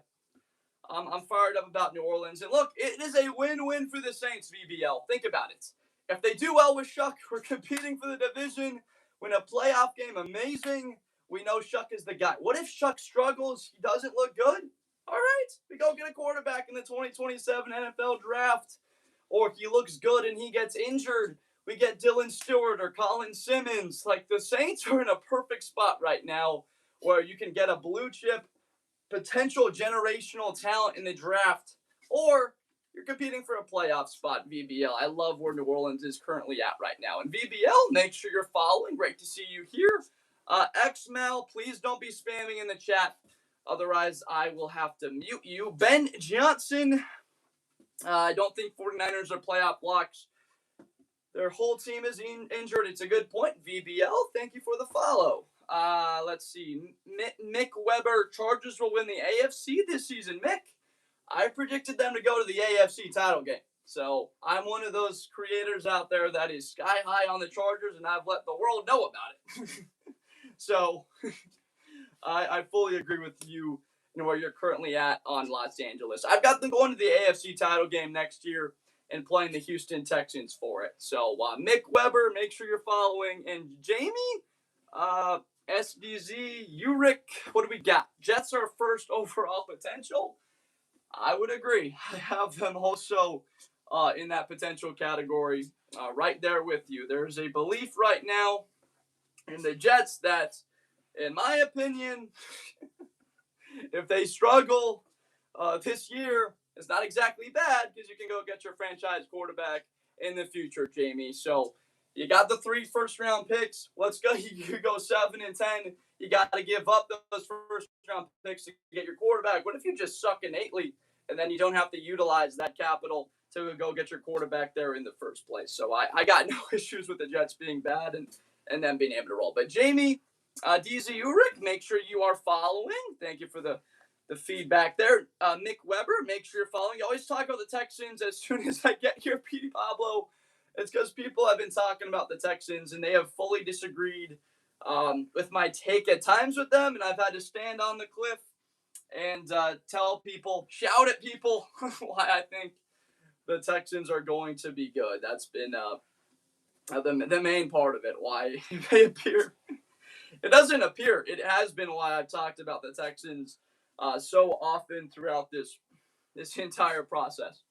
I'm fired up about New Orleans. And look, it is a win-win for the Saints, VBL. Think about it. If they do well with Shuck, we're competing for the division. Win a playoff game, amazing. We know Shuck is the guy. What if Shuck struggles? He doesn't look good? All right, we go get a quarterback in the 2027 NFL draft. Or if he looks good and he gets injured, we get Dylan Stewart or Colin Simmons. Like, the Saints are in a perfect spot right now where you can get a blue chip potential generational talent in the draft, or you're competing for a playoff spot, VBL. I love where New Orleans is currently at right now. And VBL, make sure you're following. Great to see you here. XML, please don't be spamming in the chat. Otherwise, I will have to mute you. Ben Johnson, I don't think 49ers are playoff blocks. Their whole team is injured. It's a good point. VBL, thank you for the follow. Let's see. Mick Weber, Chargers will win the AFC this season. Mick, I predicted them to go to the AFC title game. So I'm one of those creators out there that is sky high on the Chargers, and I've let the world know about it. So I fully agree with you and where you're currently at on Los Angeles. I've got them going to the AFC title game next year and playing the Houston Texans for it. So Mick Weber, make sure you're following. And Jamie, SDZ, Uric, what do we got? Jets are first overall potential. I would agree. I have them also in that potential category right there with you. There's a belief right now in the Jets that, in my opinion, if they struggle this year, it's not exactly bad because you can go get your franchise quarterback in the future, Jamie. So you got the 3 first-round picks. Let's go. You go 7 and 10. You got to give up those first-round picks to get your quarterback. What if you just suck innately and then you don't have to utilize that capital to go get your quarterback there in the first place? So I got no issues with the Jets being bad and them being able to roll. But Jamie, DZ Uric, make sure you are following. Thank you for the feedback there. Mick Weber, make sure you're following. You always talk about the Texans as soon as I get here, Petey Pablo. It's because people have been talking about the Texans, and they have fully disagreed with my take at times with them, and I've had to stand on the cliff and tell people, shout at people why I think the Texans are going to be good. That's been the main part of it, why they appear. It doesn't appear. It has been why I've talked about the Texans so often throughout this entire process.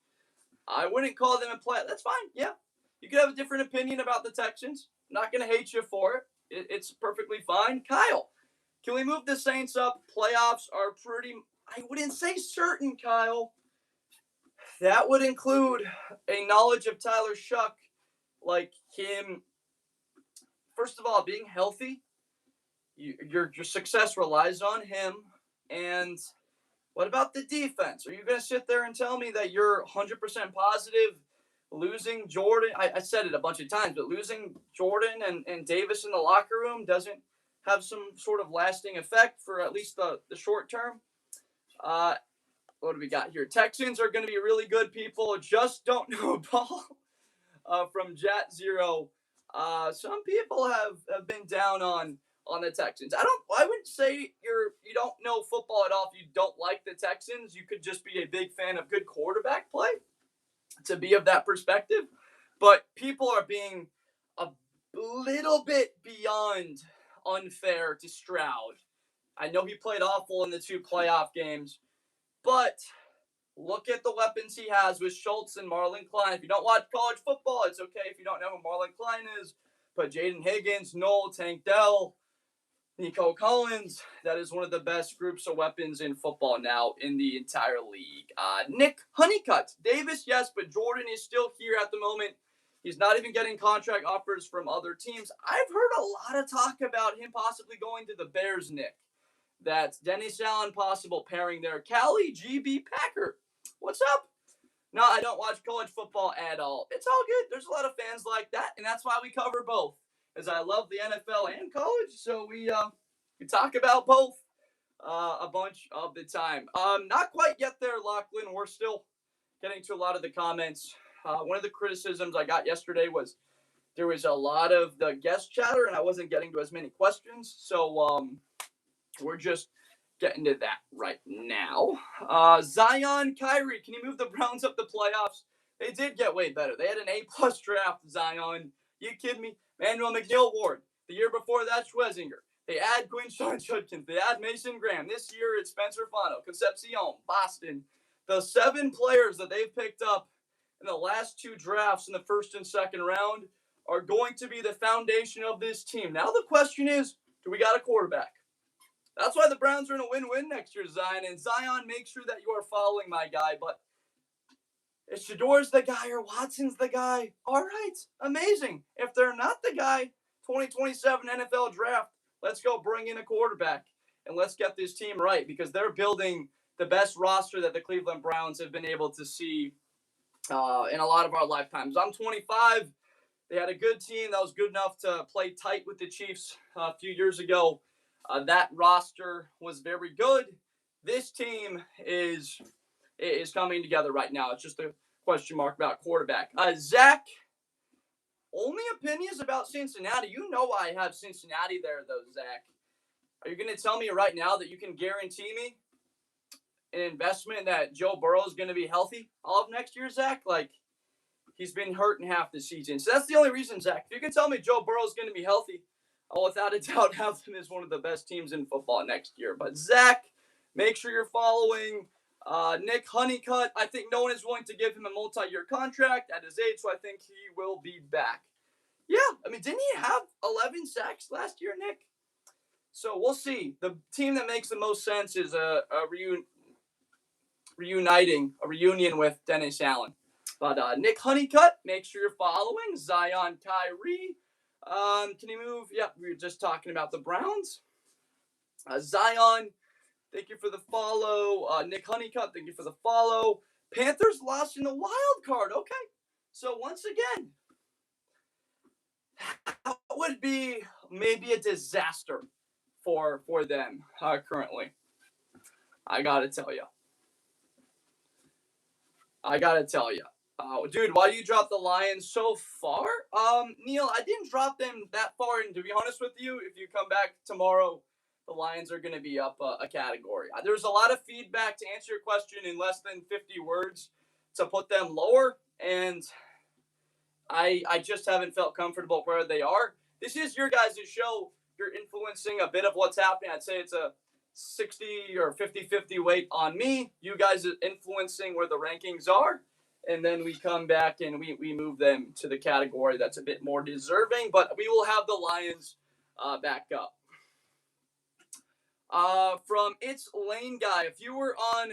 I wouldn't call them a play. That's fine. Yeah. You could have a different opinion about the Texans. I'm not going to hate you for it. It's perfectly fine. Kyle, can we move the Saints up? Playoffs are pretty, I wouldn't say certain, Kyle. That would include a knowledge of Tyler Shuck, like him, first of all, being healthy. Your success relies on him. And what about the defense? Are you going to sit there and tell me that you're 100% positive losing Jordan? I said it a bunch of times, but losing Jordan and Davis in the locker room doesn't have some sort of lasting effect for at least the short term? What do we got here? Texans are going to be really good people. Just don't know ball. From Jat Zero. Some people have been down on the Texans. I wouldn't say you don't know football at all if you don't like the Texans. You could just be a big fan of good quarterback play to be of that perspective. But people are being a little bit beyond unfair to Stroud. I know he played awful in the 2 playoff games, but look at the weapons he has with Schultz and Marlon Klein. If you don't watch college football, it's okay if you don't know who Marlon Klein is. But Jaden Higgins, Noel, Tank Dell, Nico Collins, that is one of the best groups of weapons in football now in the entire league. Nick Honeycutt. Davis, yes, but Jordan is still here at the moment. He's not even getting contract offers from other teams. I've heard a lot of talk about him possibly going to the Bears, Nick. That's Dennis Allen possible pairing there. Callie GB Packer. What's up? No, I don't watch college football at all. It's all good. There's a lot of fans like that, and that's why we cover both. As I love the NFL and college, so we talk about both. a bunch of the time. Not quite yet there, Lachlan. We're still getting to a lot of the comments. One of the criticisms I got yesterday was there was a lot of the guest chatter, and I wasn't getting to as many questions. So we're just getting to that right now. Zion, Kyrie, can you move the Browns up the playoffs? They did get way better. They had an A+ draft, Zion. You kidding me? Manuel McNeil Ward. The year before that, Schwezinger. They add Quinshon Judkins. They add Mason Graham. This year, it's Spencer Fano, Concepcion, Boston. The 7 players that they've picked up in the last 2 drafts in the first and second round are going to be the foundation of this team. Now the question is, do we got a quarterback? That's why the Browns are in a win-win next year, Zion. And Zion, make sure that you are following my guy. But if Shador's the guy or Watson's the guy, all right, amazing. If they're not the guy, 2027 NFL draft, let's go bring in a quarterback and let's get this team right because they're building the best roster that the Cleveland Browns have been able to see in a lot of our lifetimes. I'm 25. They had a good team that was good enough to play tight with the Chiefs a few years ago. That roster was very good. This team is coming together right now. It's just a question mark about quarterback. Zach, only opinions about Cincinnati. You know I have Cincinnati there, though, Zach. Are you going to tell me right now that you can guarantee me an investment that Joe Burrow is going to be healthy all of next year, Zach? Like, he's been hurt in half the season. So that's the only reason, Zach. If you can tell me Joe Burrow is going to be healthy, I'll without a doubt have them as one of the best teams in football next year. But Zach, make sure you're following Nick Honeycutt. I think no one is willing to give him a multi-year contract at his age, so I think he will be back. Yeah, I mean, didn't he have 11 sacks last year, Nick? So we'll see. The team that makes the most sense is a reunion with Dennis Allen. But Nick Honeycutt, make sure you're following. Zion, Kyrie. Can you move? Yeah, we were just talking about the Browns. Zion, thank you for the follow. Nick Honeycutt, thank you for the follow. Panthers lost in the wild card. Okay. So once again, that would be maybe a disaster for them currently. I gotta tell you. Dude, why do you drop the Lions so far? Neil, I didn't drop them that far. And to be honest with you, if you come back tomorrow, the Lions are going to be up a category. There's a lot of feedback to answer your question in less than 50 words to put them lower. And I just haven't felt comfortable where they are. This is your guys' show. You're influencing a bit of what's happening. I'd say it's a 60 or 50-50 weight on me. You guys are influencing where the rankings are. And then we come back and we move them to the category that's a bit more deserving. But we will have the Lions back up. From It's Lane Guy, if you were on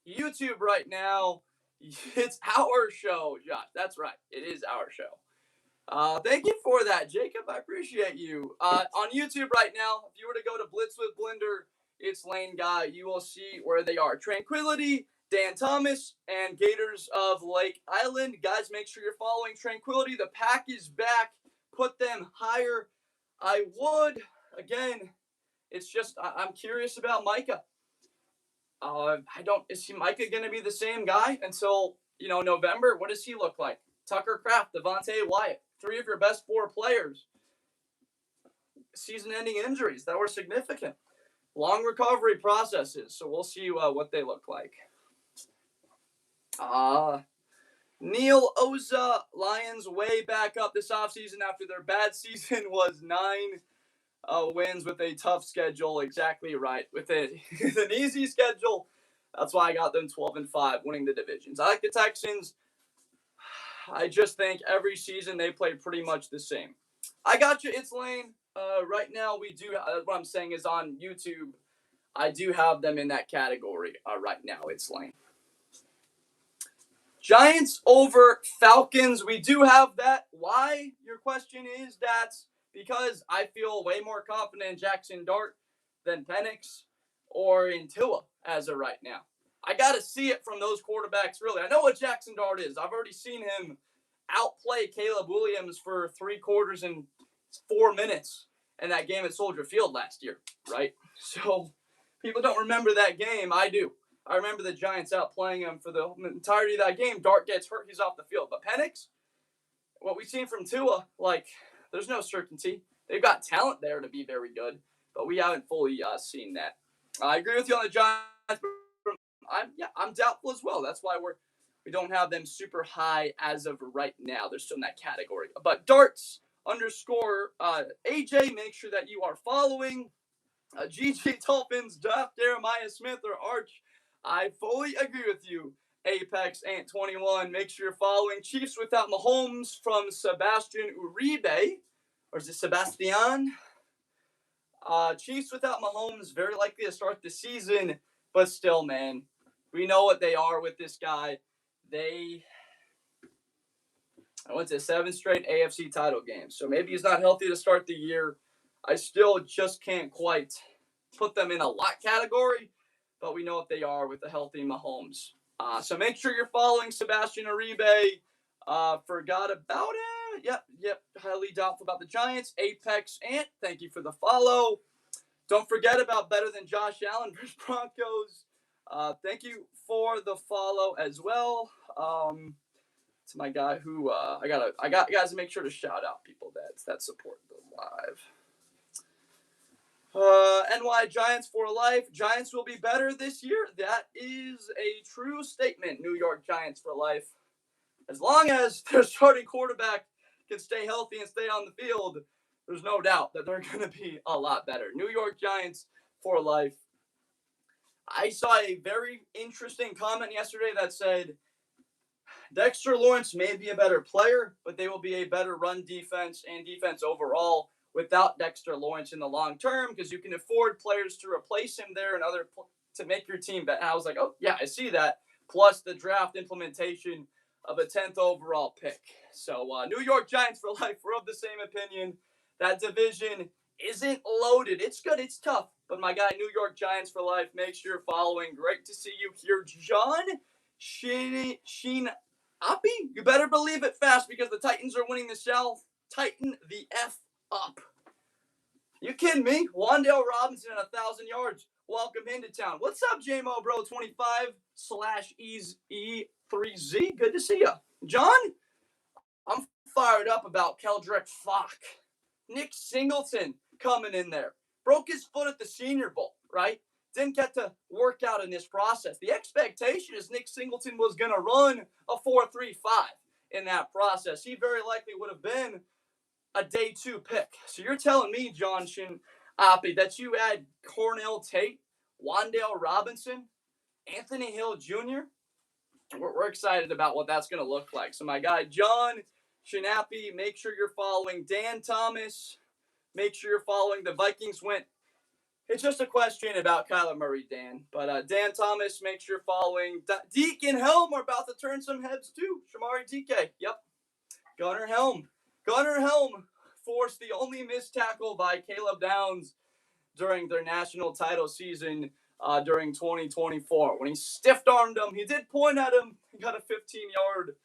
YouTube right now, it's our show, Josh. That's right. It is our show. Thank you for that, Jacob. I appreciate you. On YouTube right now, if you were to go to Blitz with Blender, It's Lane Guy, you will see where they are. Tranquility, Dan Thomas, and Gators of Lake Island. Guys, make sure you're following Tranquility. The pack is back. Put them higher. I would. Again, it's just I'm curious about Micah. Is Micah going to be the same guy until, November? What does he look like? Tucker Kraft, Devontae Wyatt, 3 of your best 4 players. Season-ending injuries that were significant. Long recovery processes, so we'll see what they look like. Neil Oza, Lions way back up this offseason after their bad season was 9 wins with a tough schedule. Exactly right. With an easy schedule, that's why I got them 12-5, winning the divisions. I like the Texans. I just think every season they play pretty much the same. I got you. It's Lane. Right now we do. What I'm saying is on YouTube, I do have them in that category right now. It's Lane. Giants over Falcons. We do have that. Why? Your question is that's because I feel way more confident in Jackson Dart than Penix or in Tua as of right now. I got to see it from those quarterbacks, really. I know what Jackson Dart is. I've already seen him outplay Caleb Williams for 3 quarters and 4 minutes in that game at Soldier Field last year, right? So People don't remember that game. I do. I remember the Giants outplaying them for the entirety of that game. Dart gets hurt. He's off the field. But Penix, what we've seen from Tua, there's no certainty. They've got talent there to be very good, but we haven't fully seen that. I agree with you on the Giants. I'm doubtful as well. That's why we don't have them super high as of right now. They're still in that category. But Darts underscore AJ, make sure that you are following. GG Dolphins, draft Jeremiah Smith or Arch. I fully agree with you. Apex Ant 21. Make sure you're following Chiefs Without Mahomes from Sebastian Uribe. Or is it Sebastian? Chiefs Without Mahomes, very likely to start the season. But still, man, we know what they are with this guy. I went to 7 straight AFC title games. So maybe he's not healthy to start the year. I still just can't quite put them in a lot category, but we know what they are with the healthy Mahomes. So make sure you're following Sebastian Uribe. Forgot about it. Yep. Highly doubtful about the Giants. Apex Ant, thank you for the follow. Don't forget about Better Than Josh Allen versus Broncos. Thank you for the follow as well. To my guy who I got guys to make sure to shout out people that support the live. NY Giants for life. Giants will be better this year. That is a true statement. New York Giants for life. As long as their starting quarterback can stay healthy and stay on the field, there's no doubt that they're going to be a lot better. New York Giants for life. I saw a very interesting comment yesterday that said Dexter Lawrence may be a better player, but they will be a better run defense and defense overall without Dexter Lawrence in the long term, because you can afford players to replace him there and to make your team better. And I was like, oh, yeah, I see that. Plus the draft implementation of a 10th overall pick. So New York Giants for life. We're of the same opinion. That division isn't loaded. It's good. It's tough. But my guy, New York Giants for life. Make sure you're following. Great to see you here, John Sheen. You better believe it fast, because the Titans are winning the South. Tighten the F up. You kidding me? Wan'Dale Robinson at 1,000 yards. Welcome into town. What's up, JMO Bro 25/E3Z? Good to see you. John, I'm fired up about Keldrick Falk. Nick Singleton coming in there. Broke his foot at the Senior Bowl, right? Didn't get to work out in this process. The expectation is Nick Singleton was going to run a 4.35 in that process. He very likely would have been a day 2 pick. So you're telling me, John Shin-Api, that you add Cornell Tate, Wan'Dale Robinson, Anthony Hill Jr.? We're excited about what that's going to look like. So my guy, John Shin-Api, make sure you're following Dan Thomas. Make sure you're following the Vikings went. It's just a question about Kyler Murray, Dan. But Dan Thomas, make sure you're following. Deacon Helm are about to turn some heads too. Shamari DK. Yep. Gunnar Helm forced the only missed tackle by Caleb Downs during their national title season during 2024. When he stiff-armed him, he did point at him. He got a 15-yard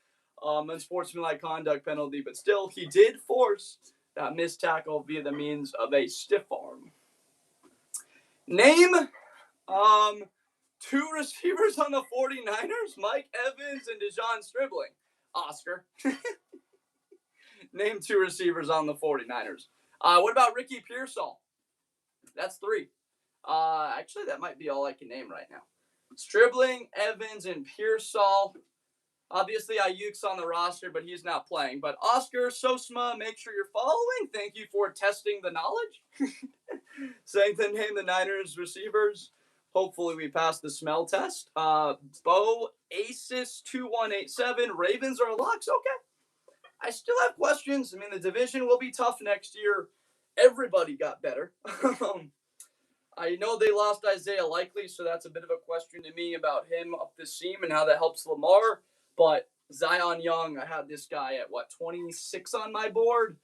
unsportsmanlike conduct penalty, but still, he did force that missed tackle via the means of a stiff arm. Name 2 receivers on the 49ers, Mike Evans and Dejon Stribling. Oscar. Name 2 receivers on the 49ers. What about Ricky Pearsall? That's 3. Actually, that might be all I can name right now. Stribling, Evans, and Pearsall. Obviously, Ayuk's on the roster, but he's not playing. But Oscar Sosma, make sure you're following. Thank you for testing the knowledge. Saying to name the Niners receivers. Hopefully, we pass the smell test. Bo Asis 2187. Ravens are locks. Okay. I still have questions. I mean, the division will be tough next year. Everybody got better. I know they lost Isaiah Likely, so that's a bit of a question to me about him up the seam and how that helps Lamar. But Zion Young, I had this guy at, 26 on my board.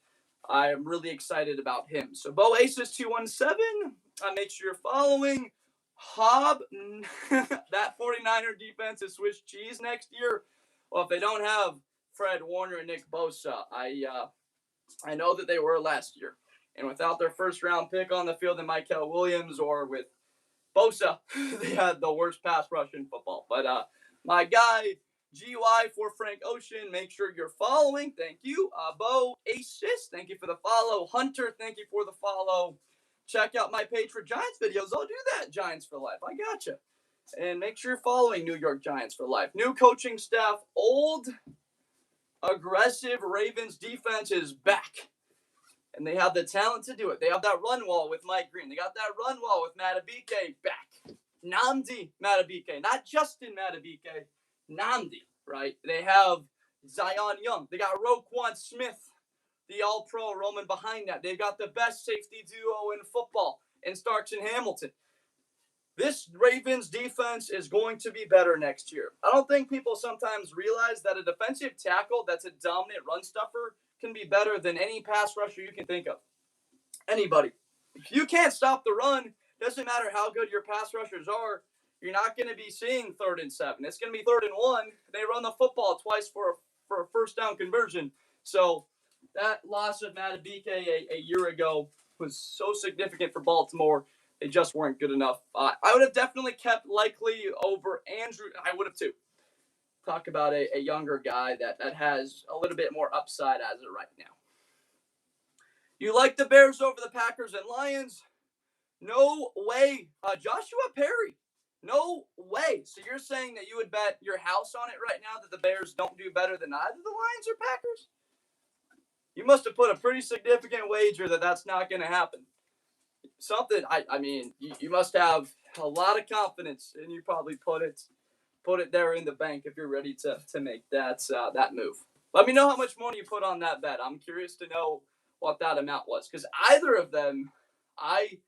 I am really excited about him. So, Bo Aces 217. Make sure you're following. Hobb, that 49er defense is Swiss cheese next year. Well, if they don't have Fred Warner and Nick Bosa, I know that they were last year. And without their first-round pick on the field and Michael Williams, or with Bosa, they had the worst pass rush in football. But my guy, GY for Frank Ocean, make sure you're following. Thank you. Bo Asis, thank you for the follow. Hunter, thank you for the follow. Check out my page for Giants videos. I'll do that, Giants for Life. I gotcha. And make sure you're following New York Giants for Life. New coaching staff, old, aggressive Ravens defense is back. And they have the talent to do it. They have that run wall with Mike Green. They got that run wall with Matabike back. Nnamdi Matabike, not Justin Matabike. Nnamdi, right? They have Zion Young. They got Roquan Smith, the all-pro Roman behind that. They've got the best safety duo in football in Starks and Hamilton. This Ravens defense is going to be better next year. I don't think people sometimes realize that a defensive tackle that's a dominant run stuffer can be better than any pass rusher you can think of. Anybody. If you can't stop the run, doesn't matter how good your pass rushers are, you're not going to be seeing 3rd and 7. It's going to be 3rd and 1. They run the football twice for a first down conversion. So that loss of Matabike a year ago was so significant for Baltimore. They just weren't good enough. I would have definitely kept Likely over Andrew. I would have too. Talk about a younger guy that has a little bit more upside as of right now. You like the Bears over the Packers and Lions? No way. Joshua Perry. No way. So you're saying that you would bet your house on it right now that the Bears don't do better than either the Lions or Packers? You must have put a pretty significant wager that that's not going to happen. Something, I mean, you must have a lot of confidence, and you probably put it there in the bank if you're ready to make that move. Let me know how much money you put on that bet. I'm curious to know what that amount was, because either of them, I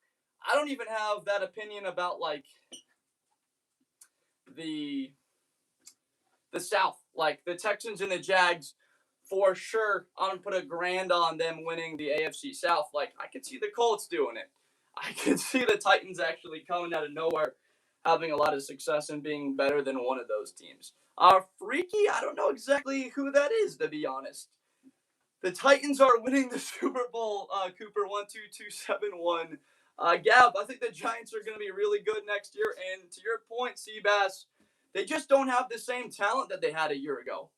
don't even have that opinion about like the South, like the Texans and the Jags. For sure, I'm gonna put $1,000 on them winning the AFC South. Like I could see the Colts doing it. I could see the Titans actually coming out of nowhere, having a lot of success and being better than one of those teams. Freaky, I don't know exactly who that is, to be honest. The Titans are winning the Super Bowl, Cooper 12271. Gab, I think the Giants are going to be really good next year. And to your point, Seabass, they just don't have the same talent that they had a year ago.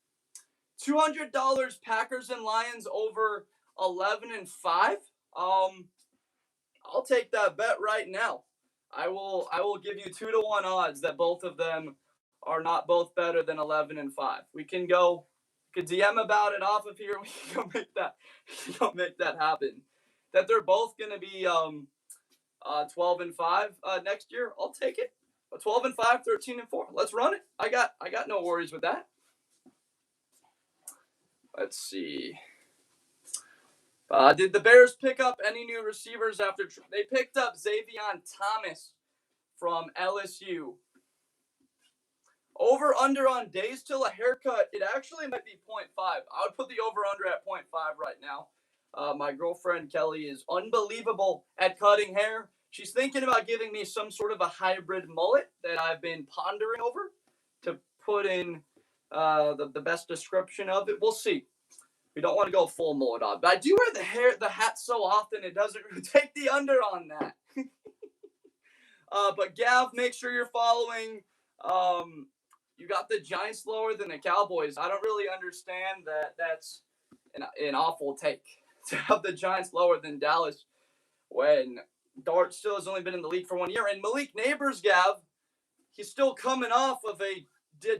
$200 Packers and Lions over 11-5. I'll take that bet right now. I will give you 2-1 odds that both of them are not both better than 11-5. We can go, we can DM about it off of here. We can go make that happen. That they're both going to be 12-5 next year. I'll take it. 12-5, 13-4. Let's run it. I got no worries with that. Let's see. Did the Bears pick up any new receivers after they picked up Xavier Thomas from LSU? Over under on days till a haircut, it actually might be 0.5. I would put the over under at 0.5 right now. My girlfriend Kelly is unbelievable at cutting hair. She's thinking about giving me some sort of a hybrid mullet that I've been pondering over to put in the best description of it. We'll see. We don't want to go full mullet on. But I do wear the hat so often it doesn't really take the under on that. But Gav, make sure you're following. You got the Giants lower than the Cowboys. I don't really understand that. That's an awful take to have the Giants lower than Dallas when Dart still has only been in the league for 1 year. And Malik Neighbors, Gav, he's still coming off of a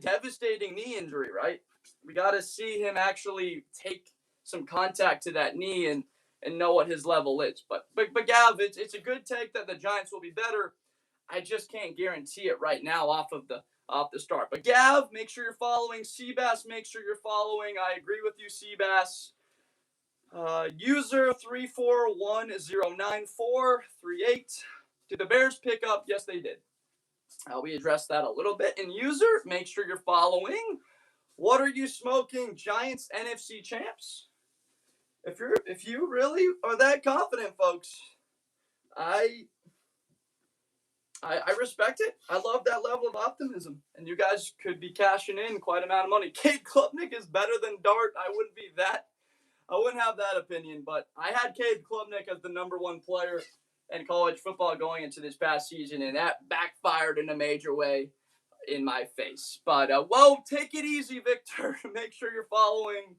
devastating knee injury, right? We got to see him actually take some contact to that knee and know what his level is. But Gav, it's a good take that the Giants will be better. I just can't guarantee it right now off the start. But Gav, make sure you're following. Seabass, make sure you're following. I agree with you, Seabass. User 341094338. Did the Bears pick up? Yes, they did. We addressed that a little bit. And user, make sure you're following. What are you smoking? Giants NFC champs? If you really are that confident, folks, I respect it. I love that level of optimism. And you guys could be cashing in quite an amount of money. Cade Klubnik is better than Dart. I wouldn't have that opinion, but I had Cade Klubnik as the number one player and college football going into this past season, and that backfired in a major way in my face. But, take it easy, Victor. Make sure you're following.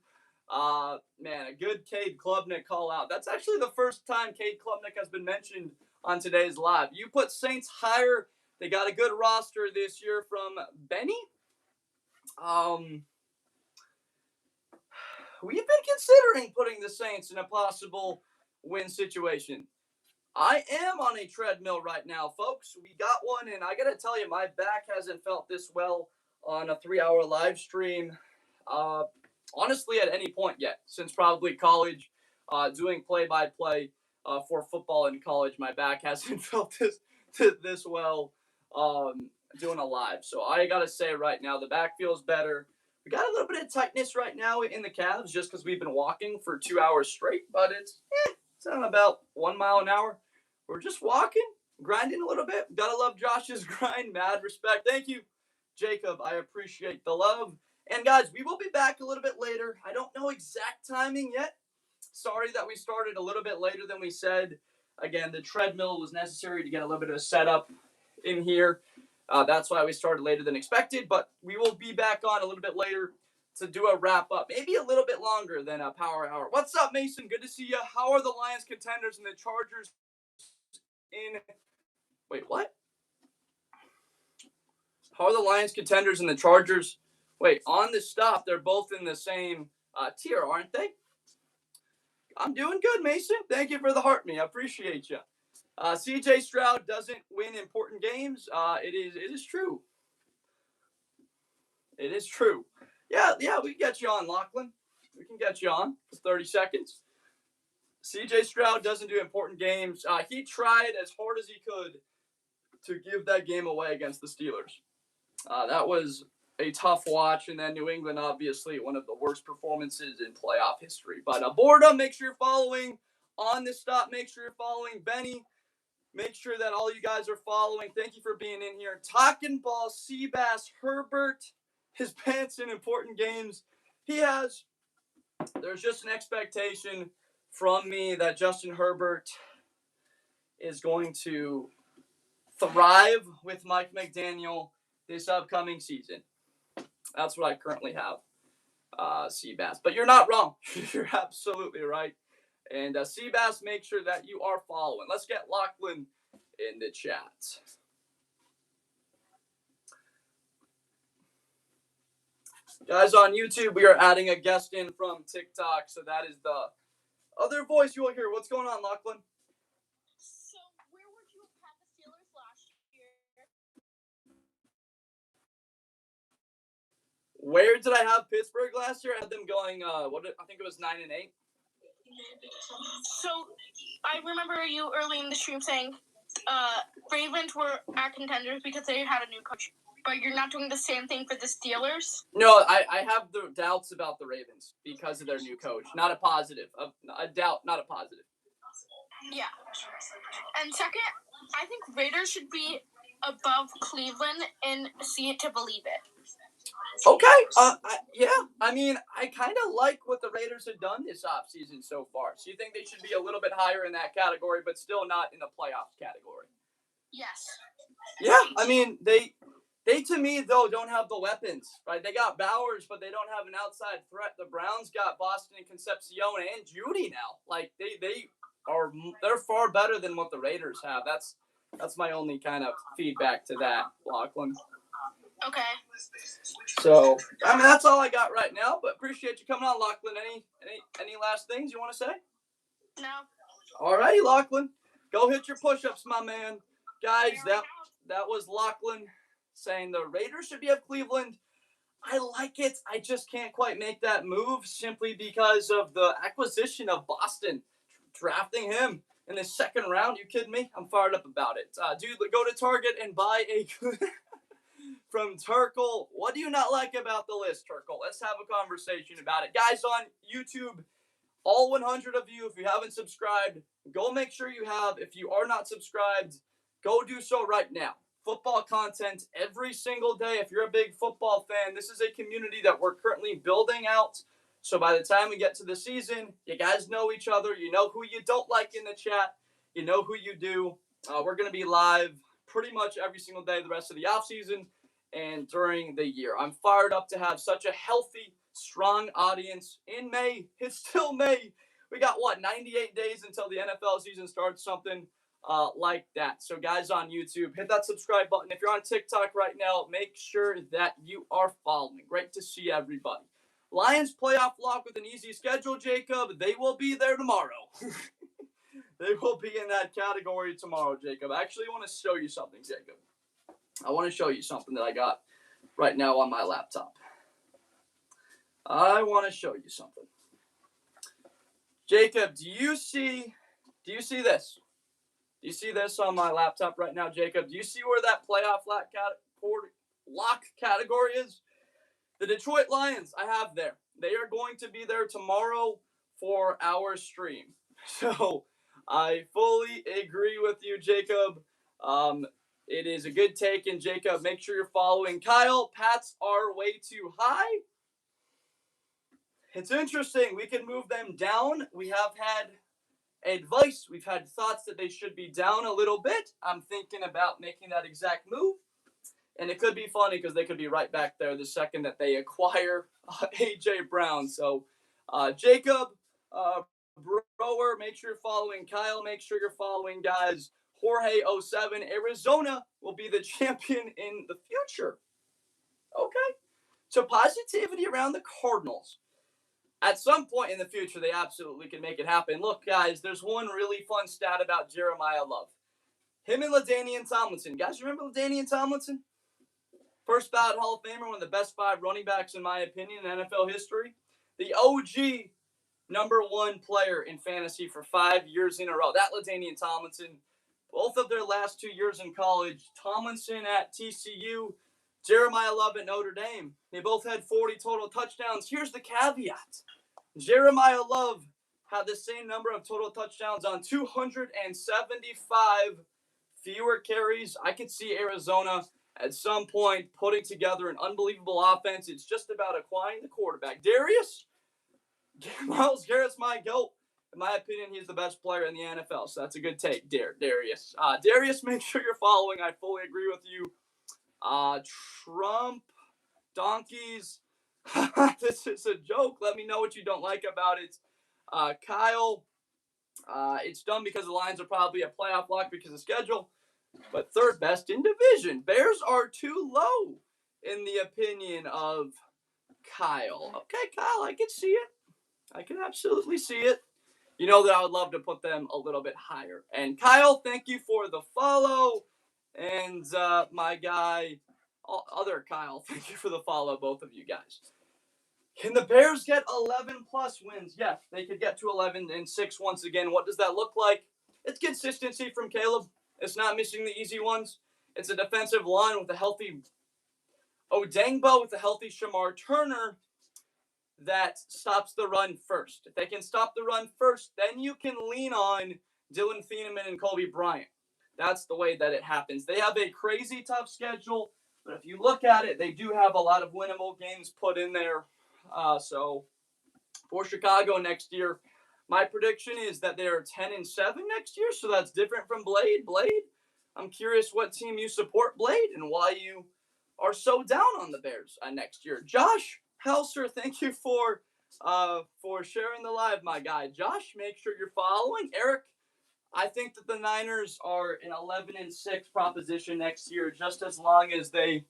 Man, a good Cade Klubnik call out. That's actually the first time Cade Klubnik has been mentioned on today's live. You put Saints higher. They got a good roster this year from Benny. We've been considering putting the Saints in a possible win situation. I am on a treadmill right now, folks. We got one, and I got to tell you, my back hasn't felt this well on a 3-hour live stream, honestly, at any point yet, since probably college, doing play-by-play for football in college. My back hasn't felt this well doing a live. So I got to say right now, the back feels better. We got a little bit of tightness right now in the calves just because we've been walking for 2 hours straight, but it's on about 1 mile an hour. We're just walking, grinding a little bit. Gotta love Josh's grind. Mad respect. Thank you, Jacob. I appreciate the love. And guys, we will be back a little bit later. I don't know exact timing yet. Sorry that we started a little bit later than we said. Again, the treadmill was necessary to get a little bit of a setup in here. That's why we started later than expected. But we will be back on a little bit later to do a wrap-up. Maybe a little bit longer than a power hour. What's up, Mason? Good to see you. How are the Lions contenders and the Chargers in... Wait, what? How are the Lions contenders and the Chargers... Wait, on the stop, they're both in the same tier, aren't they? I'm doing good, Mason. Thank you for the heart me. I appreciate you. CJ Stroud doesn't win important games. It is true. It is true. Yeah, we can get you on, Lachlan. We can get you on for 30 seconds. CJ Stroud doesn't do important games. He tried as hard as he could to give that game away against the Steelers. That was a tough watch, and then New England, obviously, one of the worst performances in playoff history. But boredom, make sure you're following. On the stop, make sure you're following Benny. Make sure that all you guys are following. Thank you for being in here. Talking ball, Seabass, Herbert, his pants in important games. He has. There's just an expectation from me that Justin Herbert is going to thrive with Mike McDaniel this upcoming season. That's what I currently have, Seabass. But you're not wrong. You're absolutely right. And Seabass, make sure that you are following. Let's get Lachlan in the chat. Guys on YouTube, we are adding a guest in from TikTok. So that is the other voice you will hear. What's going on, Lachlan? So where would you have had the Steelers last year? Where did I have Pittsburgh last year? I had them going, I think it was 9-8. So I remember you early in the stream saying Ravens were our contenders because they had a new coach. But you're not doing the same thing for the Steelers? No, I have the doubts about the Ravens because of their new coach. Not a positive. A doubt, not a positive. Yeah. And second, I think Raiders should be above Cleveland and see it to believe it. Okay. Yeah. I mean, I kind of like what the Raiders have done this offseason so far. So you think they should be a little bit higher in that category, but still not in the playoffs category? Yes. Yeah. I mean, they to me, though, don't have the weapons, right? They got Bowers, but they don't have an outside threat. The Browns got Boston and Concepcion and Judy now. Like, they're far better than what the Raiders have. That's my only kind of feedback to that, Lachlan. Okay. So, I mean, that's all I got right now, but appreciate you coming on, Lachlan. Any last things you want to say? No. All righty, Lachlan. Go hit your push-ups, my man. Guys, that was Lachlan saying the Raiders should be of Cleveland. I like it. I just can't quite make that move simply because of the acquisition of Boston. Drafting him in the second round. You kidding me? I'm fired up about it. Dude, go to Target and buy a... From Turkle. What do you not like about the list, Turkle? Let's have a conversation about it. Guys on YouTube, all 100 of you, if you haven't subscribed, go make sure you have. If you are not subscribed, go do so right now. Football content every single day. If you're a big football fan, this is a community that we're currently building out. So by the time we get to the season, you guys know each other. You know who you don't like in the chat. You know who you do. We're going to be live pretty much every single day the rest of the offseason and during the year. I'm fired up to have such a healthy, strong audience in May. It's still May. We got, 98 days until the NFL season starts, something like that. So, guys on YouTube, hit that subscribe button. If you're on TikTok right now, make sure that you are following. Great to see everybody. Lions playoff lock with an easy schedule, Jacob. They will be there tomorrow. They will be in that category tomorrow, Jacob. I actually want to show you something, Jacob. I want to show you something that I got right now on my laptop. I want to show you something. Jacob, do you see this? Do you see this on my laptop right now, Jacob? Do you see where that playoff lock category is? The Detroit Lions, I have there. They are going to be there tomorrow for our stream. So I fully agree with you, Jacob. It is a good take, and Jacob, make sure you're following Kyle. Pats are way too high. It's interesting. We can move them down. We have had advice. We've had thoughts that they should be down a little bit. I'm thinking about making that exact move. And it could be funny because they could be right back there the second that they acquire A.J. Brown. So, Jacob, Brower, make sure you're following Kyle. Make sure you're following, guys. Jorge07, Arizona will be the champion in the future. Okay. So, positivity around the Cardinals. At some point in the future, they absolutely can make it happen. Look, guys, there's one really fun stat about Jeremiah Love. Him and LaDainian Tomlinson. Guys, remember LaDainian Tomlinson? First ballot Hall of Famer, one of the best 5 running backs, in my opinion, in NFL history. The OG #1 player in fantasy for 5 years in a row. That LaDainian Tomlinson. Both of their last 2 years in college. Tomlinson at TCU, Jeremiah Love at Notre Dame. They both had 40 total touchdowns. Here's the caveat. Jeremiah Love had the same number of total touchdowns on 275 fewer carries. I could see Arizona at some point putting together an unbelievable offense. It's just about acquiring the quarterback. Myles Garrett's my GOAT. In my opinion, he's the best player in the NFL, so that's a good take, Darius. Darius, make sure you're following. I fully agree with you. Trump, donkeys. This is a joke. Let me know what you don't like about it. Kyle, it's done because the Lions are probably a playoff lock because of schedule. But third best in division. Bears are too low in the opinion of Kyle. Okay, Kyle, I can see it. I can absolutely see it. You know that I would love to put them a little bit higher. And Kyle, thank you for the follow. And my guy, other Kyle, thank you for the follow, both of you guys. Can the Bears get 11-plus wins? Yes, they could get to 11-6 once again. What does that look like? It's consistency from Caleb. It's not missing the easy ones. It's a defensive line with a healthy Odengbo, with a healthy Shamar Turner that stops the run first. If they can stop the run first, then you can lean on Dylan Thieneman and Kobe Bryant. That's the way that it happens. They have a crazy tough schedule, but if you look at it, they do have a lot of winnable games put in there. So for Chicago next year, my prediction is that they are 10-7 next year, so that's different from Blade. I'm curious what team you support, Blade, and why you are so down on the Bears next year. Josh Helser, thank you for sharing the live, my guy. Josh, make sure you're following. Eric, I think that the Niners are an 11-6 proposition next year, just as long as they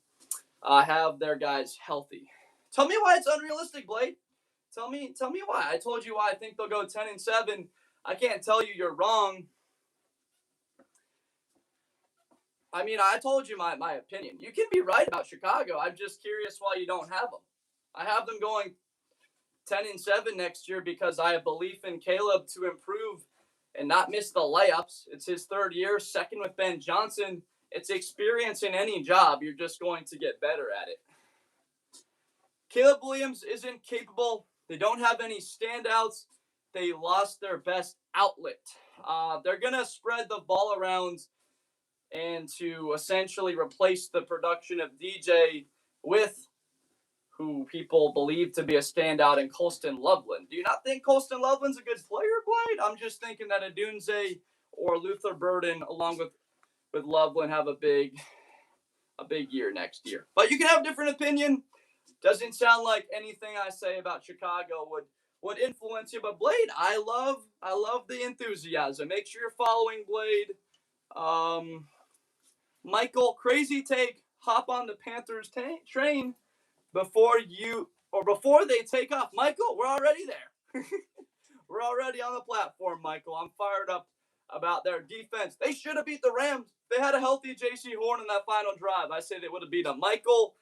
have their guys healthy. Tell me why it's unrealistic, Blade. Tell me why. I told you why I think they'll go 10-7. I can't tell you you're wrong. I mean, I told you my opinion. You can be right about Chicago. I'm just curious why you don't have them. I have them going 10-7 next year because I have belief in Caleb to improve and not miss the layups. It's his 3rd year, second with Ben Johnson. It's experience in any job. You're just going to get better at it. Caleb Williams isn't capable. They don't have any standouts. They lost their best outlet. They're going to spread the ball around and to essentially replace the production of DJ with who people believe to be a standout in Colston Loveland. Do you not think Colston Loveland's a good player, Blade? I'm just thinking that Adunze or Luther Burden along with Loveland have a big year next year. But you can have a different opinion. Doesn't sound like anything I say about Chicago would influence you. But Blade, I love the enthusiasm. Make sure you're following Blade. Michael, crazy take. Hop on the Panthers train before they take off. Michael, we're already there. We're already on the platform, Michael. I'm fired up about their defense. They should have beat the Rams. They had a healthy J.C. Horn in that final drive. I say they would have beat them. Michael,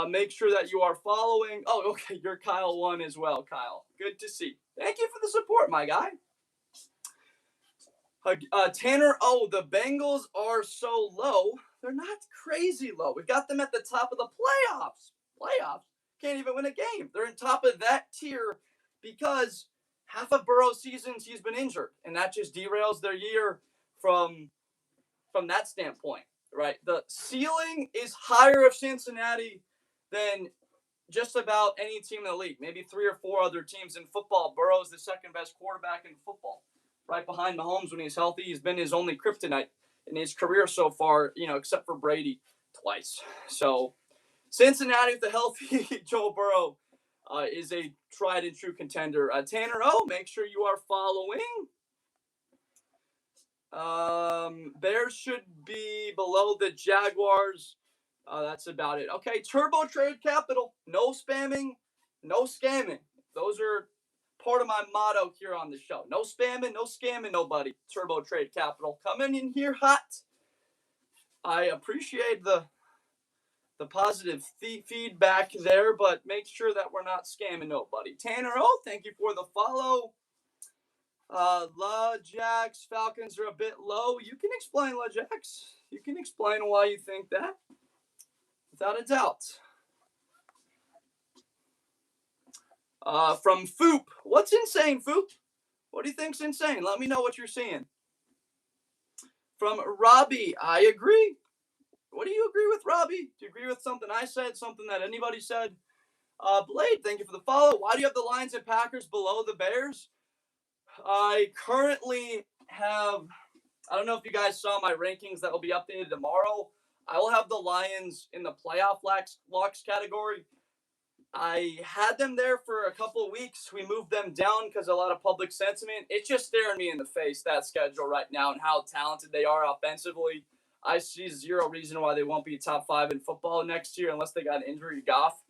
make sure that you are following. Oh, okay, you're Kyle 1 as well, Kyle. Good to see. Thank you for the support, my guy. Tanner, the Bengals are so low. They're not crazy low. We've got them at the top of the playoffs. Can't even win a game. They're in top of that tier because half of Burrow's seasons he's been injured, and that just derails their year from that standpoint, right? The ceiling is higher of Cincinnati than just about any team in the league. Maybe 3 or 4 other teams in football. Burrow's the second best quarterback in football, right behind Mahomes when he's healthy. He's been his only kryptonite in his career so far, except for Brady twice. So Cincinnati with the healthy Joe Burrow is a tried and true contender. Tanner, make sure you are following. Bears should be below the Jaguars. That's about it. Okay, Turbo Trade Capital. No spamming, no scamming. Those are part of my motto here on the show. No spamming, no scamming nobody. Turbo Trade Capital. Coming in here hot. I appreciate the positive feedback there, but make sure that we're not scamming nobody. Tanner, thank you for the follow. La Jax, Falcons are a bit low. You can explain, La Jax. You can explain why you think that. Without a doubt. From Foop. What's insane, Foop? What do you think's insane? Let me know what you're seeing. From Robbie, I agree. What do you agree with, Robbie? Do you agree with something I said, something that anybody said? Blade, thank you for the follow. Why do you have the Lions and Packers below the Bears? I currently have, I don't know if you guys saw my rankings that will be updated tomorrow. I will have the Lions in the playoff locks category. I had them there for a couple of weeks. We moved them down because a lot of public sentiment. It's just staring me in the face, that schedule right now and how talented they are offensively. I see zero reason why they won't be top 5 in football next year unless they got an injury to Goff.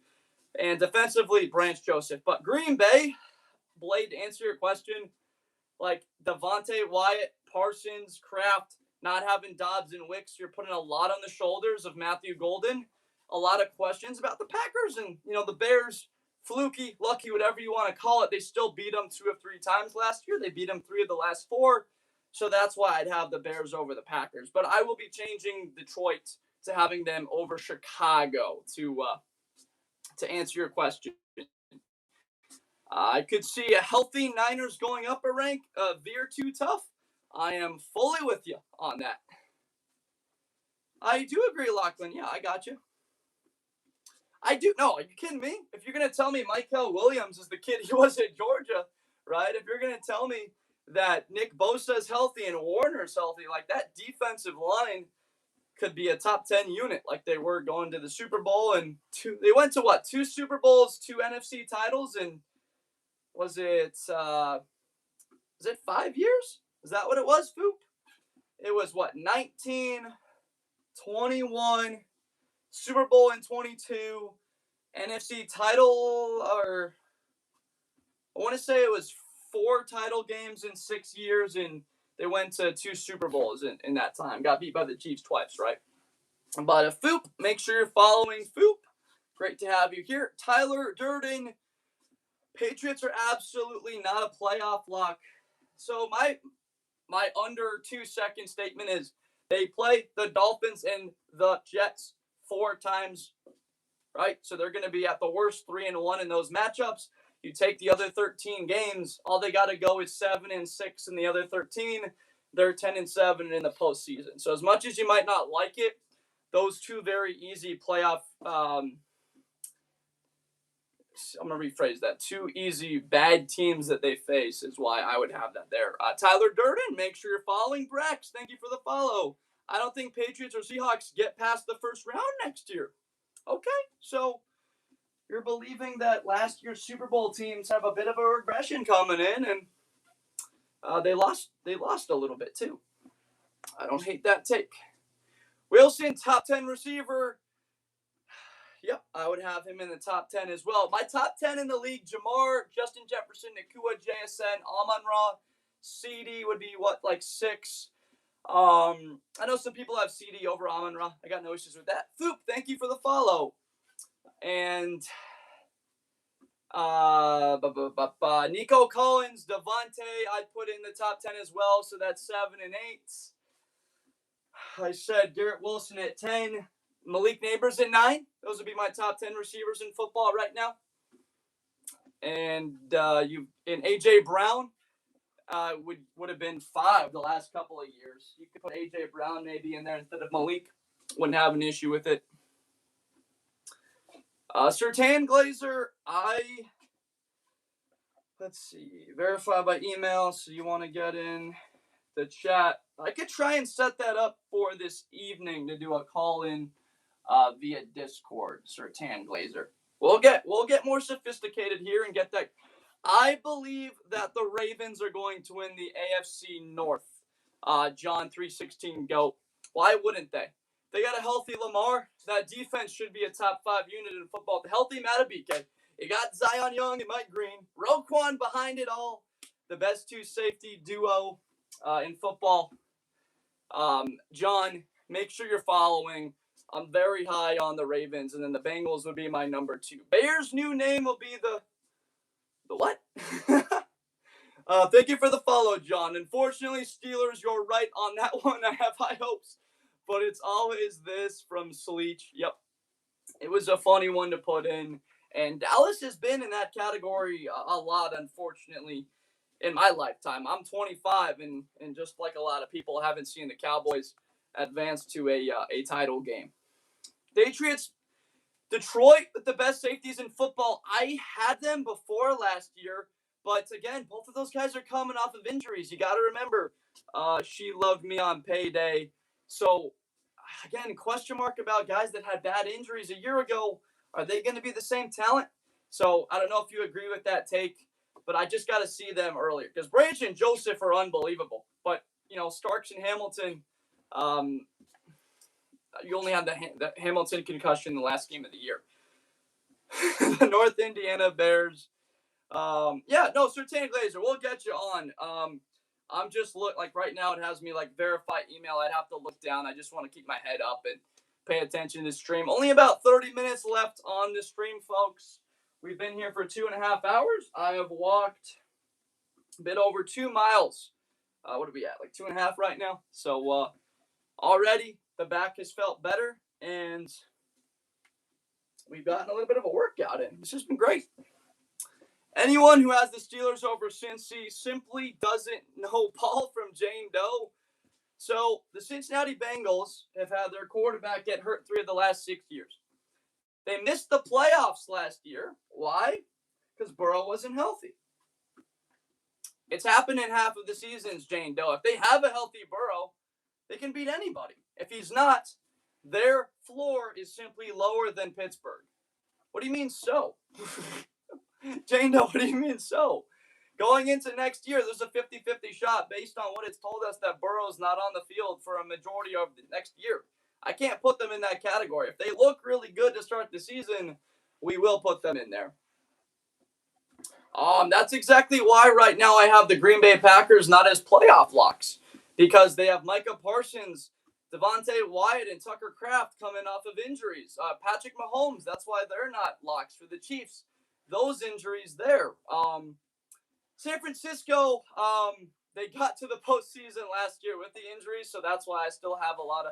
And defensively, Branch Joseph. But Green Bay, Blade, to answer your question, like Devontae Wyatt, Parsons, Kraft, not having Dobbs and Wicks, you're putting a lot on the shoulders of Matthew Golden. A lot of questions about the Packers and, the Bears, fluky, lucky, whatever you want to call it. They still beat them 2 or 3 times last year. They beat them 3 of the last 4. So that's why I'd have the Bears over the Packers. But I will be changing Detroit to having them over Chicago to answer your question. I could see a healthy Niners going up a rank. Veer too tough. I am fully with you on that. I do agree, Lachlan. Yeah, I got you. I do. No, are you kidding me? If you're going to tell me Michael Williams is the kid he was at Georgia, right? If you're going to tell me that Nick Bosa's healthy and Warner's healthy, like that defensive line could be a top 10 unit like they were going to the Super Bowl. And they went to what? 2 Super Bowls, 2 NFC titles, and was it 5 years? Is that what it was, Foop? It was what, 19, 21, Super Bowl in 22, NFC title, or I want to say it was 4 title games in 6 years, and they went to 2 Super Bowls in that time. Got beat by the Chiefs twice, right? But Foop, make sure you're following Foop. Great to have you here. Tyler Durden, Patriots are absolutely not a playoff lock. So my under 2-second statement is they play the Dolphins and the Jets 4 times, right? So they're going to be at the worst 3-1 in those matchups. You take the other 13 games, all they got to go is 7-6 in the other 13. They're 10-7 in the postseason. So as much as you might not like it, those 2 very easy playoff I'm going to rephrase that. 2 easy bad teams that they face is why I would have that there. Tyler Durden, make sure you're following. Brex, thank you for the follow. I don't think Patriots or Seahawks get past the first round next year. Okay, so you're believing that last year's Super Bowl teams have a bit of a regression coming in, and they lost a little bit too. I don't hate that take. Wilson, top 10 receiver. Yep, I would have him in the top 10 as well. My top 10 in the league: Jamar, Justin Jefferson, Nakua, JSN, Amon-Ra, CD would be like 6. I know some people have CD over Amon-Ra. I got no issues with that. Foop, thank you for the follow. And Nico Collins, Devontae, I'd put in the top 10 as well. So that's 7 and 8. I said Garrett Wilson at 10. Malik Neighbors at 9. Those would be my top 10 receivers in football right now. And AJ Brown would have been 5 the last couple of years. You could put AJ Brown maybe in there instead of Malik. Wouldn't have an issue with it. Sertan Glazer, let's see, verify by email. So you want to get in the chat. I could try and set that up for this evening to do a call-in via Discord, Sertan Glazer. We'll get more sophisticated here and get that. I believe that the Ravens are going to win the AFC North. John 316 GOAT. Why wouldn't they? They got a healthy Lamar. That defense should be a top 5 unit in football. The healthy Matabike. You got Zion Young and Mike Green. Roquan behind it all. The best 2 safety duo in football. John, make sure you're following. I'm very high on the Ravens, and then the Bengals would be my number 2. Bears' new name will be the what? Thank you for the follow, John. Unfortunately, Steelers, you're right on that one. I have high hopes, but it's always this from Sleech. Yep. It was a funny one to put in, and Dallas has been in that category a lot, unfortunately, in my lifetime. I'm 25, and just like a lot of people, haven't seen the Cowboys advance to a title game. Patriots, Detroit with the best safeties in football. I had them before last year, but again, both of those guys are coming off of injuries. You got to remember, she loved me on payday. So, again, question mark about guys that had bad injuries a year ago. Are they going to be the same talent? So, I don't know if you agree with that take, but I just got to see them earlier. Because Branch and Joseph are unbelievable. But, Starks and Hamilton, you only had the Hamilton concussion in the last game of the year. The North Indiana Bears. Sertan Glazer, we'll get you on. I'm just right now it has me verify email. I'd have to look down. I just want to keep my head up and pay attention to the stream. Only about 30 minutes left on the stream, folks. We've been here for 2.5 hours. I have walked a bit over 2 miles. What are we at? 2.5 right now. So already the back has felt better, and we've gotten a little bit of a workout in. It's just been great. Anyone who has the Steelers over Cincy simply doesn't know Paul from Jane Doe. So the Cincinnati Bengals have had their quarterback get hurt 3 of the last 6 years. They missed the playoffs last year. Why? Because Burrow wasn't healthy. It's happened in half of the seasons, Jane Doe. If they have a healthy Burrow, they can beat anybody. If he's not, their floor is simply lower than Pittsburgh. What do you mean so? Jane Doe, what do you mean so? Going into next year, there's a 50-50 shot based on what it's told us that Burrow's not on the field for a majority of the next year. I can't put them in that category. If they look really good to start the season, we will put them in there. That's exactly why right now I have the Green Bay Packers not as playoff locks, because they have Micah Parsons, Devontae Wyatt, and Tucker Kraft coming off of injuries. Patrick Mahomes, that's why they're not locks for the Chiefs. Those injuries there. San Francisco, they got to the postseason last year with the injuries, so that's why I still have a lot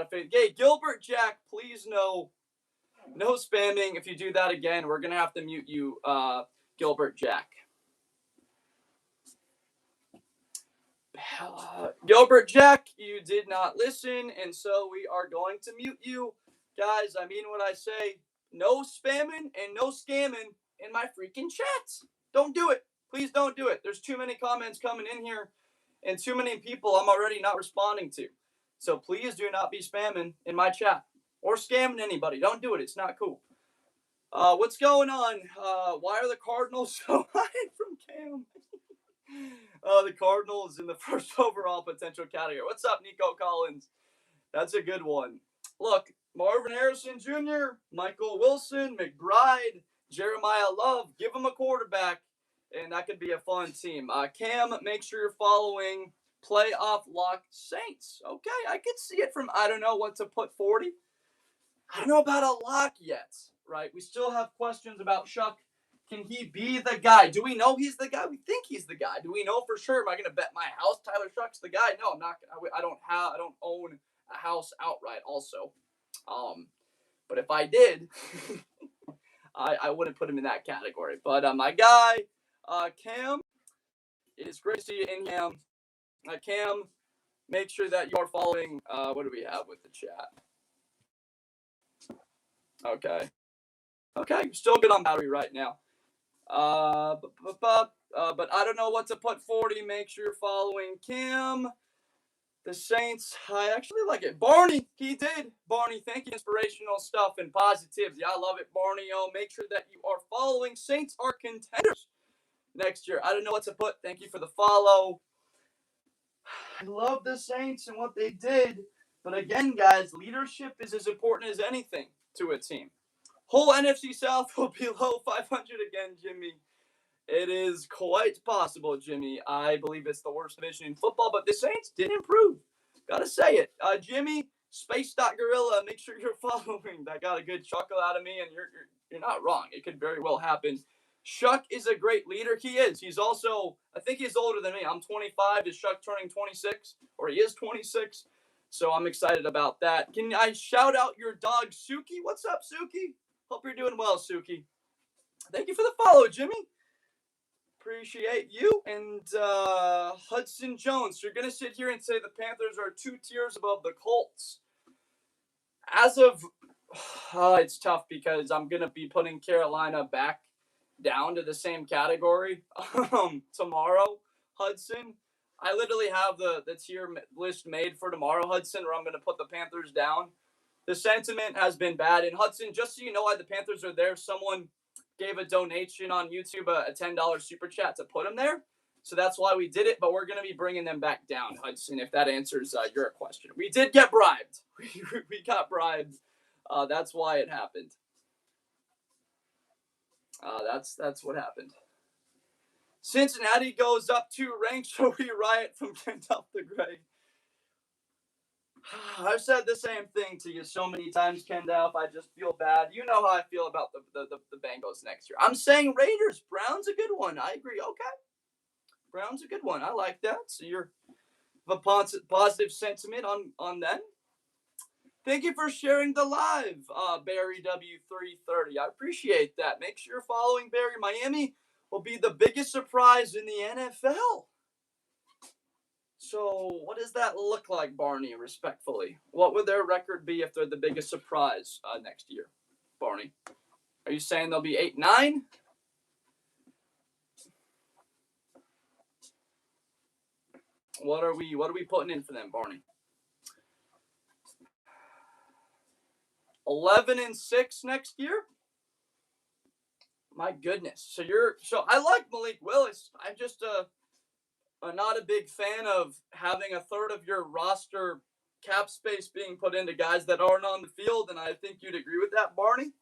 of faith. Hey, Gilbert Jack, please no spamming. If you do that again, we're gonna have to mute you, Gilbert Jack. Gilbert Jack, you did not listen, and so we are going to mute you. Guys, I mean what I say. No spamming and no scamming in my freaking chats. Don't do it. Please don't do it. There's too many comments coming in here and too many people I'm already not responding to. So please do not be spamming in my chat or scamming anybody. Don't do it. It's not cool. What's going on? Why are the Cardinals so high from Cam? The Cardinals in the first overall potential category. What's up, Nico Collins? That's a good one. Look, Marvin Harrison Jr., Michael Wilson, McBride, Jeremiah Love, give them a quarterback, and that could be a fun team. Cam, make sure you're following Playoff Lock Saints. Okay, I could see it from, I don't know what to put 40. I don't know about a lock yet, right? We still have questions about Shuck. Can he be the guy? Do we know he's the guy? We think he's the guy. Do we know for sure? Am I going to bet my house Tyler Shuck's the guy? No, I'm not. I don't own a house outright also. But if I did, I wouldn't put him in that category. But my guy, Cam, it is great to see you in Cam. Cam, make sure that you are following. What do we have with the chat? Okay, still good on battery right now. But I don't know what to put 40. Make sure you're following Cam. The Saints, I actually like it. Barney, he did. Barney, thank you. Inspirational stuff and positivity. I love it, Barney. Make sure that you are following. Saints are contenders next year. I don't know what to put. Thank you for the follow. I love the Saints and what they did. But again, guys, leadership is as important as anything to a team. Whole NFC South will be low 500 again, Jimmy. It is quite possible, Jimmy. I believe it's the worst division in football, but the Saints did improve. Gotta say it. Jimmy, Space.Gorilla, make sure you're following. That got a good chuckle out of me, and you're not wrong. It could very well happen. Shuck is a great leader. He is. He's also, I think he's older than me. I'm 25. Is Shuck turning 26? Or he is 26. So I'm excited about that. Can I shout out your dog, Suki? What's up, Suki? Hope you're doing well, Suki. Thank you for the follow, Jimmy. Appreciate you. And Hudson Jones, you're going to sit here and say the Panthers are 2 tiers above the Colts. As of, it's tough because I'm going to be putting Carolina back down to the same category tomorrow, Hudson. I literally have the tier list made for tomorrow, Hudson, where I'm going to put the Panthers down. The sentiment has been bad. And Hudson, just so you know why the Panthers are there, someone gave a donation on YouTube, a $10 super chat to put them there. So that's why we did it, but we're going to be bringing them back down, Hudson, if that answers your question. We did get bribed. We got bribed. That's why it happened. That's what happened. Cincinnati goes up 2 ranks, so we riot from Kendall the Gray. I've said the same thing to you so many times, Kendall. I just feel bad. You know how I feel about the Bengals next year. I'm saying Raiders. Browns a good one. I agree. Okay. Browns a good one. I like that. So you're a positive sentiment on them. Thank you for sharing the live, Barry W330. I appreciate that. Make sure you're following Barry. Miami will be the biggest surprise in the NFL. So what does that look like, Barney, respectfully? What would their record be if they're the biggest surprise next year, Barney? Are you saying they'll be 8-9? What are we putting in for them, Barney? 11-6 next year? My goodness. So I like Malik Willis. I'm just not a big fan of having a third of your roster cap space being put into guys that aren't on the field, and I think you'd agree with that, Barney.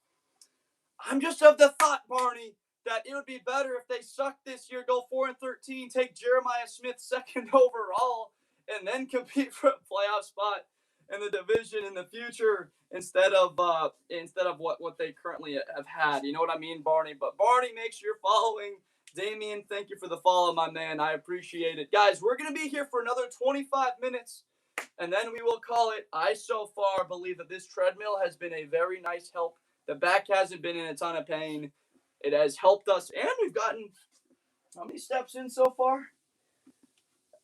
I'm just of the thought, Barney, that it would be better if they suck this year, go 4-13, take Jeremiah Smith 2nd overall, and then compete for a playoff spot in the division in the future instead of what they currently have had. You know what I mean, Barney? But Barney, make sure you're following. Damien, thank you for the follow, my man. I appreciate it. Guys, we're going to be here for another 25 minutes, and then we will call it. I so far believe that this treadmill has been a very nice help. The back hasn't been in a ton of pain. It has helped us, and we've gotten how many steps in so far?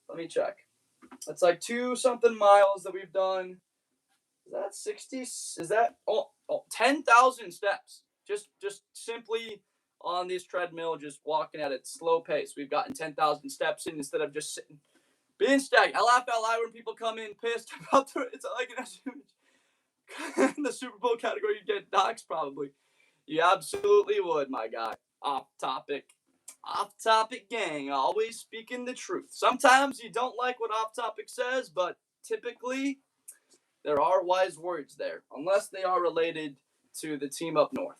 Let me check. It's like 2-something miles that we've done. Is that 60? Is that 10,000 steps? Just simply on this treadmill, just walking at a slow pace. We've gotten 10,000 steps in instead of just sitting, being stagnant. I laugh out loud when people come in pissed about it's like in the Super Bowl category, you get docs probably. You absolutely would, my guy. Off topic gang. Always speaking the truth. Sometimes you don't like what off topic says, but typically there are wise words there, unless they are related to the team up north.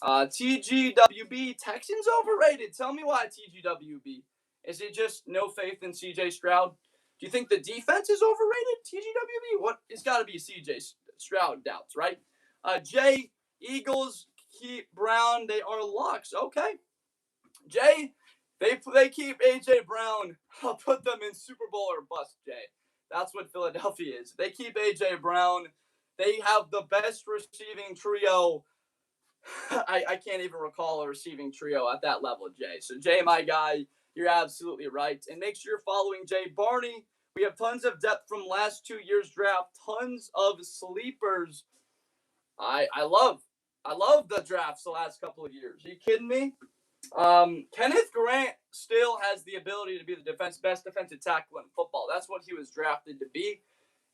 TGWB, Texans overrated. Tell me why, TGWB. Is it just no faith in CJ Stroud? Do you think the defense is overrated, TGWB? What? It's got to be CJ Stroud doubts, right? Jay, Eagles keep Brown. They are locks. Okay. Jay, they keep A.J. Brown. I'll put them in Super Bowl or bust, Jay. That's what Philadelphia is. They keep A.J. Brown. They have the best receiving trio. I can't even recall a receiving trio at that level, Jay. So, Jay, my guy, you're absolutely right. And make sure you're following Jay Barney. We have tons of depth from last 2 years' draft, tons of sleepers. I love the drafts the last couple of years. Are you kidding me? Kenneth Grant still has the ability to be the best defensive tackle in football. That's what he was drafted to be.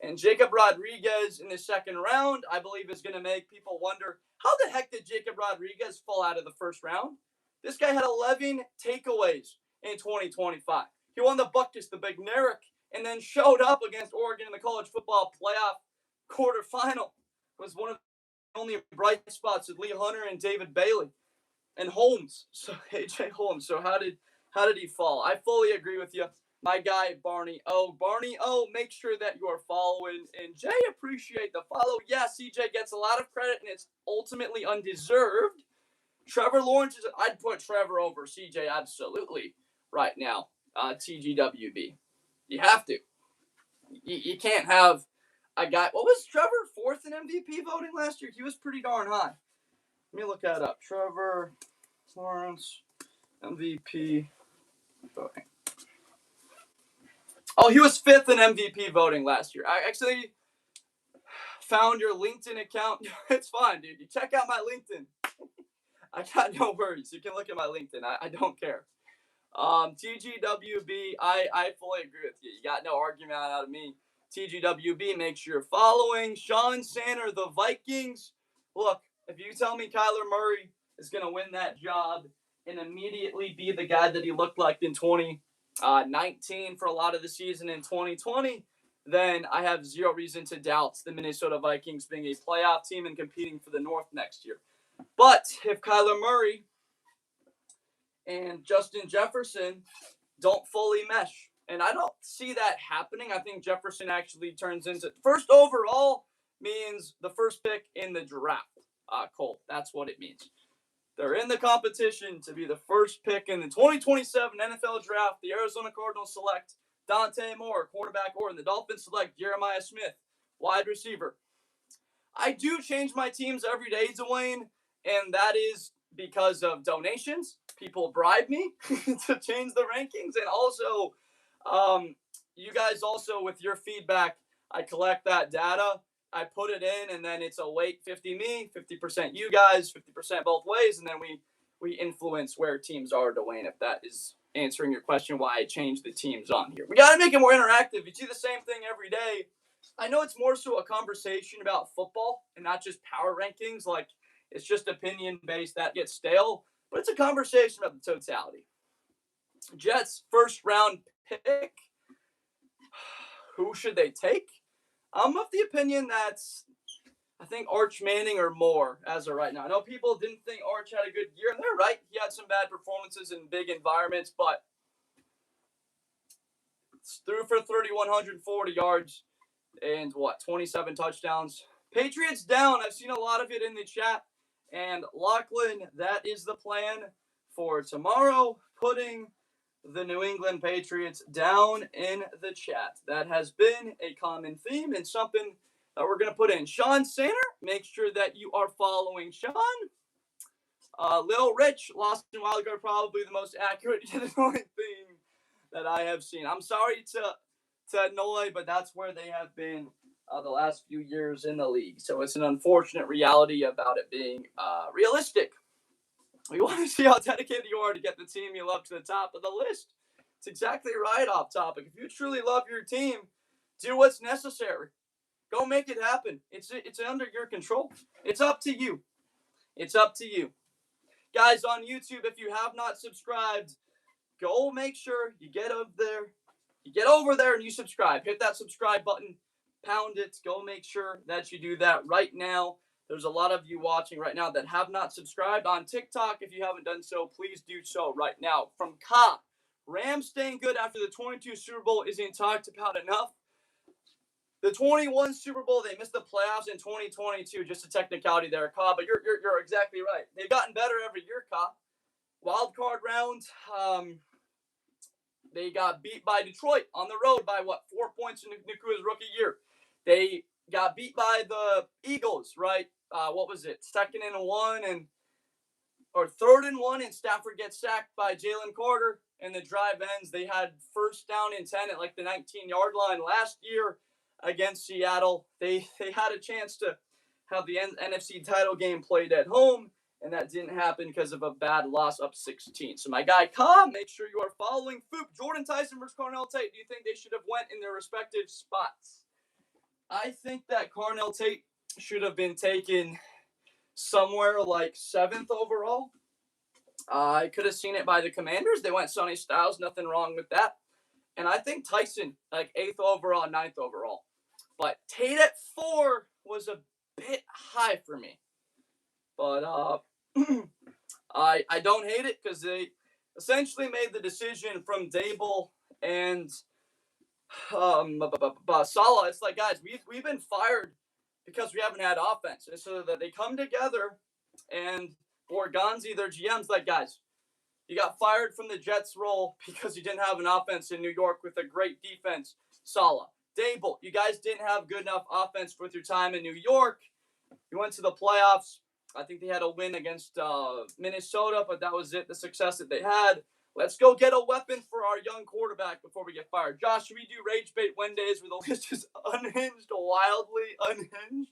And Jacob Rodriguez in the second round, I believe, is going to make people wonder, how the heck did Jacob Rodriguez fall out of the first round? This guy had 11 takeaways in 2025. He won the Buckus, the Big Narek, and then showed up against Oregon in the college football playoff quarterfinal. Was one of the only bright spots with Lee Hunter and David Bailey and Holmes. So AJ Holmes. So how did he fall? I fully agree with you. My guy, Barney O. Make sure that you are following. And Jay, appreciate the follow. Yeah, CJ gets a lot of credit, and it's ultimately undeserved. Trevor Lawrence, I'd put Trevor over CJ absolutely right now. TGWB. You have to. You can't have a guy. What was Trevor, fourth in MVP voting last year? He was pretty darn high. Let me look that up. Trevor Lawrence, MVP voting. Oh, he was fifth in MVP voting last year. I actually found your LinkedIn account. It's fine, dude. You check out my LinkedIn. I got no worries. You can look at my LinkedIn. I don't care. TGWB, I fully agree with you. You got no argument out of me. TGWB, make sure you're following. Sean Sander, the Vikings. Look, if you tell me Kyler Murray is going to win that job and immediately be the guy that he looked like in 2019 for a lot of the season in 2020, then I have zero reason to doubt the Minnesota Vikings being a playoff team and competing for the North next year. But if Kyler Murray and Justin Jefferson don't fully mesh, and I don't see that happening. I think Jefferson actually turns into first overall means the first pick in the draft. Cole, that's what it means. They're in the competition to be the first pick in the 2027 NFL draft. The Arizona Cardinals select Dante Moore, quarterback, or the Dolphins select Jeremiah Smith, wide receiver. I do change my teams every day, Dwayne, and that is because of donations. People bribe me to change the rankings, and also you guys also, with your feedback, I collect that data, I put it in, and then it's a weight 50 me, 50% you guys, 50% both ways, and then we influence where teams are, Dwayne, if that is answering your question why I changed the teams on here. We got to make it more interactive. You see the same thing every day. I know it's more so a conversation about football and not just power rankings. Like, it's just opinion-based. That gets stale. But it's a conversation about the totality. Jets, first-round pick. Who should they take? I'm of the opinion that I think Arch Manning or more as of right now. I know people didn't think Arch had a good year, and they're right. He had some bad performances in big environments, but threw for 3,140 yards and 27 touchdowns. Patriots down. I've seen a lot of it in the chat. And Lachlan, that is the plan for tomorrow, putting the New England Patriots down in the chat. That has been a common theme and something that we're going to put in. Sean Sander, make sure that you are following Sean. Lil Rich, lost in while ago, probably the most accurate annoying thing that I have seen. I'm sorry to annoy, but that's where they have been the last few years in the league. So it's an unfortunate reality about it being realistic. We want to see how dedicated you are to get the team you love to the top of the list. It's exactly right, off topic. If you truly love your team, do what's necessary. Go make it happen. It's under your control. It's up to you. It's up to you. Guys on YouTube, if you have not subscribed, go make sure you get up there. You get over there and you subscribe. Hit that subscribe button. Pound it. Go make sure that you do that right now. There's a lot of you watching right now that have not subscribed on TikTok. If you haven't done so, please do so right now. From Ka, Rams staying good after the 22 Super Bowl isn't talked about enough. The 21 Super Bowl, they missed the playoffs in 2022. Just a technicality there, Ka, but you're exactly right. They've gotten better every year, Ka. Wild card round, they got beat by Detroit on the road by 4 points in Nakua's rookie year. They got beat by the Eagles, right? What was it? 2nd and 1 or 3rd and 1, and Stafford gets sacked by Jalen Carter, and the drive ends. They had 1st down and 10 at like the 19-yard line last year against Seattle. They had a chance to have the NFC title game played at home, and that didn't happen because of a bad loss up 16. So my guy, Ka, make sure you are following Foop. Jordan Tyson versus Carnell Tate. Do you think they should have went in their respective spots? I think that Carnell Tate should have been taken somewhere like 7th overall. I could have seen it by the Commanders. They went Sonny Styles. Nothing wrong with that. And I think Tyson, like 8th overall, 9th overall. But Tate at 4 was a bit high for me. But I don't hate it because they essentially made the decision from Dable and Saleh. It's like, guys, we've been fired because we haven't had offense. And so that they come together, and Organzi, their GM's like, guys, you got fired from the Jets role because you didn't have an offense in New York with a great defense. Saleh, Dable, you guys didn't have good enough offense with your time in New York. You went to the playoffs. I think they had a win against Minnesota, but that was it, the success that they had. Let's go get a weapon for our young quarterback before we get fired. Josh, should we do Rage Bait Wednesdays where the list is unhinged, wildly unhinged?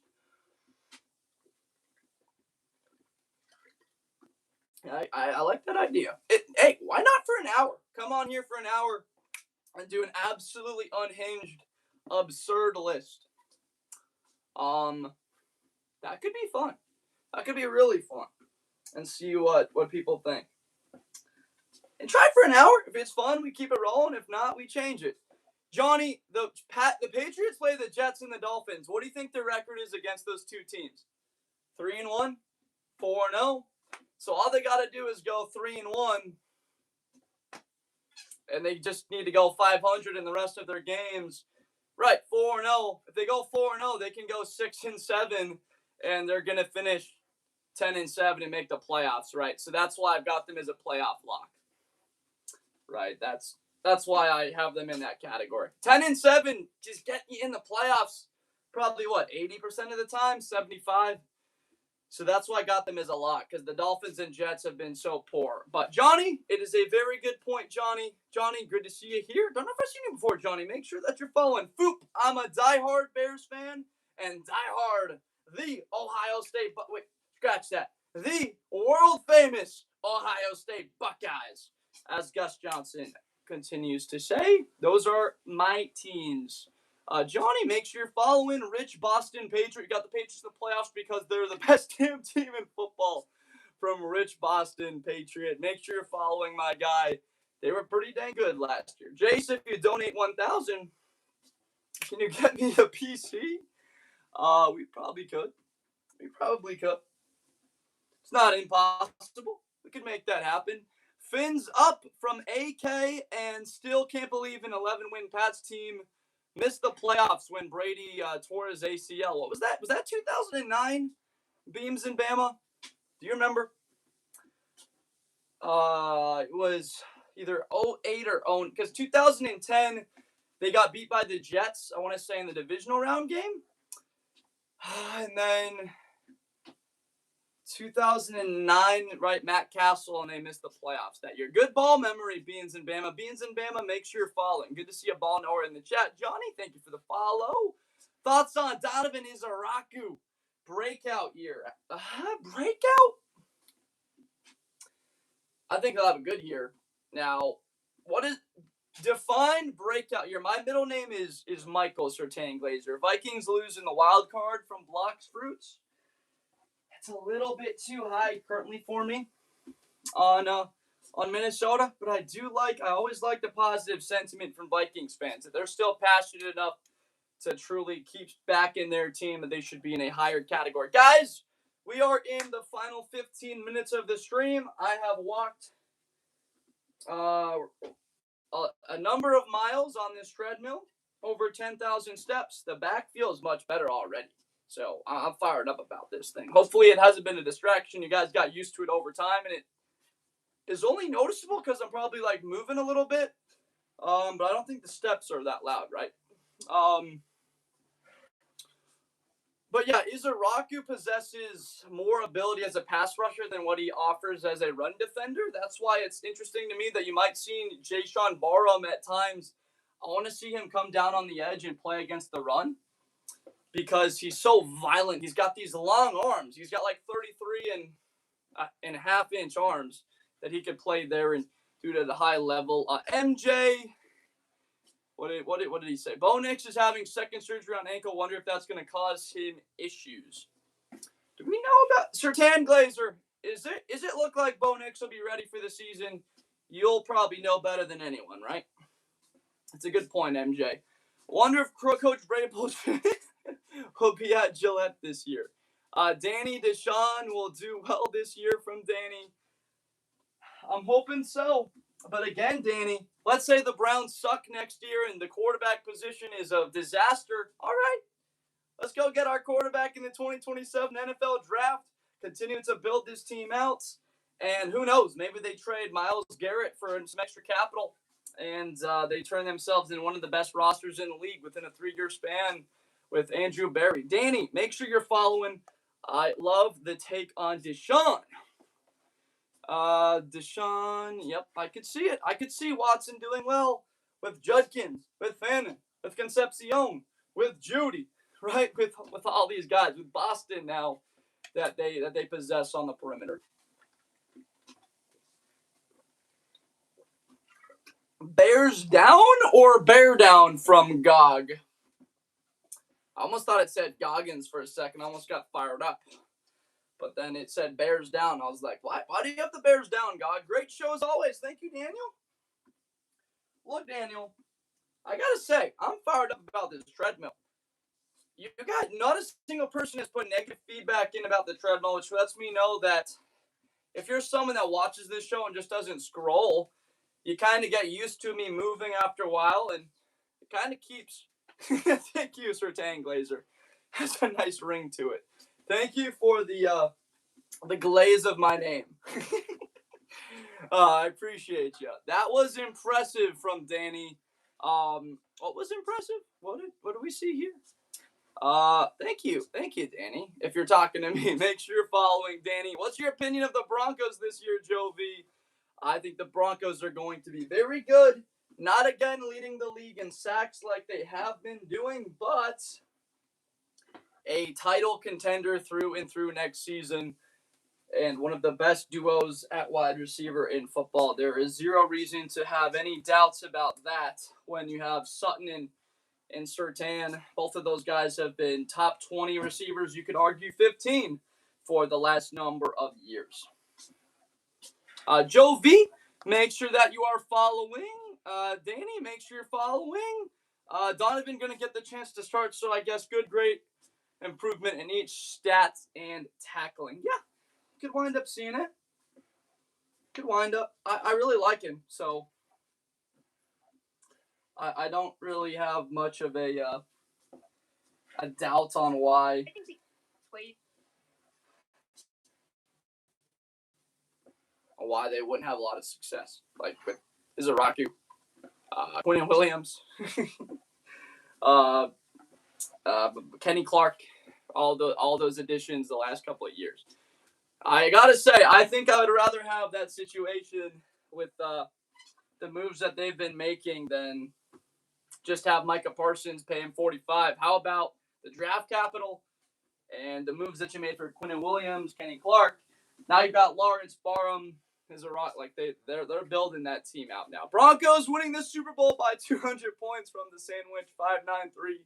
I like that idea. Hey, why not for an hour? Come on here for an hour and do an absolutely unhinged, absurd list. That could be fun. That could be really fun. And see what people think. And try for an hour. If it's fun, we keep it rolling. If not, we change it. Johnny, the Patriots play the Jets and the Dolphins. What do you think their record is against those two teams? 3-1, 4-0. So all they got to do is go 3-1, and they just need to go 500 in the rest of their games. Right, 4-0. If they go 4-0, they can go 6-7, and they're gonna finish 10-7 and make the playoffs. Right, so that's why I've got them as a playoff lock. Right, that's why I have them in that category. 10-7, just get you in the playoffs. Probably 80% of the time, 75. So that's why I got them as a lock, because the Dolphins and Jets have been so poor. But Johnny, it is a very good point, Johnny. Johnny, good to see you here. Don't know if I've seen you before, Johnny. Make sure that you're following Foop. I'm a diehard Bears fan and diehard the Ohio State. Wait, scratch that. The world famous Ohio State Buckeyes, as Gus Johnson continues to say. Those are my teams. Johnny, make sure you're following Rich Boston Patriot. You got the Patriots in the playoffs because they're the best damn team in football from Rich Boston Patriot. Make sure you're following my guy. They were pretty dang good last year. Jace, if you donate $1,000, can you get me a PC? We probably could. It's not impossible. We could make that happen. Fins up from AK and still can't believe an 11-win Pats team missed the playoffs when Brady tore his ACL. What was that? Was that 2009? Beams and Bama? Do you remember? It was either 08 or 0, because 2010 they got beat by the Jets, I want to say, in the divisional round game. And then 2009, right, Matt Castle, and they missed the playoffs that year. Good ball memory, Beans and Bama. Beans and Bama, make sure you're following. Good to see a ball knower in the chat. Johnny, thank you for the follow. Thoughts on Donovan Izaraku breakout year? Breakout? I think he'll have a good year. Now, what is define breakout year? My middle name is Michael Surtain Glazer. Vikings lose in the wild card from Blocks Fruits. It's a little bit too high currently for me on Minnesota, but I always like the positive sentiment from Vikings fans. That they're still passionate enough to truly keep back in their team, that they should be in a higher category. Guys, we are in the final 15 minutes of the stream. I have walked a number of miles on this treadmill, over 10,000 steps. The back feels much better already. So I'm fired up about this thing. Hopefully it hasn't been a distraction. You guys got used to it over time, and it is only noticeable because I'm probably like moving a little bit. But I don't think the steps are that loud, right? But yeah, Izaraku possesses more ability as a pass rusher than what he offers as a run defender. That's why it's interesting to me that you might see Jayshawn Barham at times. I want to see him come down on the edge and play against the run because he's so violent. He's got these long arms. He's got like 33 and a half inch arms that he could play there and do it at a high level. MJ, what did he say? Bo Nix is having second surgery on ankle. Wonder if that's going to cause him issues. Do we know about Surtain Glazer? Is it look like Bo Nix will be ready for the season? You'll probably know better than anyone, right? It's a good point, MJ. Wonder if Coach Vrabel will be at Gillette this year. Danny Deshaun will do well this year from Danny. I'm hoping so. But again, Danny, let's say the Browns suck next year and the quarterback position is a disaster. All right, let's go get our quarterback in the 2027 NFL draft. Continue to build this team out. And who knows, maybe they trade Myles Garrett for some extra capital and they turn themselves into one of the best rosters in the league within a 3-year span with Andrew Berry. Danny, make sure you're following. I love the take on Deshaun. Deshaun, yep, I could see it. I could see Watson doing well with Judkins, with Fannin, with Concepcion, with Judy, right? With all these guys, with Boston now that they possess on the perimeter. Bears down or bear down from Gog? I almost thought it said Goggins for a second. I almost got fired up. But then it said Bears down. I was like, why do you have the Bears down, God? Great show as always. Thank you, Daniel. Look, Daniel, I got to say, I'm fired up about this treadmill. You got not a single person has put negative feedback in about the treadmill, which lets me know that if you're someone that watches this show and just doesn't scroll, you kind of get used to me moving after a while, and it kind of keeps... Thank you, Surtain Glazer. Has a nice ring to it. Thank you for the glaze of my name. I appreciate you. That was impressive from Danny. What was impressive? What do we see here? Thank you, Danny. If you're talking to me, make sure you're following Danny. What's your opinion of the Broncos this year, Joe V? I think the Broncos are going to be very good. Not again leading the league in sacks like they have been doing, but a title contender through and through next season, and one of the best duos at wide receiver in football. There is zero reason to have any doubts about that when you have Sutton and Surtain. Both of those guys have been top 20 receivers, you could argue 15, for the last number of years. Joe V, make sure that you are following. Danny, make sure you're following. Donovan going to get the chance to start, so I guess good, great improvement in each stats and tackling. Yeah, could wind up seeing it. Could wind up. I really like him, so I don't really have much of a doubt on why. Why they wouldn't have a lot of success, like with Izaraku, Quinn Williams, Kenny Clark, all those additions the last couple of years. I gotta say, I think I would rather have that situation with the moves that they've been making than just have Micah Parsons pay him $45. How about the draft capital and the moves that you made for Quinn Williams, Kenny Clark? Now you've got Lawrence Barham, is a rock. Like they're building that team out now. Broncos winning the Super Bowl by 200 points from the sandwich, 5-9-3.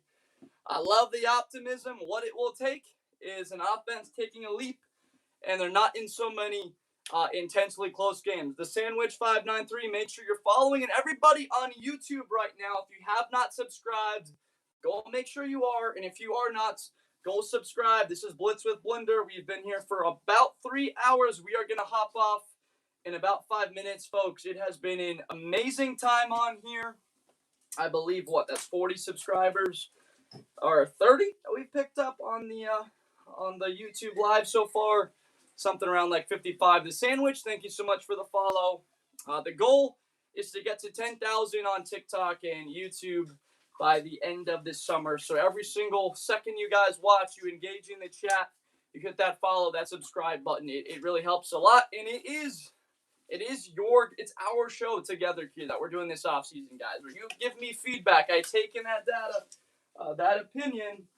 I love the optimism. What it will take is an offense taking a leap, and they're not in so many intensely close games. The sandwich 5-9-3. Make sure you're following, and everybody on YouTube right now, if you have not subscribed, go make sure you are. And if you are not, go subscribe. This is Blitz with Blender. We've been here for about 3 hours. We are going to hop off in about 5 minutes, folks. It has been an amazing time on here. I believe, that's 40 subscribers or 30 that we've picked up on the YouTube live so far. Something around like 55. The sandwich, thank you so much for the follow. The goal is to get to 10,000 on TikTok and YouTube by the end of this summer. So every single second you guys watch, you engage in the chat, you hit that follow, that subscribe button. It really helps a lot, and it's our show together here that we're doing this off season, guys. Where you give me feedback, I take in that data, that opinion,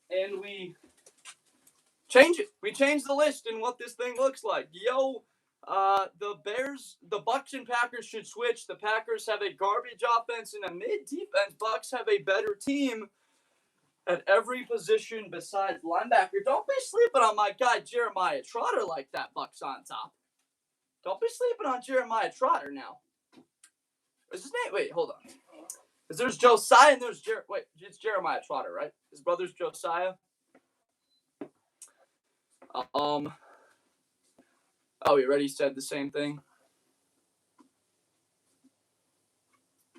and we change it. We change the list and what this thing looks like. The Bucks and Packers should switch. The Packers have a garbage offense and a mid defense. Bucks have a better team at every position besides linebacker. Don't be sleeping on my guy Jeremiah Trotter like that. Bucks on top. Don't be sleeping on Jeremiah Trotter now. Is his name? Wait, hold on. Because there's Josiah and there's it's Jeremiah Trotter, right? His brother's Josiah. We already said the same thing.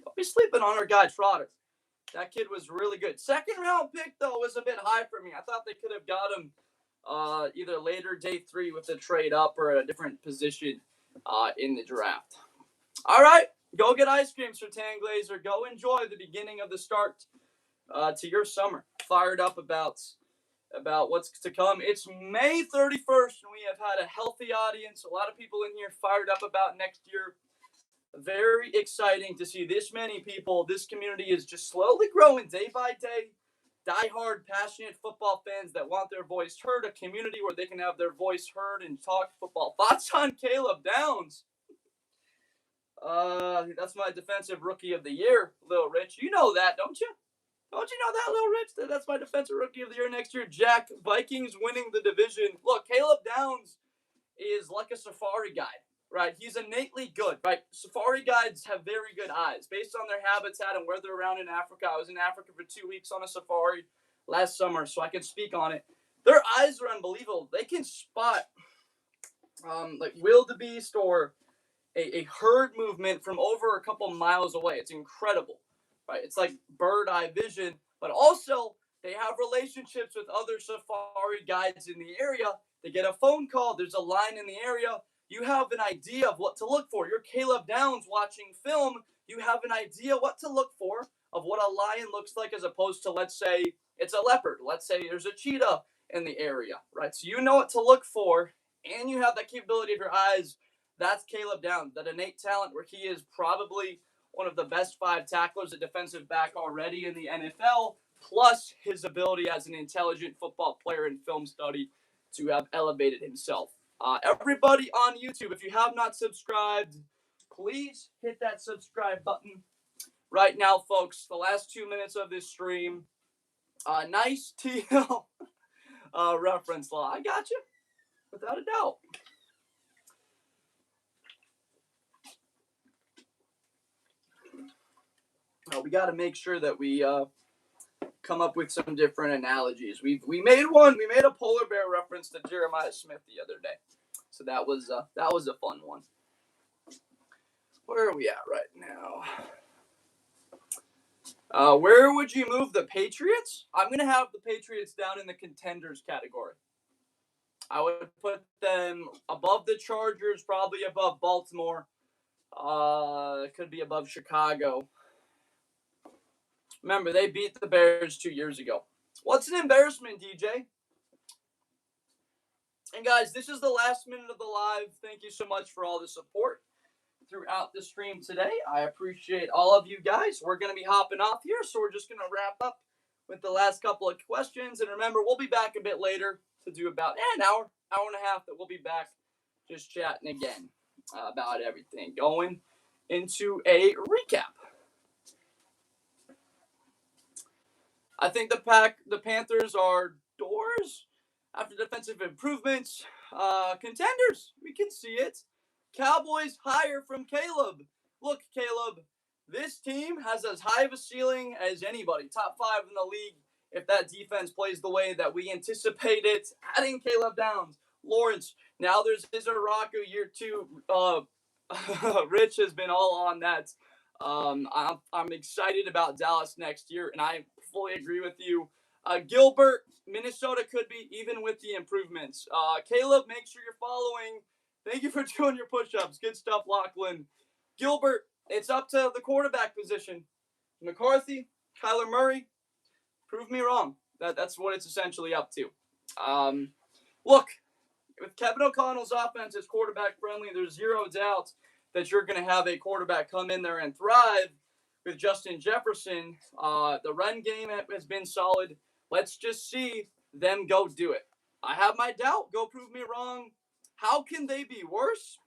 Don't be sleeping on our guy Trotter. That kid was really good. Second round pick, though, was a bit high for me. I thought they could have got him either later day 3 with a trade up or a different position in the draft. All right, go get ice cream, Sir Tanglazer. Go enjoy the beginning of the start to your summer. Fired up about what's to come. It's May 31st, and we have had a healthy audience. A lot of people in here fired up about next year. Very exciting to see this many people. This community is just slowly growing day by day. Die-hard, passionate football fans that want their voice heard. A community where they can have their voice heard and talk football. Thoughts on Caleb Downs? That's my defensive rookie of the year, Lil Rich. You know that, don't you? Don't you know that, Lil Rich? That's my defensive rookie of the year next year. Jack, Vikings winning the division. Look, Caleb Downs is like a safari guide, right? He's innately good, right? Safari guides have very good eyes based on their habitat and where they're around in Africa. I was in Africa for 2 weeks on a safari last summer, so I can speak on it. Their eyes are unbelievable. They can spot like wildebeest or a herd movement from over a couple miles away. It's incredible, right? It's like bird eye vision, but also they have relationships with other safari guides in the area. They get a phone call. There's a line in the area. You have an idea of what to look for. You're Caleb Downs watching film. You have an idea what to look for of what a lion looks like as opposed to, let's say, it's a leopard. Let's say there's a cheetah in the area, right? So you know what to look for, and you have that capability of your eyes. That's Caleb Downs, that innate talent where he is probably one of the best 5 tacklers at defensive back already in the NFL, plus his ability as an intelligent football player in film study to have elevated himself. Everybody on YouTube, if you have not subscribed, please hit that subscribe button right now, folks. The last 2 minutes of this stream. Nice TL reference law. I got you, without a doubt. We got to make sure that we come up with some different analogies. We made one. We made a polar bear reference to Jeremiah Smith the other day, so that was a fun one. Where are we at right now? Where would you move the Patriots? I'm gonna have the Patriots down in the contenders category. I would put them above the Chargers, probably above Baltimore. Could be above Chicago. Remember, they beat the Bears 2 years ago. What's an embarrassment, DJ? And guys, this is the last minute of the live. Thank you so much for all the support throughout the stream today. I appreciate all of you guys. We're going to be hopping off here, so we're just going to wrap up with the last couple of questions. And remember, we'll be back a bit later to do about an hour and a half that we'll be back just chatting again. about everything. Going into a recap. I think the Panthers are doors after defensive improvements. Contenders, we can see it. Cowboys hire from Caleb. Look, Caleb, this team has as high of a ceiling as anybody. Top 5 in the league if that defense plays the way that we anticipate it. Adding Caleb Downs, Lawrence. Now there's Izaraku year 2. Rich has been all on that. I'm excited about Dallas next year, and I fully agree with you. Gilbert, Minnesota could be even with the improvements. Caleb, make sure you're following. Thank you for doing your push-ups. Good stuff, Lachlan. Gilbert, it's up to the quarterback position. McCarthy, Kyler Murray, prove me wrong. That's what it's essentially up to. Look, with Kevin O'Connell's offense is quarterback friendly, there's zero doubt that you're going to have a quarterback come in there and thrive. With Justin Jefferson, the run game has been solid. Let's just see them go do it. I have my doubt. Go prove me wrong. How can they be worse?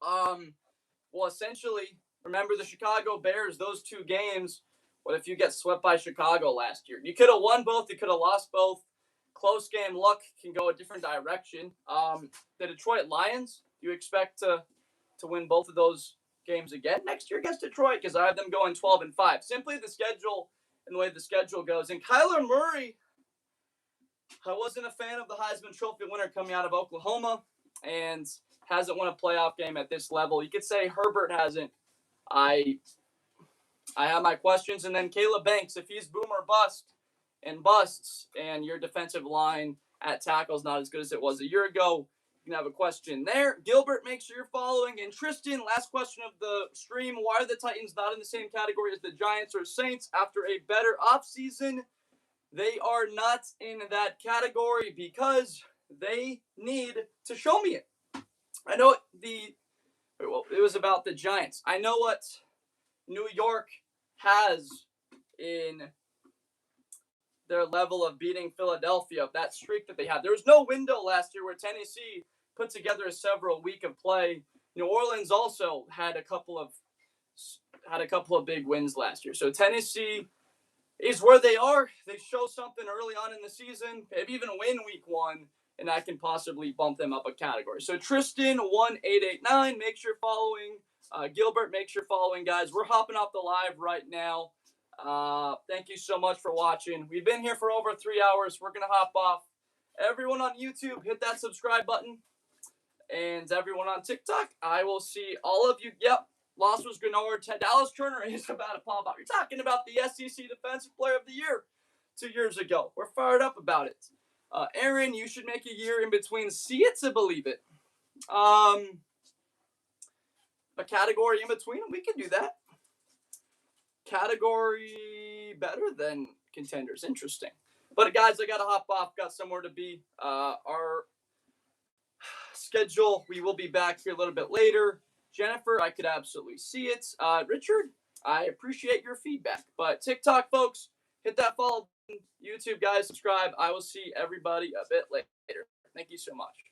Well, essentially, remember the Chicago Bears, those 2 games. What if you get swept by Chicago last year? You could have won both. You could have lost both. Close game luck can go a different direction. The Detroit Lions, do you expect to win both of those games again next year against Detroit? Because I have them going 12-5. Simply the schedule and the way the schedule goes. And Kyler Murray, I wasn't a fan of the Heisman Trophy winner coming out of Oklahoma and hasn't won a playoff game at this level. You could say Herbert hasn't. I have my questions. And then Caleb Banks, if he's boom or bust and busts and your defensive line at tackle is not as good as it was a year ago, you can have a question there. Gilbert, make sure you're following. And Tristan, last question of the stream. Why are the Titans not in the same category as the Giants or Saints after a better offseason? They are not in that category because they need to show me it. I know it was about the Giants. I know what New York has in their level of beating Philadelphia, that streak that they had. There was no window last year where Tennessee put together a several week of play. New Orleans also had a couple of big wins last year. So Tennessee is where they are. They show something early on in the season, maybe even win week 1, and I can possibly bump them up a category. So Tristan 1889, make sure you're following. Gilbert, make sure you're following, guys. We're hopping off the live right now. Thank you so much for watching. We've been here for over 3 hours. We're going to hop off. Everyone on YouTube, hit that subscribe button. And everyone on TikTok, I will see all of you. Yep, loss was Grenard. Dallas Turner is about to pop out. You're talking about the SEC Defensive Player of the Year 2 years ago. We're fired up about it. Aaron, you should make a year in between. See it to believe it. A category in between, we can do that. Category better than contenders. Interesting. But guys, I got to hop off. Got somewhere to be. Our schedule, we will be back here a little bit later. Jennifer, I could absolutely see it. Richard, I appreciate your feedback. But TikTok, folks, hit that follow button. YouTube, guys, subscribe. I will see everybody a bit later. Thank you so much.